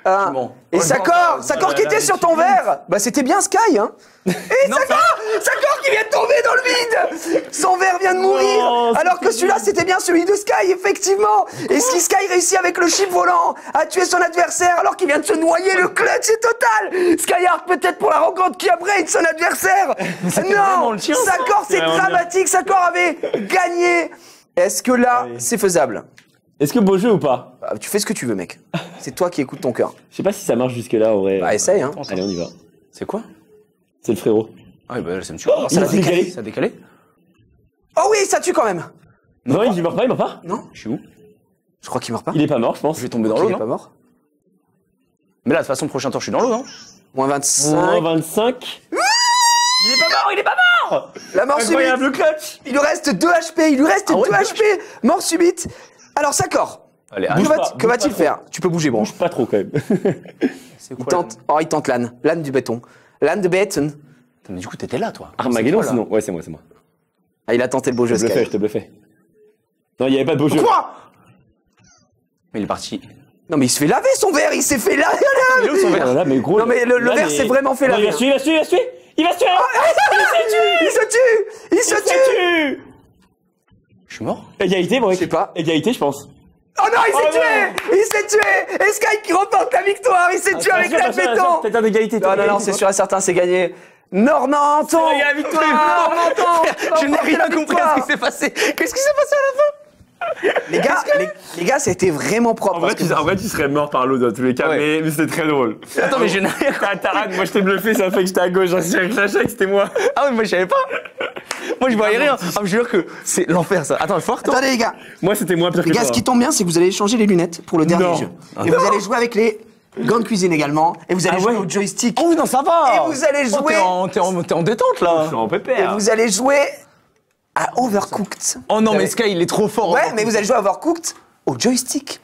1. mens. Et Oh, Sakor, non, Sakor là, qui là, était mais sur tu ton mens. verre. Bah c'était bien Sky, hein. Et Sakor qui vient de tomber dans le vide. Son verre vient de mourir. Non, Alors que celui-là c'était bien celui de Sky, effectivement. Et si Sky réussit avec le chip volant à tuer son adversaire alors qu'il vient de se noyer, le clutch est total. Skyheart peut-être pour la rencontre qui a braid son adversaire. vraiment Non, le tien, Sakor c'est C'est vraiment bien. dramatique. Sakor avait gagné. Est-ce que là c'est faisable? Est-ce que beau jeu ou pas? Bah, tu fais ce que tu veux, mec. C'est toi qui écoutes ton cœur. Je sais pas si ça marche jusque-là, en vrai. Bah essaye, hein. Allez, on y va. C'est quoi? C'est le frérot. Ah, bah là, ça me tue. il a décalé. Ça a décalé? Oh oui, ça tue quand même. Non, il meurt pas, il meurt pas. Non? Je suis où? Je crois qu'il meurt pas. Il est pas mort, je pense. Je vais tomber dans Il l'eau, est non? pas mort. Mais là, de toute façon, prochain tour, je suis dans l'eau, non? Moins Moins 25. 25. Il est pas mort, il est pas mort. La mort subite. Incroyable, le clutch. Il lui reste 2 HP. Il lui reste 2 ouais, 2 HP. Mort subite. Alors, Sakor. Allez, Que Bouge va- pas, que bouge va-t-il pas faire? Tu peux bouger, bon. Bouge pas trop, quand même. c'est Il quoi? tente. Oh, il tente l'âne. L'âne du béton. L'âne de béton. Putain, mais du coup, t'étais là, toi. Armageddon, C'est quoi, là? sinon. Ouais, c'est moi, c'est moi. Ah, il a tenté le beau jeu, Je te bluffais, Sky. je te bluffais. Non, il y avait pas de beau jeu. Quoi? Mais il est parti. Non, mais il se fait laver son verre. Il s'est fait laver. Il est où son verre? Oh là là, mais gros. Non, mais le là, verre s'est vraiment fait Non, laver. il va se tuer, il va se tuer, il va se tuer. Il va se tuer. Il se tue. Il se tue. Je suis mort? Égalité, bon, Je sais pas. Égalité, je pense. Oh non, il s'est Oh tué. Il s'est tué. Et Sky qui remporte la victoire. Il s'est tué avec la béton. Peut-être un égalité. Non, non, non, c'est sûr et certain, c'est gagné. Normanton. C'est la victoire. Normanton. Je n'ai rien compris à ce qui s'est passé. Qu'est-ce qui s'est passé à la fin? Les gars, ça a été vraiment propre. En vrai, tu serais mort par l'eau dans tous les cas, Ouais. mais c'était très drôle. Attends, mais je n'ai rien. Taran, moi je t'ai bluffé, ça fait que j'étais à gauche, j'ai réussi avec la chèque, c'était moi. Ah, mais moi, je savais pas. Moi, je voyais rien. Ah, je jure que c'est l'enfer, ça. Attends, fort, toi. Attendez les gars, Moi c'était moi pire que les gars, toi. ce qui tombe bien, c'est que vous allez échanger les lunettes pour le dernier Non. jeu. Et vous allez jouer avec les gants de cuisine également. Et vous allez Ah jouer ouais. au joystick. Oh, non, ça va. Et vous allez Oh, jouer. t'es en détente, là. Je suis en Et pépère. vous allez jouer à Overcooked. Oh non, mais Sky, il est trop fort. Ouais, mais vous allez jouer à Overcooked au joystick.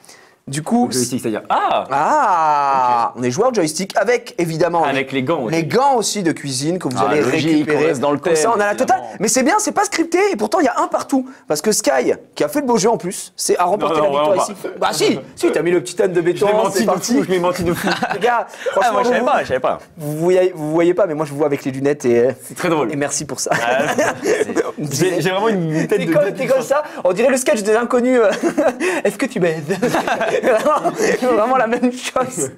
Du coup, C'est-à-dire. Ah ah, on est joueur joystick avec évidemment Avec les gants aussi. les gants aussi de cuisine que vous Ah, allez logique, récupérer. on reste dans le Comme ça, thème, on a la totale. évidemment. Mais c'est bien, c'est pas scripté et pourtant il y a un partout parce que Sky, qui a fait le beau jeu en plus, a remporté Non, la non, victoire vraiment ici. Bah si, t'as mis le petit âne de Je l'ai béton, menti c'est de parti. fou, je l'ai menti de fou. Les gars, Ah, franchement, moi, je savais pas. vous voyez pas, mais moi je vous vois avec les lunettes et C'est très drôle. merci pour ça. J'ai vraiment une tête de. T'es comme ça, on dirait le sketch des inconnus. Est-ce que tu baises? Vraiment la même chose.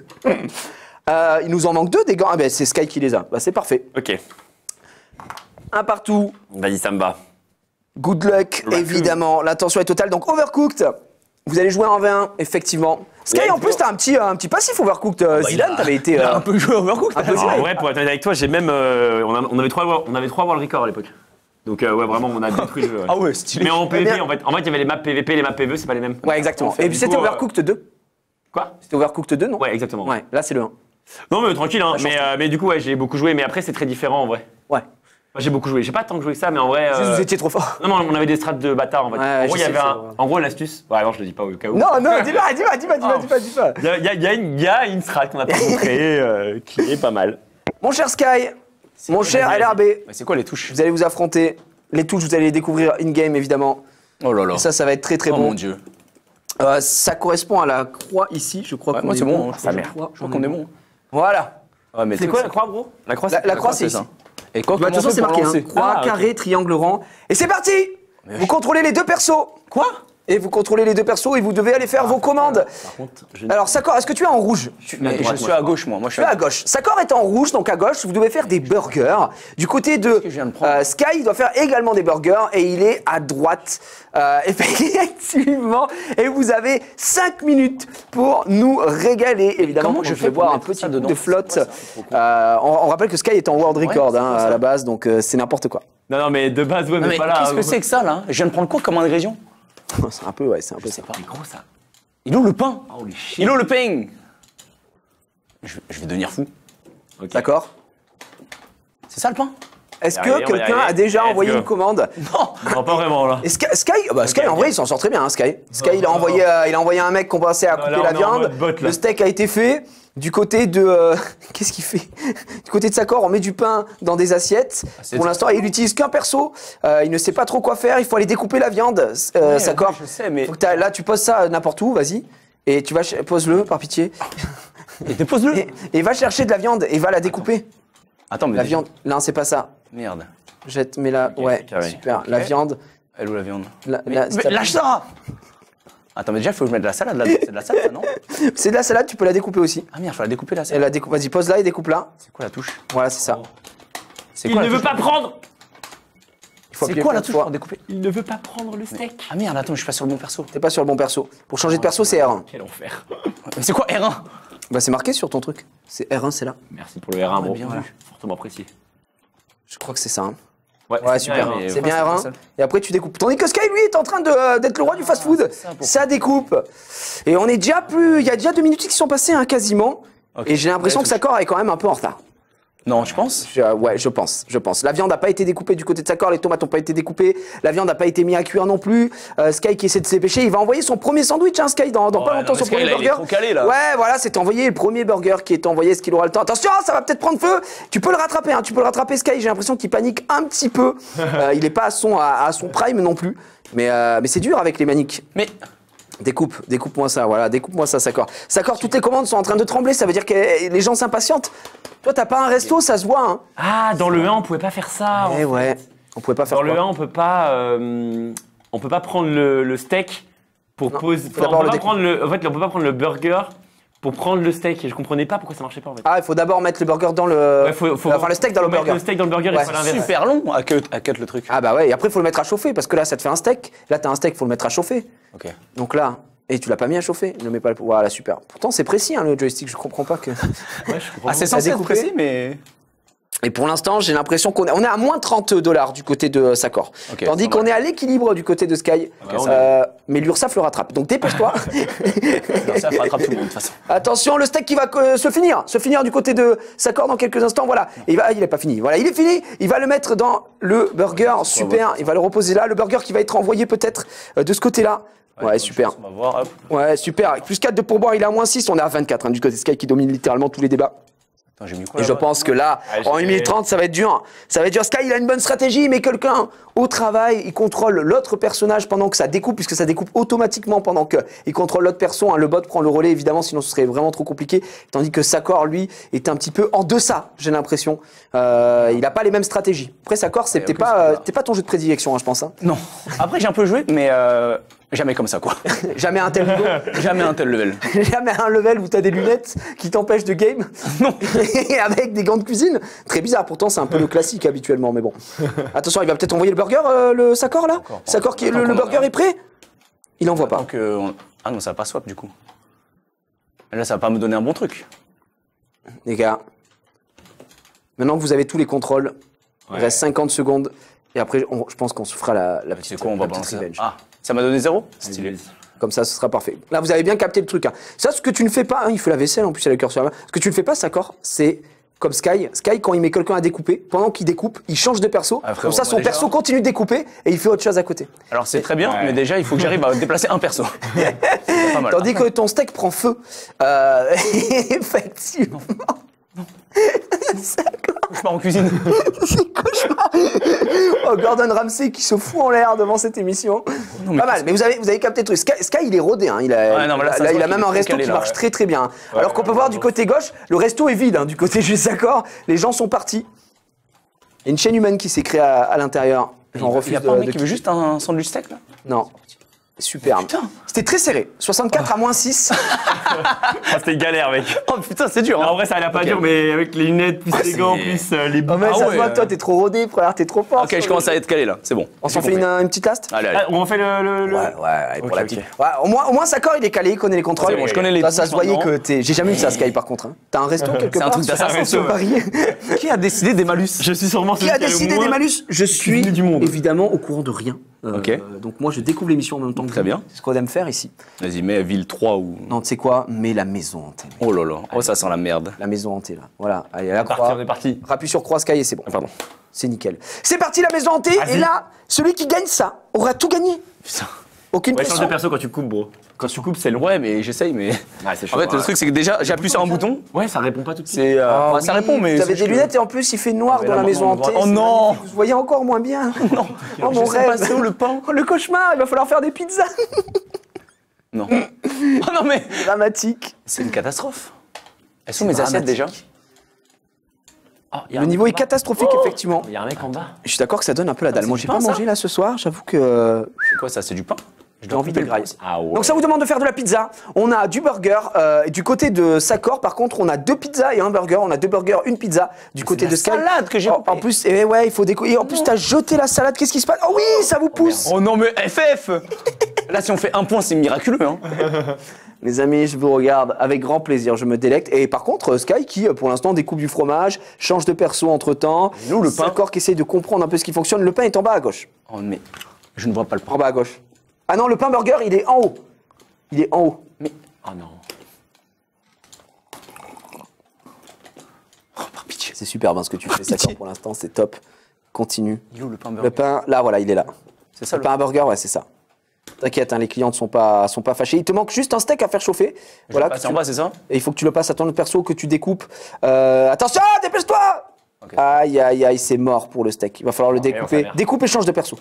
Il nous en manque 2 des gants. Ah ben c'est Sky qui les a. Bah c'est parfait. Ok, Un partout. vas-y, ça me va. Good luck, Raccoon. évidemment. L'attention est totale. Donc Overcooked. Vous allez jouer en 21, effectivement. Sky, en plus, t'as un petit passif Overcooked. Zidane, t'avais été. Un peu joué Overcooked. En vrai, pour être honnête avec toi, j'ai même. On avait 3 World Records à l'époque. Donc, ouais, vraiment, on a détruit le jeu. Ouais. Ah ouais, stylé. Mais en PvP, bien. en fait, il y avait les maps PvP, les maps PvE, c'est pas les mêmes. Ouais, exactement. Et puis Du c'était coup, Overcooked 2. Quoi? C'était Overcooked 2, non? Ouais, exactement. Ouais, là, c'est le 1. Non, mais tranquille, hein. Mais du coup, ouais, j'ai beaucoup joué. Mais après, c'est très différent en vrai. Ouais. Moi, j'ai beaucoup joué. J'ai pas tant joué que ça, mais en vrai. Vous étiez trop fort. Non, on avait des strats de bâtards en fait. Ouais, En gros, je il y sais avait que un. c'est- En gros, l'astuce. Ouais, non, je le dis pas au cas où. Non, dis-moi. Il y a une strat qu'on a pas montrée qui est pas mal. Mon cher Sky, mon cher LRB, Mais c'est quoi les touches? vous allez vous affronter. Les touches, vous allez les découvrir in-game, évidemment. Oh là là. Et ça va être très très Oh bon. mon dieu. Ça correspond à la croix ici, je crois Ouais, qu'on moi est c'est bon, bon. sa mère. Je crois qu'on est bon. Voilà. Ouais, mais C'est quoi la croix, gros? La croix, La croix, c'est ça. ici. Et quoi, Bah, de toute façon, c'est marqué, hein. Croix, Ah, ok. carré, triangle, rang. Et c'est parti. Vous contrôlez les deux persos. Quoi? Et vous contrôlez les deux persos et vous devez aller faire vos commandes. Par contre, je Alors, Sakor, est-ce que tu es en rouge? Mais je suis à gauche, moi. Moi, je Tu suis es à gauche. Sakor est en rouge, donc à gauche, vous devez faire des burgers. Du côté de que je viens de prendre Sky, il doit faire également des burgers et il est à droite, effectivement. Et vous avez 5 minutes pour nous régaler, évidemment. comment Donc, je je fais vais pour boire un mettre petit ça coup dedans? de flotte. C'est quoi ça? C'est trop con. On rappelle que Sky est en world record c'est quoi à ça la base, donc c'est n'importe quoi. Non, mais de base, ouais, Non, mais mais pas là. qu'est-ce que c'est que ça, là? Je viens de prendre quoi comme ingrédient? C'est un peu, ouais, c'est un peu ça. Mais gros, ça. Il est où le pain? Oh, les chiens. Il est où le pain? Je vais devenir fou. Ok. D'accord. C'est ça le pain? Est-ce On va y que arriver, on va y quelqu'un a arriver. déjà Let's envoyé go. une commande? Non. Non, pas vraiment là. Et Sky, Sky, en vrai, il s'en sort très bien, hein, Sky. Sky, il a non. envoyé un mec qu'on passait à Non, couper là, la on est en viande. mode bot, là. Le steak a été fait. Du côté de... Qu'est-ce qu'il fait? Du côté de Sakor, on met du pain dans des assiettes. c'est Pour l'instant, il n'utilise qu'un perso. Il ne sait pas trop quoi faire. Il faut aller découper la viande, Sakor. ouais, je sais, mais- Faut que là, tu poses ça n'importe où, vas-y. Et tu vas... Pose-le, par pitié. Et dépose-le. Et va chercher de la viande et va la découper. Attends, mais La viande... Non, c'est pas ça. Merde. Jette, mais là... Ok, Ouais, c'est carré. super. La viande... Elle est où la viande? la- Mais lâche ça! Attends, mais déjà, il faut que je mette de la salade là. C'est de la salade, non? C'est de la salade, tu peux la découper aussi. Ah merde, faut la découper la Elle salade. la découpe. Vas-y, pose-la et découpe-la. C'est quoi la touche? Voilà, c'est ça. C'est Il quoi ne la veut touche? pas prendre. Il faut C'est appuyer quoi la plein de touche fois. pour découper? Il ne veut pas prendre le steak. Ah merde, attends, je suis pas sur le bon perso. T'es pas sur le bon perso. Pour changer de perso, c'est R1. Quel enfer. Mais c'est quoi R1? Bah, c'est marqué sur ton truc. C'est R1, c'est là. Merci pour le R1, bro. bien vu. Fortement apprécié. Je crois que c'est ça. Hein. Ouais, Ouais, c'est super. bien, mais C'est enfin, bien c'est R1. ça. Et après, tu découpes. Tandis que Sky, lui, est en train d'être le roi du fast-food. c'est ça, pourquoi. Ça découpe. Et on est déjà plus. Il y a déjà 2 minutes qui sont passées, hein, quasiment. Ok. Et j'ai l'impression Ouais, que Sakor est quand même un peu en retard. Non, je pense. Ouais, je pense. La viande n'a pas été découpée du côté de Sakor, les tomates n'ont pas été découpées, la viande n'a pas été mise à cuire non plus. Sky qui essaie de se dépêcher, il va envoyer son premier sandwich, hein, Sky, dans pas ouais, longtemps, non, son mais Sky, premier là, il est burger. trop calé, là. Ouais, voilà, c'est envoyé le premier burger qui est envoyé, est-ce qu'il aura le temps? Attention, ça va peut-être prendre feu. Tu peux le rattraper, hein, tu peux le rattraper, Sky. J'ai l'impression qu'il panique un petit peu. Il n'est pas à son prime non plus. Mais c'est dur avec les maniques. Mais Découpe-moi ça, voilà, découpe-moi ça, Sakor. Sakor, toutes les commandes sont en train de trembler, ça veut dire que les gens s'impatientent. Toi, t'as pas un resto, ça se voit, hein. Ah, dans le 1, on pouvait pas faire ça. Eh ouais, on pouvait pas faire Dans le quoi 1, on peut pas prendre le steak pour poser. faut d'abord On peut le pas prendre le. En fait, on peut pas prendre le burger pour prendre le steak. Et je comprenais pas pourquoi ça marchait pas en fait. Ah, il faut d'abord mettre le burger dans le. Ouais, enfin, le steak dans le mettre burger. Le steak dans le burger Ouais, et pas l'inverse. super long à cut le truc. Ah, bah ouais, et après, il faut le mettre à chauffer parce que là, ça te fait un steak. Là, t'as un steak, il faut le mettre à chauffer. Ok. Donc là, et tu l'as pas mis à chauffer. Ne mets pas le. Voilà, super. Pourtant, c'est précis, hein, le joystick, je comprends pas que. Ouais, je comprends. Ah, c'est Ça censé être découpé. précis, mais. Et pour l'instant, j'ai l'impression qu'on est à moins $30 du côté de Sakor. Ok, Tandis ça qu'on va. est à l'équilibre du côté de Sky. bah, on Mais l'URSSAF le rattrape. Donc dépêche-toi. Ça rattrape tout le monde de toute façon. Attention, le steak qui va se finir du côté de Sakor dans quelques instants. Voilà, et il est pas fini. Voilà, il est fini. Il va le mettre dans le burger. Super. Il va le reposer là. Le burger qui va être envoyé peut-être de ce côté-là. Ouais, super. On va voir, hop. Ouais, super. Avec plus 4 de pourboire, il est à moins 6. On est à 24 hein, du côté de Sky qui domine littéralement tous les débats. Attends, j'ai mis quoi Et je là-bas pense que là, Allez, en 1 j'ai- minute 30, ça va être dur. Ça va être dur. Sky, il a une bonne stratégie, mais quelqu'un au travail, il contrôle l'autre personnage pendant que ça découpe, puisque ça découpe automatiquement pendant qu'il contrôle l'autre perso. Hein. Le bot prend le relais, évidemment, sinon ce serait vraiment trop compliqué. Tandis que Sakor, lui, est un petit peu en deçà, j'ai l'impression. Il n'a pas les mêmes stratégies. Après, Sakor, c'est après, t'es pas ton jeu de prédilection, hein, je pense. Hein. Non. Après, j'ai un peu joué, mais jamais comme ça, quoi. Jamais un tel niveau. Jamais un tel level. Jamais un level où t'as des lunettes qui t'empêchent de game. Non. Et avec des gants de cuisine. Très bizarre, pourtant c'est un peu le classique habituellement, mais bon. Attention, il va peut-être envoyer le burger, le Sakor là. Sakor, le burger est prêt. Il envoie pas. Donc, ah non, ça va pas swap du coup. Là, ça va pas me donner un bon truc. Les gars, maintenant que vous avez tous les contrôles, il reste 50 secondes. Et après, je pense qu'on se fera la petite, C'est quoi, on va la petite balancer revenge. Ah, ça m'a donné 0. Stylé. Comme ça, ce sera parfait. Là, vous avez bien capté le truc. Hein. Ça, ce que tu ne fais pas, hein, il fait la vaisselle en plus, il a le cœur sur la main. Ce que tu ne fais pas, Sakor, c'est comme Sky. Sky, quand il met quelqu'un à découper, pendant qu'il découpe, il change de perso. Ah, frérot, comme ça, moi, son déjà- perso continue de découper et il fait autre chose à côté. Alors c'est très bien, mais déjà il faut que j'arrive à déplacer un perso. C'est pas mal. Tandis que ton steak prend feu. Effectivement. Je pars en cuisine. Oh, Gordon Ramsay qui se fout en l'air devant cette émission. mais Pas mal, mais vous avez capté le truc. Sky, il est rodé. Hein. Il a, Ouais, non, mais là, ça là, se il voit a même qu'il un est resto calé, qui là, marche ouais. très très bien. Alors qu'on peut voir du côté gauche, le resto est vide. Hein. Du côté juste d'accord, les gens sont partis. Il y a une chaîne humaine qui s'est créée à l'intérieur. J'en Il refuse y a pas un mec de qui veut juste un sandwich steak là. Non. Superbe. Putain. C'était très serré. 64 à moins 6. Ah, c'était galère, mec. Oh putain, c'est dur. Non, Hein. en vrai, ça allait pas Ok. dur, mais avec les lunettes, plus les c'est- gants, plus les Oh, mais Ah ça ouais, se voit que toi, t'es trop rodé, frère. T'es trop fort. Ok, je commence à être calé là. C'est bon. On s'en fait une petite last. Allez, allez. Ah, on fait le. Ouais, allez, pour Ok, la ok. petite. Ouais, au moins Sakor, il est calé, il connaît les contrôles. C'est bon, je connais les Ça se touches voyait maintenant. que t'es. J'ai jamais vu ça, Sky, par contre. Hein. T'as un resto quelque C'est un part truc d'assassin, sur ouais. Paris. Qui a décidé des malus? Je suis sûrement Qui a décidé des malus? Je suis venu du monde. évidemment au courant de rien. Ok. Donc moi, je découvre l'émission en même temps que Très vous. bien. C'est ce qu'on aime faire ici. Vas-y, mets ville 3 ou. Non, tu sais quoi? Mets la maison hantée. Oh là là. Oh, ça sent la merde. La maison hantée, là. Voilà. Allez, la On croix. est parti. Rappuie sur croix, Sky, et c'est bon. Ah, pardon. C'est nickel. C'est parti, la maison hantée. Vas-y. Et là, celui qui gagne ça aura tout gagné. Putain. Aucune Ouais, change pression. de perso quand tu coupes, bro. Quand tu coupes, c'est long. Ouais, mais j'essaye, mais. Ouais, c'est chaud. En fait, le truc, c'est que déjà, j'appuie sur un bouton. Ouais, ça répond pas tout de suite. C'est. Ah ouais, ça oui, répond, mais. Vous avez c'est des juste lunettes et en plus il fait noir mais dans là, la maison maintenant, hantée. oh c'est non. magnifique. Vous voyez encore moins bien. Non. Oh mon Je sais rêve. pas, c'est où le pain? Oh, le cauchemar, il va falloir faire des pizzas. Non. Oh non, mais. Dramatique. C'est une catastrophe. Elles sont mes dramatique. assiettes déjà? Le niveau est catastrophique, effectivement. Il y a un mec en bas. Je suis d'accord que ça donne un peu la dalle. c'est Moi, du j'ai pain, pas ça mangé là ce soir. J'avoue que C'est quoi ça? C'est du pain? j'ai envie de grailler. Ah ouais. Donc ça vous demande de faire de la pizza. On a du burger. Du côté de Sakor, par contre, on a 2 pizzas et un burger. On a 2 burgers, une pizza. Du côté la de Sky. salade que j'ai En coupée. plus, ouais, il faut décoller. En plus, t'as jeté la salade. Qu'est-ce qui se passe? Oh oui, ça vous pousse. Oh non, mais FF! Là, si on fait un point, c'est miraculeux, hein. Les amis, je vous regarde avec grand plaisir, je me délecte. Et par contre, Sky qui, pour l'instant, découpe du fromage, change de perso entre-temps. Nous, le pain. Sakor qui essaye de comprendre un peu ce qui fonctionne. Le pain est en bas à gauche. Oh, mais. Je ne vois pas le pain. En bas à gauche. Ah non, le pain burger, il est en haut. Il est en haut. Mais. Oh non. Oh, par pitié. C'est superbe hein, ce que tu fais, Sakor, pour l'instant, c'est top. Continue. Il est où le pain burger? Le pain, là, voilà, il est là. C'est ça Le pain à burger, ouais, c'est ça. T'inquiète, hein, les clients ne sont pas fâchés. Il te manque juste un steak à faire chauffer. Voilà, que passer tu- en bas, c'est ça? Et il faut que tu le passes à ton autre perso, que tu découpes. Attention, dépêche-toi. Ok. Aïe, aïe, aïe, c'est mort pour le steak. Il va falloir le on découper. s'en Découpe et change de perso.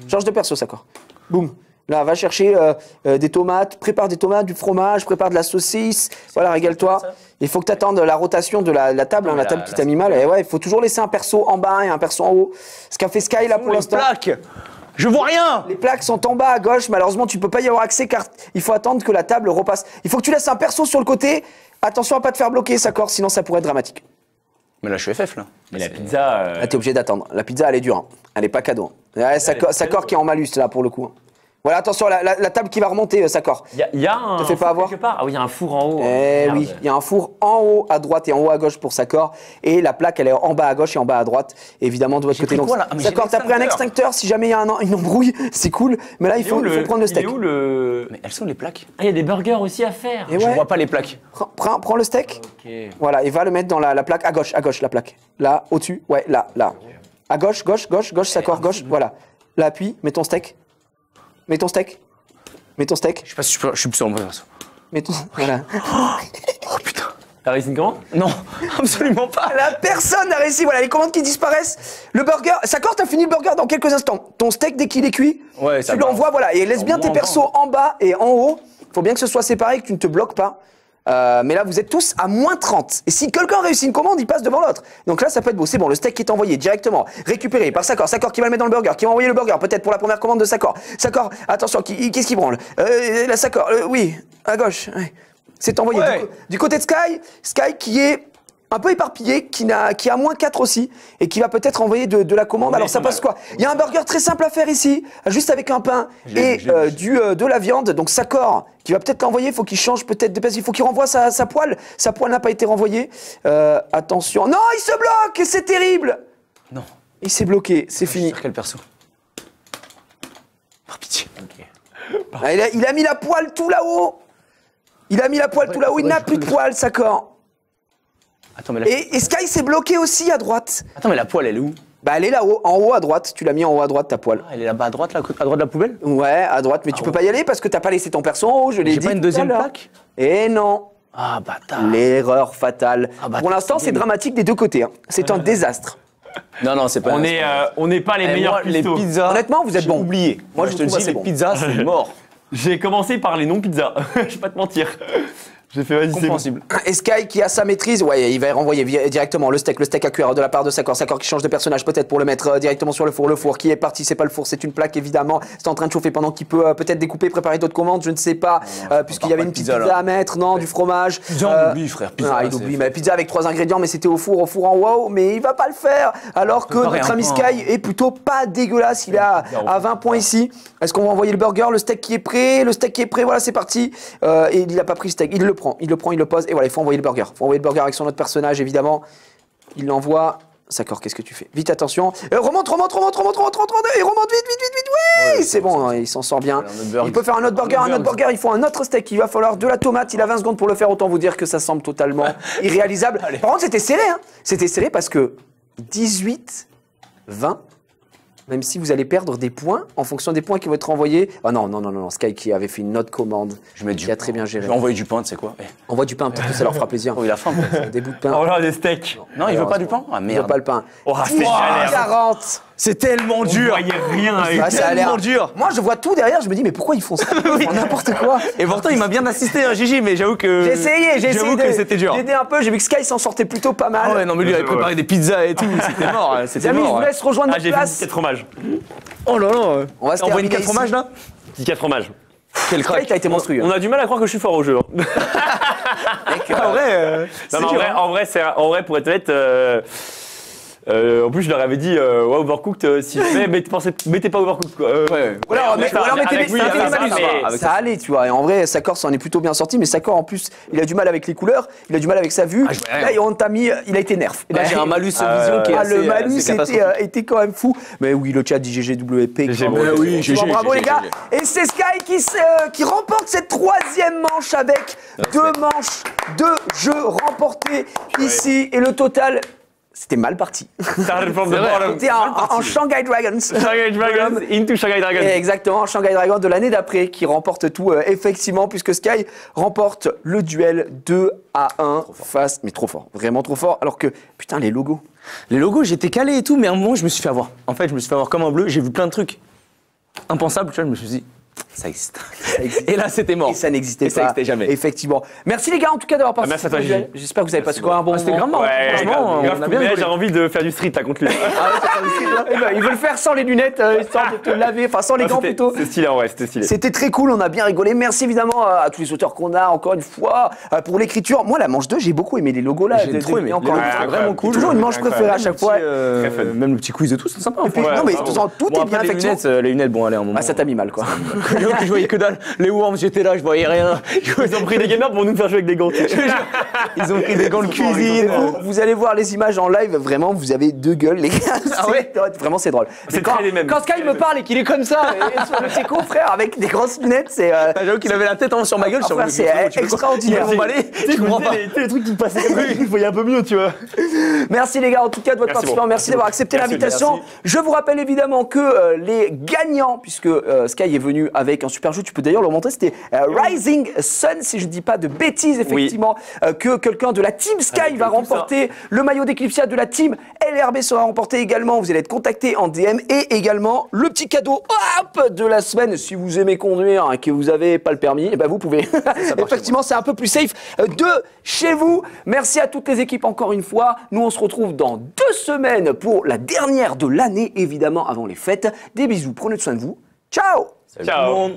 Change de perso, Sakor. Boum. Là, va chercher des tomates, prépare des tomates, du fromage, prépare de la saucisse. Voilà, régale-toi. ça Il faut que tu attendes la rotation de la table, hein, mais la la- table qui la- t'a mis mal. Et ouais, il faut toujours laisser un perso en bas et un perso en haut. Ce qu'a fait Sky là pour Les l'instant. plaques! Je vois rien! Les plaques sont en bas à gauche. Malheureusement, tu peux pas y avoir accès car il faut attendre que la table repasse. Il faut que tu laisses un perso sur le côté. Attention à pas te faire bloquer, Sakor, sinon ça pourrait être dramatique. Mais là, je suis FF, là. Mais la pizza. Là, t'es obligé d'attendre. La pizza, elle est dure. Hein. Elle est pas cadeau. Hein. Ouais, Sakor qui est en malus là pour le coup. Hein. Voilà, attention, la table qui va remonter, Sakor. Il y a un. Te fais pas four avoir quelque part. Ah oui, il y a un four en haut. Eh Merde. oui, il y a un four en haut à droite et en haut à gauche pour Sakor. Et la plaque, elle est en bas à gauche et en bas à droite. Évidemment, de votre J'ai côté. pris Donc, quoi, là? Ah, mais j'ai Sakor, t'as pris un l'extincteur. extincteur. Si jamais il y a une embrouille, c'est cool. Mais là, il faut prendre le steak. Il est où le. Mais elles sont les plaques? Ah, il y a des burgers aussi à faire. Et Je ouais, vois pas les plaques. prends le steak. Ok. Voilà, et va le mettre dans la plaque à gauche, la plaque. Là, au-dessus, ouais, là. À gauche, Sakor, gauche, voilà. Là, appuie, mets ton steak. Mets ton steak. Je sais pas si je suis plus sur le bon perso. Mets ton... Voilà. Oh putain. T'as réussi comment? Non, absolument pas. La personne n'a réussi, voilà, les commandes qui disparaissent. Le burger, Sakor, t'as fini le burger dans quelques instants. Ton steak, dès qu'il est cuit, Ouais, ça tu va. l'envoies, voilà. Et laisse bien Au tes moins, persos en bas et en haut. Faut bien que ce soit séparé, que tu ne te bloques pas. Mais là, vous êtes tous à moins 30. Et si quelqu'un réussit une commande, il passe devant l'autre. Donc là, ça peut être beau. C'est bon, le steak qui est envoyé directement, récupéré par Sakor. Sakor qui va le mettre dans le burger, qui va envoyer le burger, peut-être pour la première commande de Sakor. Sakor, attention, qu'est-ce qu'il branle La Sakor, oui, à gauche. Ouais. C'est envoyé. Ouais. Du côté de Sky qui est un peu éparpillé, qui a -4 aussi, et qui va peut-être envoyer de la commande. Alors ça passe quoi? Il y a un burger très simple à faire ici, juste avec un pain et de la viande. Donc Sakor, qui va peut-être l'envoyer, il faut qu'il change peut-être de place, il faut qu'il renvoie sa poêle. Sa poêle n'a pas été renvoyée. Attention. Non, il se bloque, c'est terrible. Non. Il s'est bloqué, c'est fini. Sur quel perso? Par pitié. Ah, il a mis la poêle tout là-haut. Il a mis la poêle tout là-haut, il n'a plus de poêle, Sakor. Attends, mais Et Sky s'est bloqué aussi à droite. Attends, mais la poêle, elle est où? Bah elle est là-haut, en haut à droite. Tu l'as mis en haut à droite ta poêle. Ah, elle est là-bas à droite, là, à droite de la poubelle? Ouais, à droite, mais tu peux pas y aller parce que t'as pas laissé ton perso en haut, je l'ai dit. J'ai pas une tout à deuxième l'heure. plaque? Et non. Ah, bâtard. L'erreur fatale. Ah, bah, Pour l'instant, c'est dramatique des deux côtés. Hein. C'est un désastre. Non, non, c'est pas. On n'est pas les meilleurs les cuistots. pizzas. Honnêtement, vous êtes j'ai bons. oublié. Moi, Moi, je je te trouve dis, assez les bon. pizzas, c'est mort. J'ai commencé par les non-pizzas. Je vais pas te mentir. J'ai fait vas-y, c'est bon. Compréhensible. Et Sky qui a sa maîtrise, ouais, il va renvoyer directement le steak à cuire de la part de Sakor. Sakor qui change de personnage peut-être pour le mettre directement sur le four. Le four qui est parti, c'est pas le four, c'est une plaque évidemment. C'est en train de chauffer pendant qu'il peut peut-être découper, préparer d'autres commandes, je ne sais pas, puisqu'il y avait une petite pizza à mettre, non, du fromage. Pizza, on oublie, frère. Pizza, Ah, il oublie, mais pizza avec 3 ingrédients, mais c'était au four en wow, mais il va pas le faire. Alors que Préparer notre un ami pain. Sky est plutôt pas dégueulasse, il est à 20 points ici. Est-ce qu'on va envoyer le burger, le steak qui est prêt? Le steak qui est prêt, voilà, c'est parti. Et il a pas pris le steak, il le prend, il le pose. Et voilà, il faut envoyer le burger. Il faut envoyer le burger avec son autre personnage, évidemment. Il l'envoie. Sakor, qu'est-ce que tu fais? Vite, attention. Remonte. Et remonte vite. Oui, c'est bon, il s'en sort bien. Il peut faire un autre burger, il faut un autre steak. Il va falloir de la tomate. Il a 20 secondes pour le faire. Autant vous dire que ça semble totalement irréalisable. Par contre, c'était serré. Hein. C'était serré parce que 18, 20. Même si vous allez perdre des points en fonction des points qui vont être envoyés. Ah non, Sky qui avait fait une autre commande. Je mets du qui a très bien géré. Je vais envoyer du pain, tu sais quoi? Envoie du pain un petit peu, ça leur fera plaisir. Oh, il a faim, quoi. Des bouts de pain. Oh là, des steaks. Non, il veut pas du pain? Ah Il veut merde. pas le pain. Oh, c'est galère. 40. C'est tellement On dur. voyait rien avec Ah, ça a l'air tellement dur. Moi, je vois tout derrière, je me dis, mais pourquoi ils font ça? Ils font n'importe quoi. Et pourtant, il m'a bien assisté, hein, Gigi, mais j'avoue que. J'ai essayé J'avoue que c'était dur. d'aider un peu, j'ai vu que Sky s'en sortait plutôt pas mal. Ah ouais, non, mais lui, il avait préparé des pizzas et tout. C'était mort. Les C'était amis, je mort. vous ouais. laisse rejoindre Ah, notre j'ai fait place. 4 fromages. Oh là là. On va se Envoie une terminer 4 ici. fromages là? Petit 4 fromages. Quel Sky, crack. t'as été monstrueux. On a du mal à croire que je suis fort au jeu. Hein. Ah, en vrai, Non, mais dur, en vrai, pour être honnête, en plus, je leur avais dit, ouais, Overcooked, si je fais, mettez pas Overcooked, quoi. Ouais. Ou alors, Ouais, mettez avec des oui, mettez des avec malus. ça, mais- Ça allait, tu vois. Et en vrai, Sakor s'en est plutôt bien sorti, mais Sakor, en plus, il a du mal avec les couleurs, il a du mal avec sa vue. Ah, je vois rien. Là, on t'a mis, il a été nerf. Là, j'ai un malus vision qui est assez. Le malus assez catastrophique. était quand même fou. Mais oui, le chat dit GGWP. GG, bravo. ouais, oui, GG, Bravo les GG. gars. Et c'est Sky qui remporte cette 3e manche avec 2 manches de jeu remportées ici. Et le total, c'était mal parti. Started from the bottom. C'était en Shanghai Dragons. Shanghai Dragons into Shanghai Dragons. Et exactement, Shanghai Dragon de l'année d'après qui remporte tout, effectivement, puisque Sky remporte le duel 2-1 face. Mais trop fort, vraiment trop fort. Alors que, putain, les logos. Les logos, j'étais calé et tout, mais à un moment, je me suis fait avoir. En fait, je me suis fait avoir comme un bleu. J'ai vu plein de trucs impensables, tu vois, je me suis dit, ça existe. Et là, c'était mort. Et ça n'existait Et ça pas. n'existait jamais. Effectivement. Merci les gars, en tout cas, d'avoir participé. merci à toi, au duel. Gigi. J'espère que vous avez passé quoi un bon C'était moment. grave marrant. Ouais, Franchement, grave, on a bien mais rigolé. j'ai envie de faire du street là contre lui. Eh ben, il veut le faire sans les lunettes, histoire de te laver, enfin sans les gants plutôt. C'était stylé en vrai, c'était stylé. C'était très cool, on a bien rigolé. Merci évidemment à tous les auteurs qu'on a, encore une fois, pour l'écriture. Moi, la manche 2, j'ai beaucoup aimé les logos là. J'ai trop aimé. Encore Les une logos, fois. vraiment cool. Toujours une manche préférée à chaque fois. Très fun. Même le petit quiz et tout, c'est sympa. puis, franchement. non, mais bravo. tout Bon, est bien, après, effectivement. les lunettes, bon, allez, un moment. Ah, ça t'a mis mal quoi. Je voyais que dalle. Les Worms, j'étais là, je voyais rien. Ils ont pris des gamers pour nous faire jouer avec des gants. Ils ont pris des gants de cuisine. Vous allez voir les images en live, vraiment, vous avez deux gueules, les gars. Ah ouais Vraiment, c'est drôle. C'est quand, très les mêmes. quand Sky me parle et qu'il est comme ça, et sur le ses frère, avec des grosses lunettes, c'est. Ah, j'avoue qu'il avait la tête sur ma gueule. Ah, sur frère, le c'est micro, tu veux quoi extraordinaire. Ils m'ont emballé, je comprends pas. Les trucs qui passaient comme ça, je voyais un peu mieux, tu vois. Merci les gars, en tout cas de votre Merci participation. beaucoup. Merci d'avoir accepté Merci, l'invitation. merci. Je vous rappelle évidemment que les gagnants, puisque Sky est venu avec un super jeu, tu peux d'ailleurs le montrer, c'était Rising Sun, si je ne dis pas de bêtises, effectivement, que quelqu'un de la Team Sky Avec va tout remporter. Le maillot d'Eclipsia de la Team LRB sera remporté également. Vous allez être contacté en DM et également le petit cadeau hop, de la semaine. Si vous aimez conduire et que vous n'avez pas le permis, eh ben vous pouvez. Effectivement, c'est un peu plus safe de chez vous. Merci à toutes les équipes encore une fois. Nous, on se retrouve dans 2 semaines pour la dernière de l'année, évidemment, avant les fêtes. Des bisous, prenez soin de vous. Ciao! Ciao.